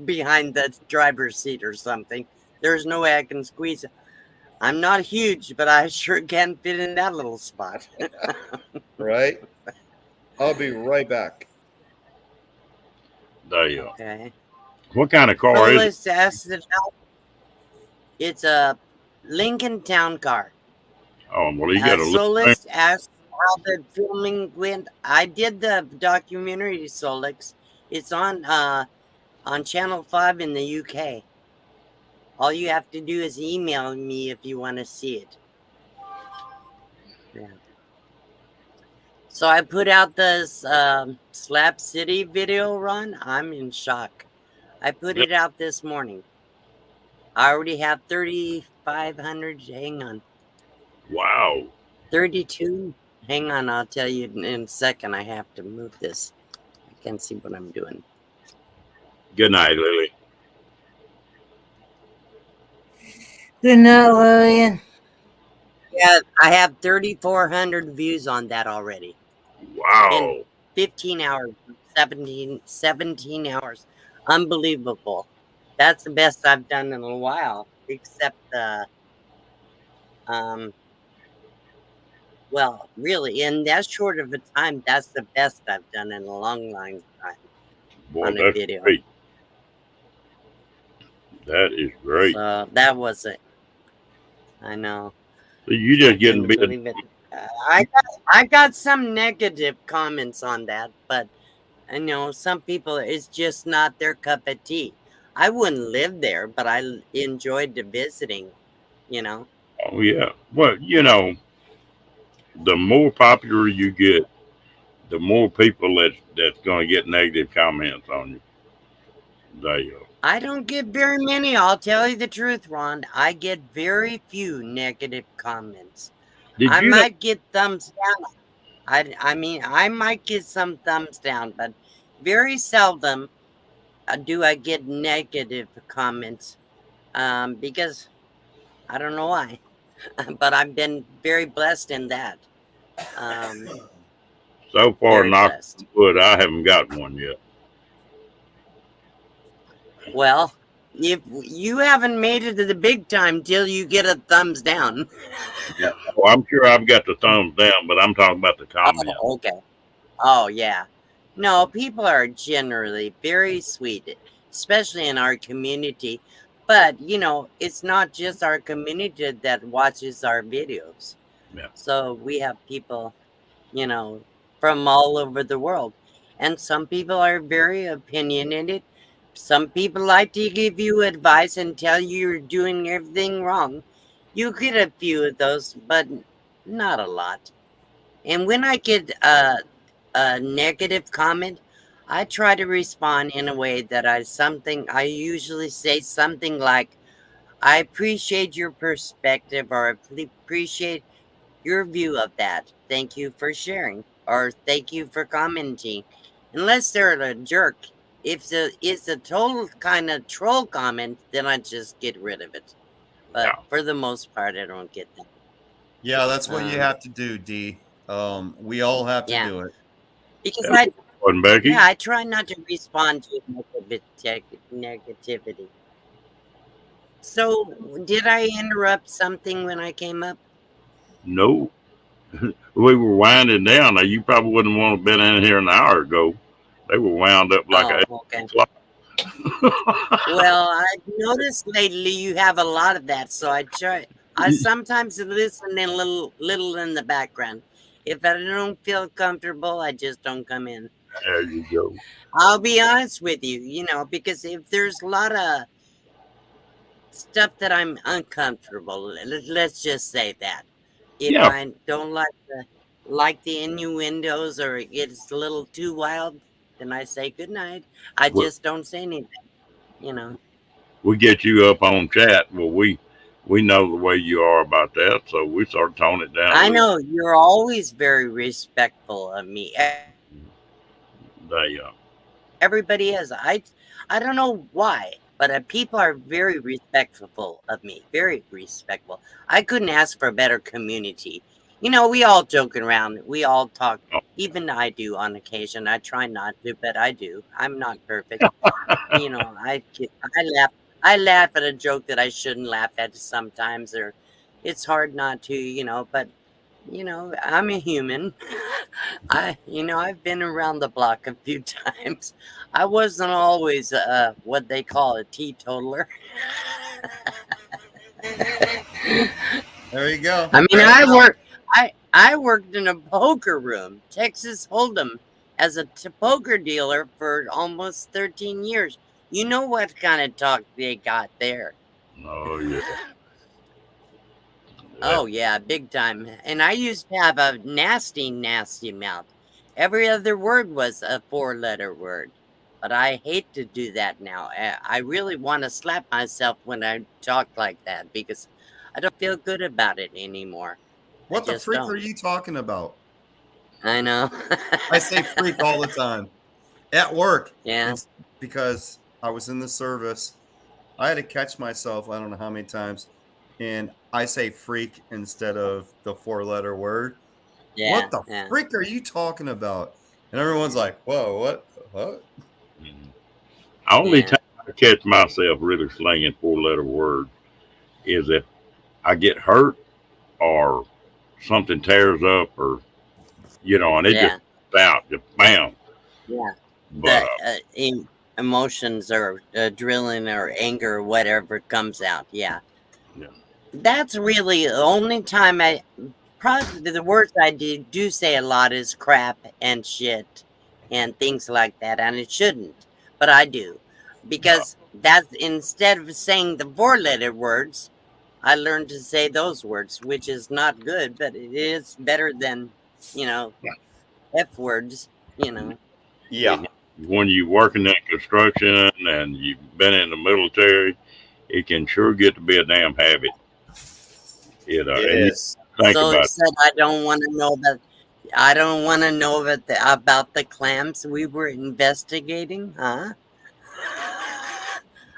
behind the driver's seat or something. There's no way I can squeeze it. I'm not huge, but I sure can fit in that little spot. Right? I'll be right back. There you are. Okay. What kind of car So is it? let's ask it out. It's a Lincoln Town Car. Oh, well, you got a So little thing. let's ask how the filming went. I did the documentary, Solix. It's on Channel 5 in the UK. All you have to do is email me if you want to see it. Yeah. So I put out this Slap City video, Ron. I'm in shock. I put it out this morning. I already have 3,500. Hang on. Wow. 32. Hang on, I'll tell you in a second. I have to move this. I can't see what I'm doing. Good night, Lily. Good night, Lillian. Yeah, I have 3,400 views on that already. Wow. 15 hours, 17 hours. Unbelievable. That's the best I've done in a while, except well, really, in that short of a time, that's the best I've done in a long time Boy, on a that's video. great. That is great. So that was it. I know. So you just getting Couldn't bit. believe it. I got some negative comments on that, but I know some people, it's just not their cup of tea. I wouldn't live there, but I enjoyed the visiting, you know. Oh, yeah. Well, you know, the more popular you get, the more people that's going to get negative comments on you. There you go. I don't get very many. I'll tell you the truth, Ron. I get very few negative comments. I Did you know, might get thumbs down. I mean, I might get some thumbs down, but very seldom do I get negative comments. Because I don't know why, but I've been very blessed in that. so far, Very knock blessed. on wood, I haven't gotten one yet. Well, if you haven't made it to the big time till you get a thumbs down. Well, I'm sure I've got the thumbs down, but I'm talking about the comments. Oh, okay. Oh, yeah. No, people are generally very sweet, especially in our community. But, you know, it's not just our community that watches our videos. Yeah. So we have people, you know, from all over the world. And some people are very opinionated. Some people like to give you advice and tell you you're doing everything wrong. You get a few of those, but not a lot. And when I get a negative comment, I try to respond in a way that I usually say something like, I appreciate your perspective, or I appreciate your view of that. Thank you for sharing, or thank you for commenting. Unless they're a jerk. If it's a total kind of troll comment, then I just get rid of it. But Yeah. for the most part, I don't get that. Yeah, that's what you Um, have to do, D. We all have to Yeah. do it. Because Yeah. Wasn't Becky? yeah, I try not to respond to negativity. So, did I interrupt something when I came up? No. We were winding down. Now, you probably wouldn't want to have been in here an hour ago. They were wound up like Oh, a okay. clock. Well, I've noticed lately you have a lot of that, so I try. I sometimes listen in little in the background. If I don't feel comfortable, I just don't come in. There you go. I'll be honest with you, because if there's a lot of stuff that I'm uncomfortable, let's just say that. If Yeah. I don't like the innuendos, or it gets a little too wild, then I say goodnight. I Well- just don't say anything. We get you up on chat. Well, we know the way you are about that, so we sort of tone it down. I know you're always very respectful of me. They, Everybody is. I don't know why, but people are very respectful of me. Very respectful. I couldn't ask for a better community. We all joke around. We all talk. Even I do on occasion. I try not to, but I do. I'm not perfect. I laugh at a joke that I shouldn't laugh at sometimes, or it's hard not to, but I'm a human. I've been around the block a few times. I wasn't always what they call a teetotaler. There you go. I mean, I worked in a poker room, Texas Hold'em, as a poker dealer for almost 13 years. You know what kind of talk they got there. oh yeah. Oh, yeah, big time. And I used to have a nasty, nasty mouth. Every other word was a 4-letter word. But I hate to do that now. I really want to slap myself when I talk like that, because I don't feel good about it anymore. What the just freak don't. are you talking about? I know. I say freak all the time. At work. Yeah. It's because I was in the service. I had to catch myself, I don't know how many times, and I say freak instead of the 4-letter word. Yeah. What the yeah. freak are you talking about? And everyone's like, whoa, what? Only Yeah. time I catch myself really slinging 4-letter words is if I get hurt or something tears up, or and it Yeah. just out, just bam. Yeah. But The emotions, or drilling, or anger, or whatever comes out. Yeah. Yeah. That's really the only time probably the words I do say a lot is crap and shit and things like that. And it shouldn't, but I do, because that's, instead of saying the 4-letter words, I learned to say those words, which is not good, but it is better than, F words, Yeah. when you're working in construction and you've been in the military, it can sure get to be a damn habit. It and you is. think So about it said, I don't want to know that. I don't want to know about the clams we were investigating, huh?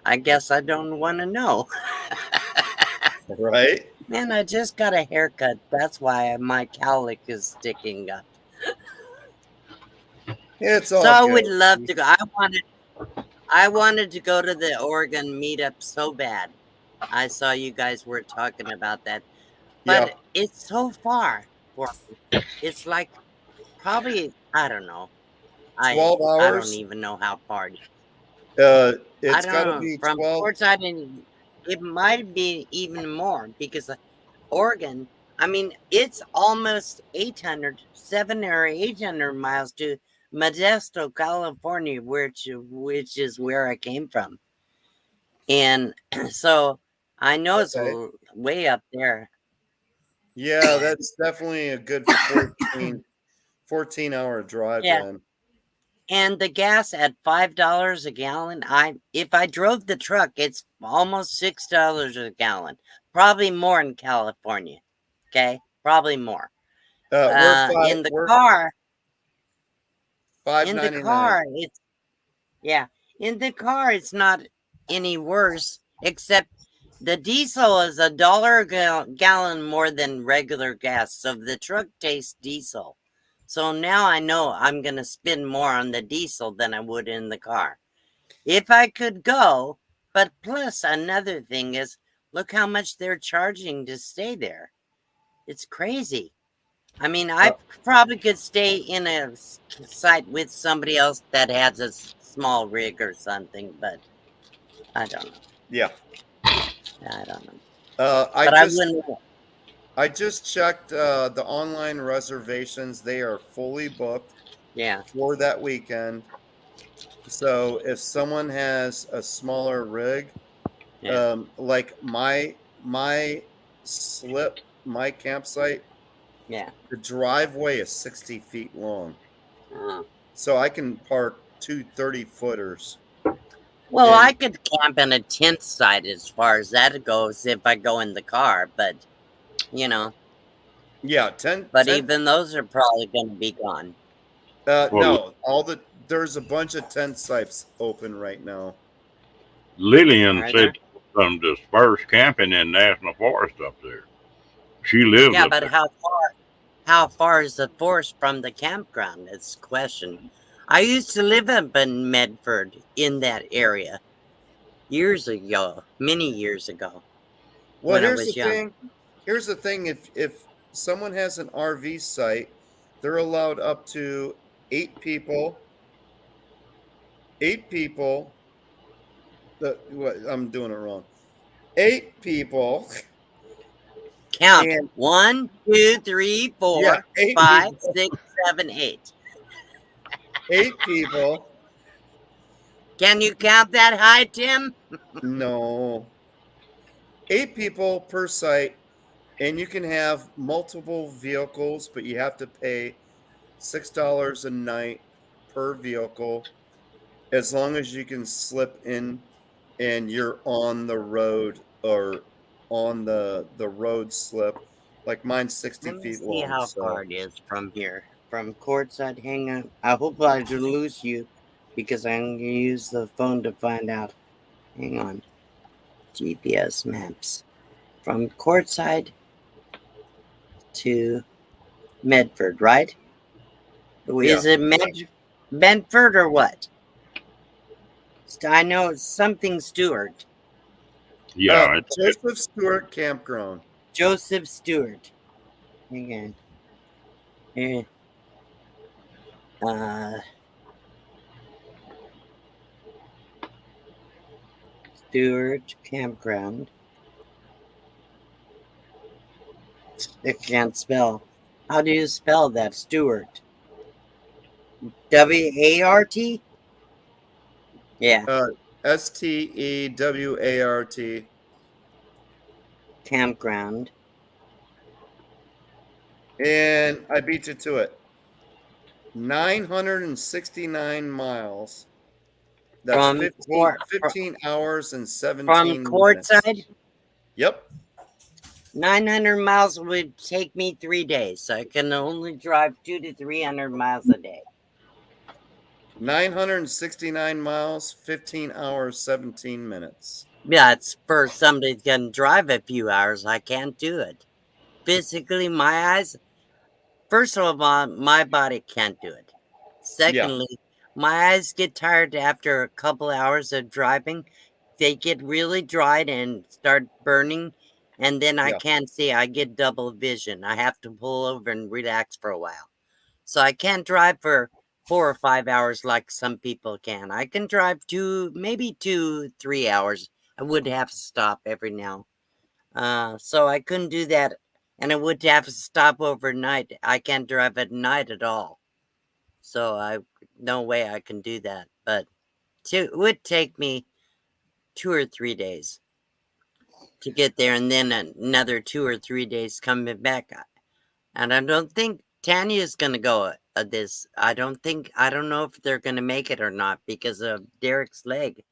I guess I don't want to know. Right? Man, I just got a haircut. That's why my cowlick is sticking up. It's all So I good. would love to go. I wanted to go to the Oregon meetup so bad. I saw you guys were talking about that. But Yeah. it's so far for me. It's like probably, I don't know. 12 I don't hours? even know how far. It's I got don't to know. be From 12. Port Island, it might be even more, because Oregon, I mean, it's almost 700 or 800 miles to Modesto, California, which is where I came from. And so I know it's Okay. way up there. Yeah, that's definitely a good 14 14-hour drive Yeah. then. And the gas at $5 a gallon. If I drove the truck, it's almost $6 a gallon. Probably more in California. Okay, probably more. In the car, it's in the car, it's not any worse. Except the diesel is $1 a gallon more than regular gas, so the truck tastes diesel. So now I know I'm going to spend more on the diesel than I would in the car. If I could go, but plus another thing is, look how much they're charging to stay there. It's crazy. I mean, I probably could stay in a site with somebody else that has a small rig or something, but I don't know. Yeah. I don't know. I just checked the online reservations. They are fully booked. Yeah. For that weekend. So if someone has a smaller rig, like my campsite, the driveway is 60 feet long. So I can park 2 30-footers. Well, I could camp in a tent site as far as that goes if I go in the car, but you know. Yeah, But even those are probably going to be gone. No, there's a bunch of tent sites open right now. Lillian said some dispersed camping in National Forest up there. She lives up but there. how far is the forest from the campground? That's the question. I used to live up in Medford in that area years ago, many years ago. Well, when I was young. Here's the thing. If someone has an RV site, they're allowed up to 8 people. 8 people. I'm doing it wrong. 8 people. Count 1, 2, 3, 4, 5, 6, 7, 8. 8 people. Can you count that high, Tim? No. 8 people per site, and you can have multiple vehicles, but you have to pay $6 a night per vehicle, as long as you can slip in and you're on the road or on the road slip. Like mine's 60 feet long. See how far it is from here. From courtside. Hang on. I hope I don't lose you because I'm going to use the phone to find out. Hang on. GPS maps. From courtside to Medford, right? Is it Medford or what? I know it's something Stewart. Yeah. Joseph Stewart Campground. Joseph Stewart. Again. Here. Stewart Campground. I can't spell. How do you spell that, Stewart? W-A-R-T? Yeah. Stewart. Campground. And I beat you to it. 969 miles. That's 15 hours and 17 minutes. From courtside? Yep. 900 miles would take me 3 days, so I can only drive 200 to 300 miles a day. 969 miles, 15 hours, 17 minutes. Yeah, it's for somebody that can drive a few hours. I can't do it. Physically, my eyes, first of all, my body can't do it. Secondly, my eyes get tired after a couple hours of driving. They get really dried and start burning, and then I can't see. I get double vision. I have to pull over and relax for a while. So I can't drive for 4 or 5 hours like some people can. I can drive maybe 2, 3 hours. I would have to stop every now. So I couldn't do that, and I would have to stop overnight. I can't drive at night at all. So no way I can do that. But it would take me 2 or 3 days to get there, and then another 2 or 3 days coming back. And I don't think Tanya's going to go this. I don't know if they're going to make it or not because of Derek's leg.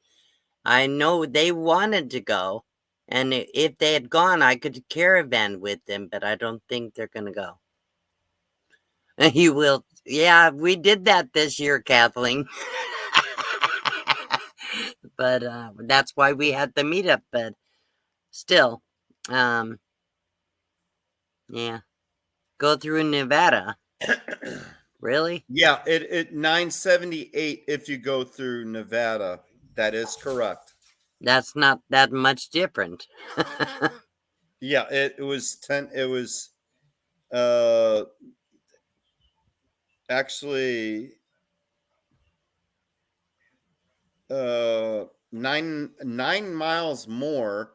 I know they wanted to go, and if they had gone, I could caravan with them, but I don't think they're going to go. You will. Yeah, we did that this year, Kathleen. But that's why we had the meetup. But still, yeah, go through Nevada. Really? Yeah, it 978 if you go through Nevada. That is correct. That's not that much different. Yeah, it was 10. It was actually 9 miles more,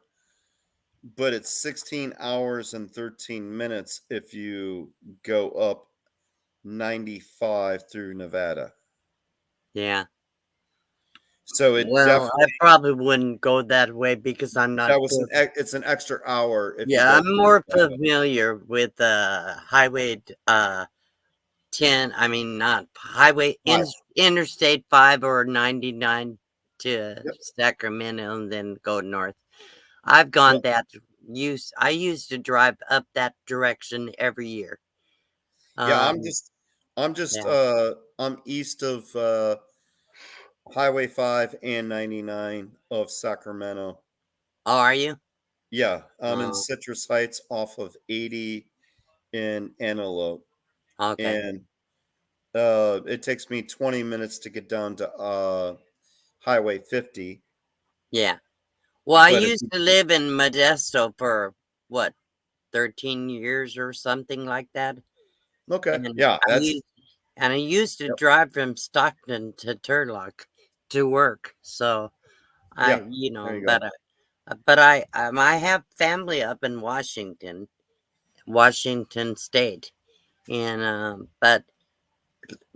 but it's 16 hours and 13 minutes if you go up 95 through Nevada. Yeah. So it Well, definitely, I probably wouldn't go that way because I'm not. that was it's an extra hour. If you Yeah, go I'm through more Nevada. familiar with Highway 10. I mean, not Highway Interstate 5 or 99 to Sacramento and then go north. I've gone that I used to drive up that direction every year. Yeah, I'm east of Highway 5 and 99 of Sacramento. Oh, are you? Yeah, I'm in Oh. Citrus Heights off of 80 in Antelope. Okay. And it takes me 20 minutes to get down to Highway 50. Yeah. Well, I But if used to live in Modesto for what, 13 years or something like that. Okay. And Yeah, I used to drive from Stockton to Turlock to work. So there you go. but I have family up in Washington State, and but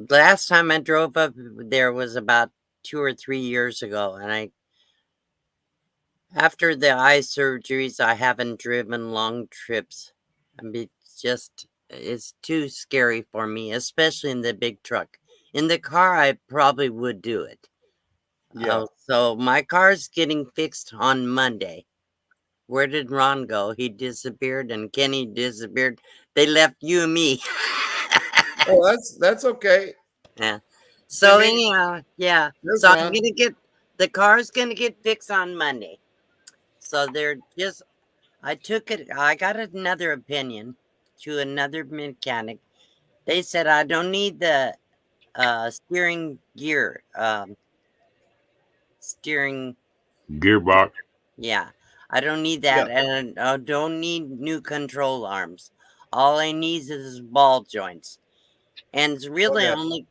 last time I drove up there was about 2 or 3 years ago, and after the eye surgeries, I haven't driven long trips. I mean, it's too scary for me, especially in the big truck. In the car, I probably would do it. Yeah. So my car's getting fixed on Monday. Where did Ron go? He disappeared, and Kenny disappeared. They left you and me. Oh, that's okay. Yeah. So They made- anyhow, yeah. There's So I'm Ron. gonna the car's gonna get fixed on Monday. So I got another opinion to another mechanic. They said I don't need the steering gear, steering Gearbox. yeah. I don't need that, and I don't need new control arms. All I need is ball joints. And it's really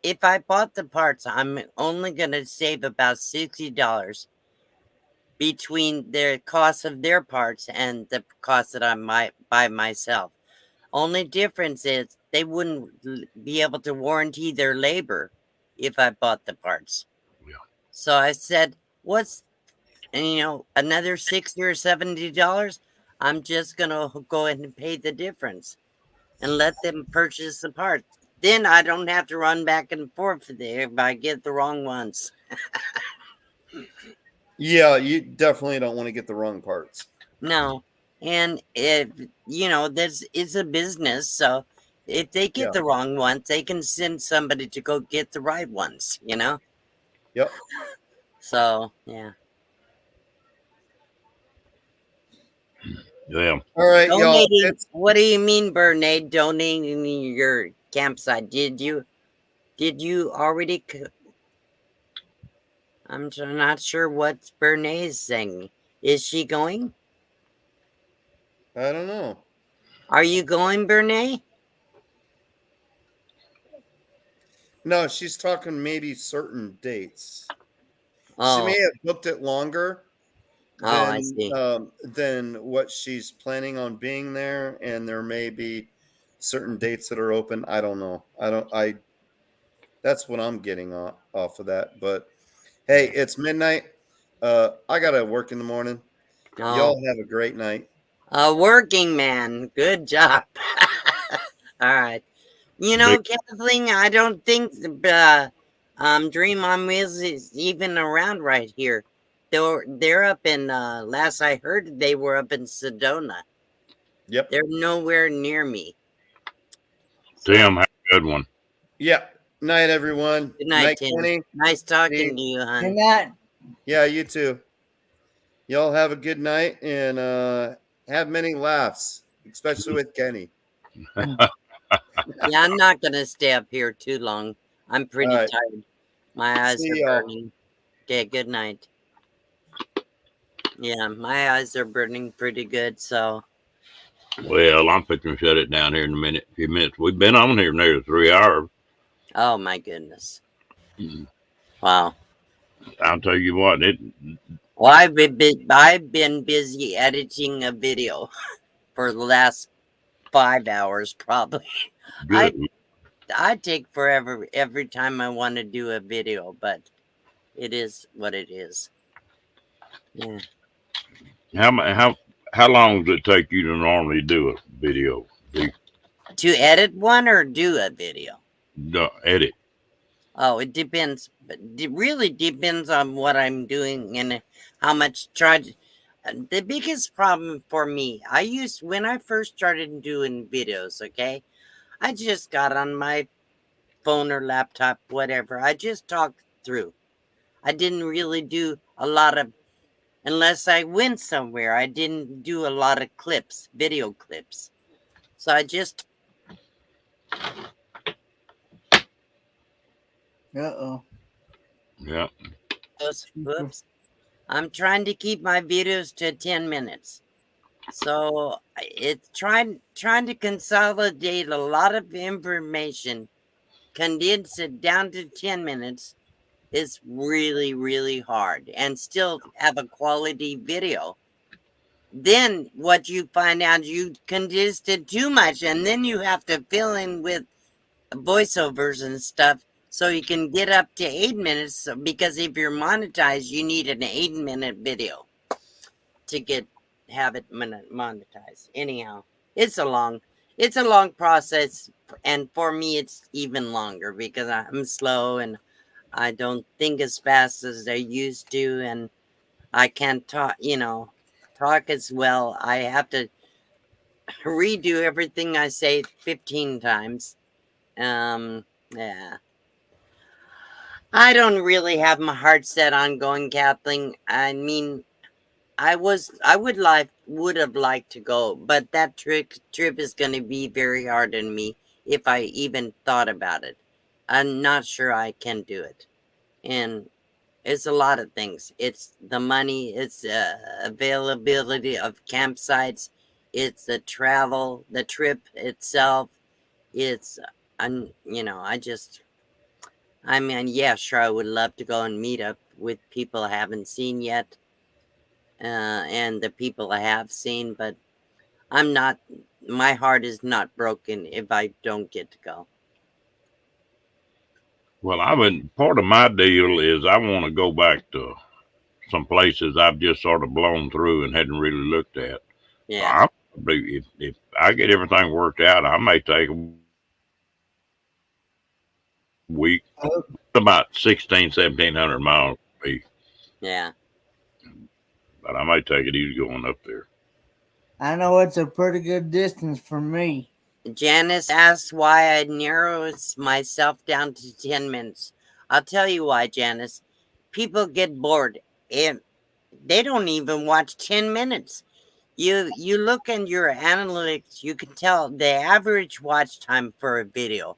if I bought the parts, I'm only gonna save about $60 between the cost of their parts and the cost that I might buy myself. Only difference is they wouldn't be able to warranty their labor if I bought the parts. Yeah. So I said, another $60 or $70? I'm just gonna go ahead and pay the difference and let them purchase the parts. Then I don't have to run back and forth there if I get the wrong ones. Yeah, you definitely don't want to get the wrong parts. No. And this is a business, so if they get the wrong ones, they can send somebody to go get the right ones, Yep. So, yeah. Yeah. All right, y'all. What do you mean, Bernay, donating your campsite? Did you already? I'm not sure what Bernay is saying. Is she going? I don't know. Are you going, Bernay? No, she's talking maybe certain dates. Oh. She may have booked it longer I see. than what she's planning on being there, and there may be certain dates that are open. I don't know. That's what I'm getting off of that. But hey, it's midnight. I gotta work in the morning. Oh. Y'all have a great night. A working man. Good job. All right. You know, Kathleen, I don't think Dream on Wheels is even around right here. They're up in last I heard they were up in Sedona. Yep. They're nowhere near me. Tim, have a good one. Yep. Night, everyone. Good night, Tim. Kenny. Nice talking Steve. to you, Good hon. night. Yeah, you too. Y'all have a good night and have many laughs, especially with Kenny. Yeah, I'm not gonna stay up here too long. I'm pretty All right. tired. My eyes See are y'all. burning. Okay, good night. Yeah, my eyes are burning pretty good, so Well, I'm fixing to shut it down here in a few minutes. We've been on here nearly 3 hours. oh my goodness. Mm. Wow. I'll tell you what, Well, I've been busy editing a video for the last 5 hours probably. good. I take forever every time I want to do a video, but it is what it is. Yeah. How long does it take you to normally do a video? To edit one or do a video? Edit. Oh, it depends. But it really depends on what I'm doing and how much charge. The biggest problem for me, when I first started doing videos, okay, I just got on my phone or laptop, whatever. I just talked through. I didn't really do a lot of, unless I went somewhere, I didn't do a lot of clips, video clips. So I just, Uh-oh. Yeah. whoops. I'm trying to keep my videos to 10 minutes. So it's trying to consolidate a lot of information, condense it down to 10 minutes is really, really hard, and still have a quality video. Then what you find out, you condensed it too much, and then you have to fill in with voiceovers and stuff so you can get up to 8 minutes, because if you're monetized, you need an 8-minute video to have it monetized. Anyhow, it's a long process, and for me it's even longer because I'm slow and I don't think as fast as I used to, and I can't talk as well. I have to redo everything I say 15 times. Yeah. I don't really have my heart set on going, Kathleen. I mean, I would have liked to go, but that trip is going to be very hard on me if I even thought about it. I'm not sure I can do it, and it's a lot of things. It's the money, it's availability of campsites, it's the travel, the trip itself. It's I mean, yeah, sure, I would love to go and meet up with people I haven't seen yet. And the people I have seen, but my heart is not broken if I don't get to go. Well, part of my deal is I want to go back to some places I've just sort of blown through and hadn't really looked at. Yeah. If I get everything worked out, I may take a week, about 1,700 miles. Yeah. But I might take it easy going up there. I know it's a pretty good distance for me. Janice asked why I narrowed myself down to 10 minutes. I'll tell you why, Janice. People get bored and they don't even watch 10 minutes. You look in your analytics, you can tell the average watch time for a video.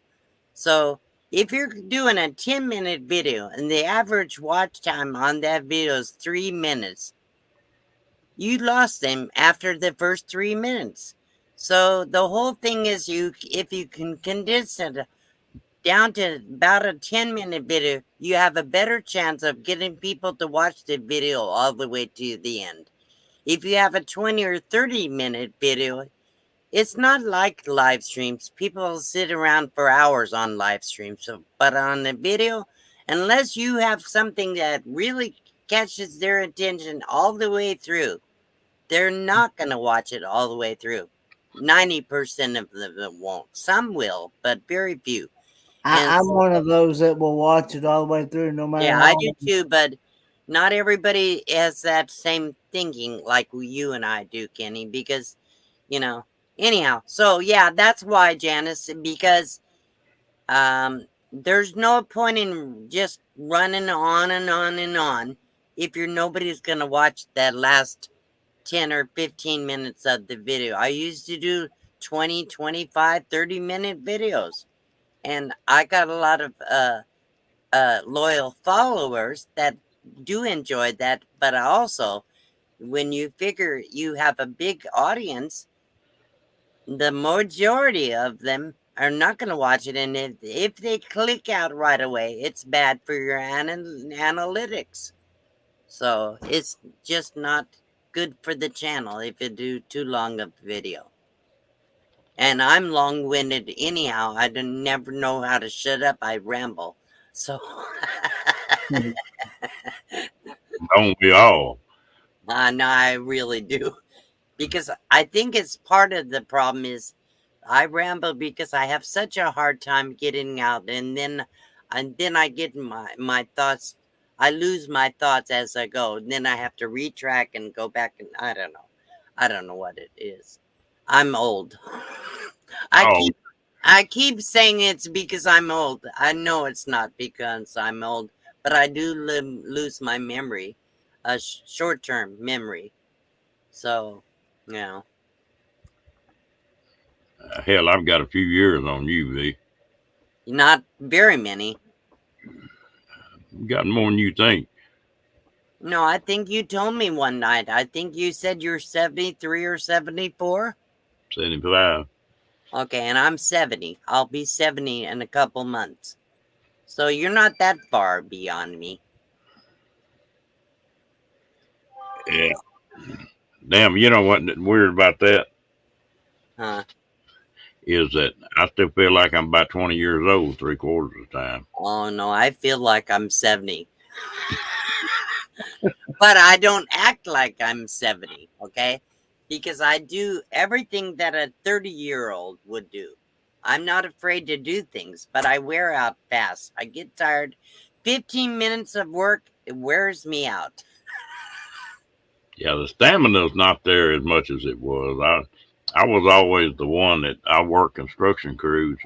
So if you're doing a 10-minute video and the average watch time on that video is 3 minutes, you lost them after the first 3 minutes. So the whole thing is if you can condense it down to about a 10-minute video, you have a better chance of getting people to watch the video all the way to the end. If you have a 20 or 30-minute video, it's not like live streams. People sit around for hours on live streams. But on the video, unless you have something that really catches their attention all the way through, they're not going to watch it all the way through. 90% of them won't. Some will, but very few. I'm one of those that will watch it all the way through, no matter Yeah, how I do too, but not everybody has that same thinking like you and I do, Kenny, because, anyhow. So, yeah, that's why, Janice, because there's no point in just running on and on and on if nobody's going to watch that last 10 or 15 minutes of the video. I used to do 20, 25, 30-minute videos. And I got a lot of loyal followers that do enjoy that. But also, when you figure you have a big audience, the majority of them are not going to watch it. And if they click out right away, it's bad for your analytics. So it's just not good for the channel if you do too long of video. And I'm long-winded anyhow. I never know how to shut up. I ramble. So Don't we all? no, I really do. Because I think it's part of the problem is I ramble because I have such a hard time getting out, and then I get my thoughts. I lose my thoughts as I go. And then I have to retrack and go back, and I don't know. I don't know what it is. I'm old. I keep saying it's because I'm old. I know it's not because I'm old, but I do lose my memory, short-term memory. So, Hell, I've got a few years on you, V. Not very many. You got more than you think. No, I think you told me one night. I think you said you're 73 or 74. 75. Okay, and I'm 70. I'll be 70 in a couple months. So you're not that far beyond me. Yeah. Damn, you know what's weird about that? Huh? Is that I still feel like I'm about 20 years old 3/4 of the time. Oh, no, I feel like I'm 70. But I don't act like I'm 70, okay? Because I do everything that a 30-year-old would do. I'm not afraid to do things, but I wear out fast. I get tired. 15 minutes of work, it wears me out. Yeah, the stamina's not there as much as it was. I was always the one that I worked construction crews,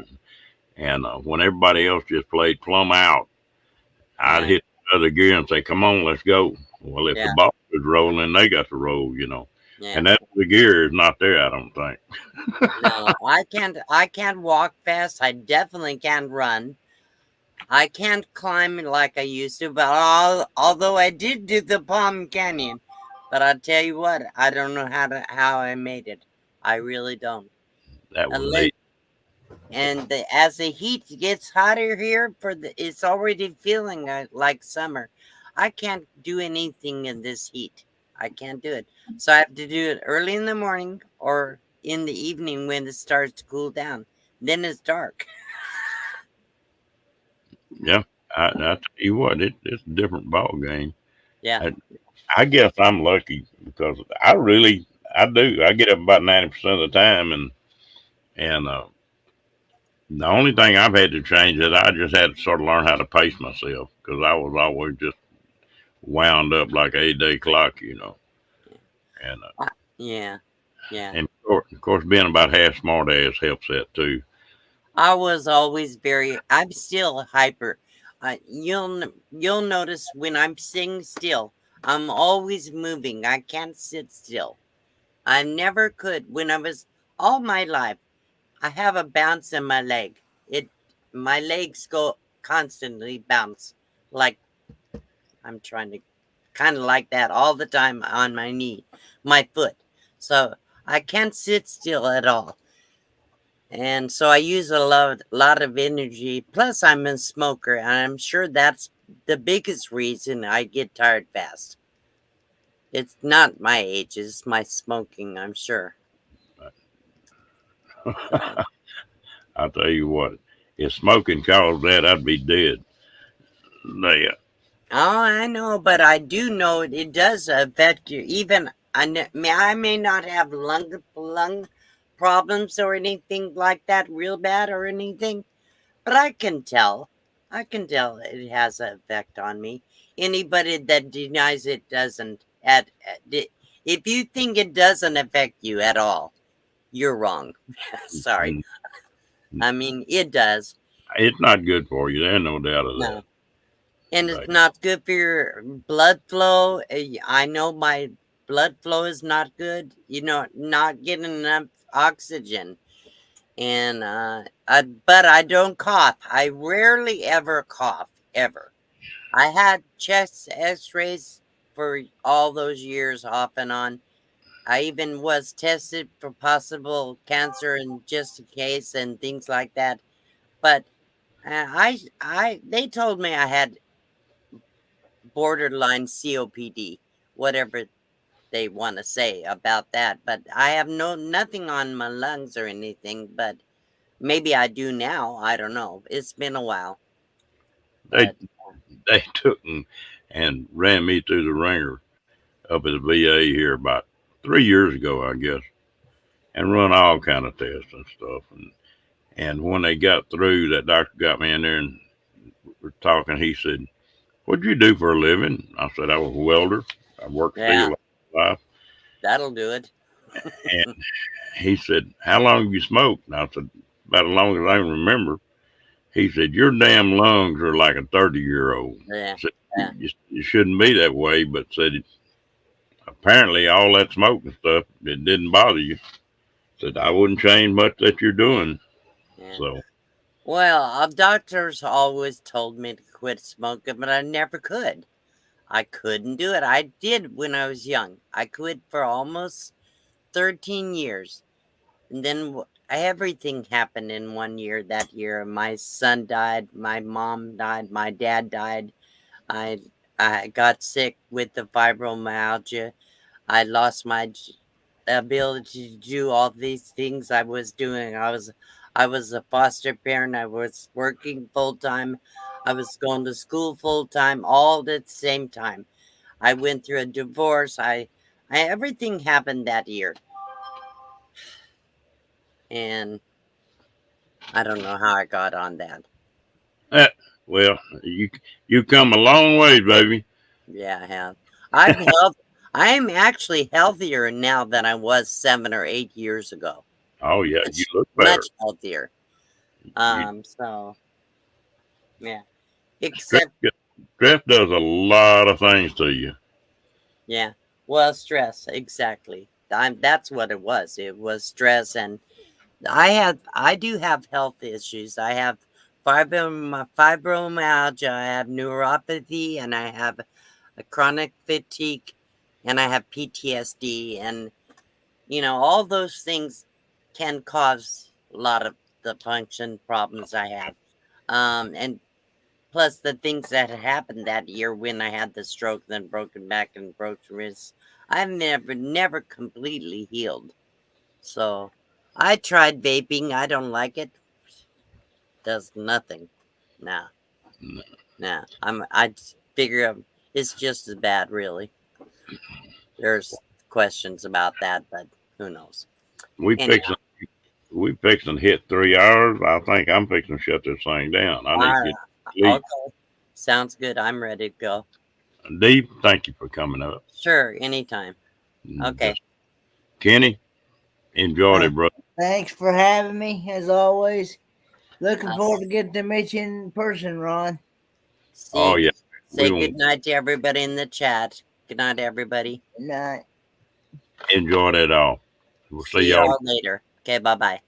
and when everybody else just played plumb out, I'd hit the other gear and say, "Come on, let's go." Well, if the ball was rolling, they got to roll, Yeah. and that the gear is not there, I don't think. No, I can't walk fast. I definitely can't run. I can't climb like I used to, but although I did do the Palm Canyon, but I'll tell you what, I don't know how I made it. I really don't. That was late. And as the heat gets hotter here, it's already feeling like summer. I can't do anything in this heat. I can't do it. So I have to do it early in the morning or in the evening when it starts to cool down. Then it's dark. Yeah, I tell you what, it's a different ball game. Yeah. I guess I'm lucky because I do. I get up about 90% of the time, and the only thing I've had to change is I just had to sort of learn how to pace myself because I was always just wound up like an 8-day clock, And yeah. And of course, being about half smart ass helps that too. I was always I'm still hyper. You'll notice when I'm sitting still, I'm always moving. I can't sit still. I never could. When I was all my life, I have a bounce in my leg. My legs go constantly bounce. Like I'm trying to kind of like that all the time on my knee, my foot. So I can't sit still at all. And so I use a lot of energy. Plus, I'm a smoker, and I'm sure that's the biggest reason I get tired fast. It's not my age; it's my smoking. I'm sure. I'll tell you what, if smoking caused that, I'd be dead. Yeah. Oh, I know, but I do know it does affect you. Even I may not have lung problems or anything like that real bad or anything, but I can tell it has an effect on me. Anybody that denies it doesn't. If you think it doesn't affect you at all, you're wrong. Sorry. I mean, it does. It's not good for you. There's no doubt of that. No. And Right. it's not good for your blood flow. I know my blood flow is not good. You know, not getting enough oxygen. And but I don't cough. I rarely ever cough, ever. I had chest x-rays for all those years off and on. I even was tested for possible cancer and just in case and things like that. But they told me I had borderline COPD, whatever they want to say about that. But I have nothing on my lungs or anything, but maybe I do now. I don't know. It's been a while. They took and ran me through the ringer up at the VA here about 3 years ago, I guess, and run all kind of tests and stuff. And when they got through, that doctor got me in there and we're talking. He said, "What'd you do for a living?" I said, "I was a welder. I worked Yeah. field life." That'll do it. And he said, "How long have you smoked?" And I said, "About as long as I can remember." He said, "Your damn lungs are like a 30-year-old. Yeah. Said, Yeah. you shouldn't be that way," but said, apparently all that smoke and stuff, it didn't bother you. Said, "I wouldn't change much that you're doing." Yeah. So, Well, doctors always told me to quit smoking, but I never could. I couldn't do it. I did when I was young. I quit for almost 13 years. And then everything happened in 1 year that year. My son died. My mom died. My dad died. I got sick with the fibromyalgia. I lost my ability to do all these things I was doing. I was a foster parent. I was working full time. I was going to school full time, all at the same time. I went through a divorce. Everything happened that year. And I don't know how I got on that. well, you come a long ways, baby. Yeah, I have. I am actually healthier now than I was 7 or 8 years ago. Oh yeah, you look better. Much healthier. So yeah. Except Stress does a lot of things to you. yeah. Well, stress, exactly. That's what it was. It was stress, and I do have health issues. I have fibromyalgia, I have neuropathy, and I have a chronic fatigue, and I have PTSD, and all those things can cause a lot of the function problems I have. And plus the things that had happened that year when I had the stroke, then broken back and broken wrists. I've never completely healed. So I tried vaping. I don't like it. Does nothing. Nah. I figure it's just as bad, really. There's questions about that, but who knows? We fixing to hit 3 hours. I think I'm fixing to shut this thing down. I need to get sleep. Okay. Sounds good. I'm ready to go. Dee, thank you for coming up. Sure, anytime. Okay. Kenny, enjoyed it, bro. Thanks for having me, as always. Looking forward to getting to meet you in person, Ron. Oh, yeah. Say good night to everybody in the chat. Good night, everybody. Good night. Enjoyed it all. We'll see See y'all y'all later. Okay, bye-bye.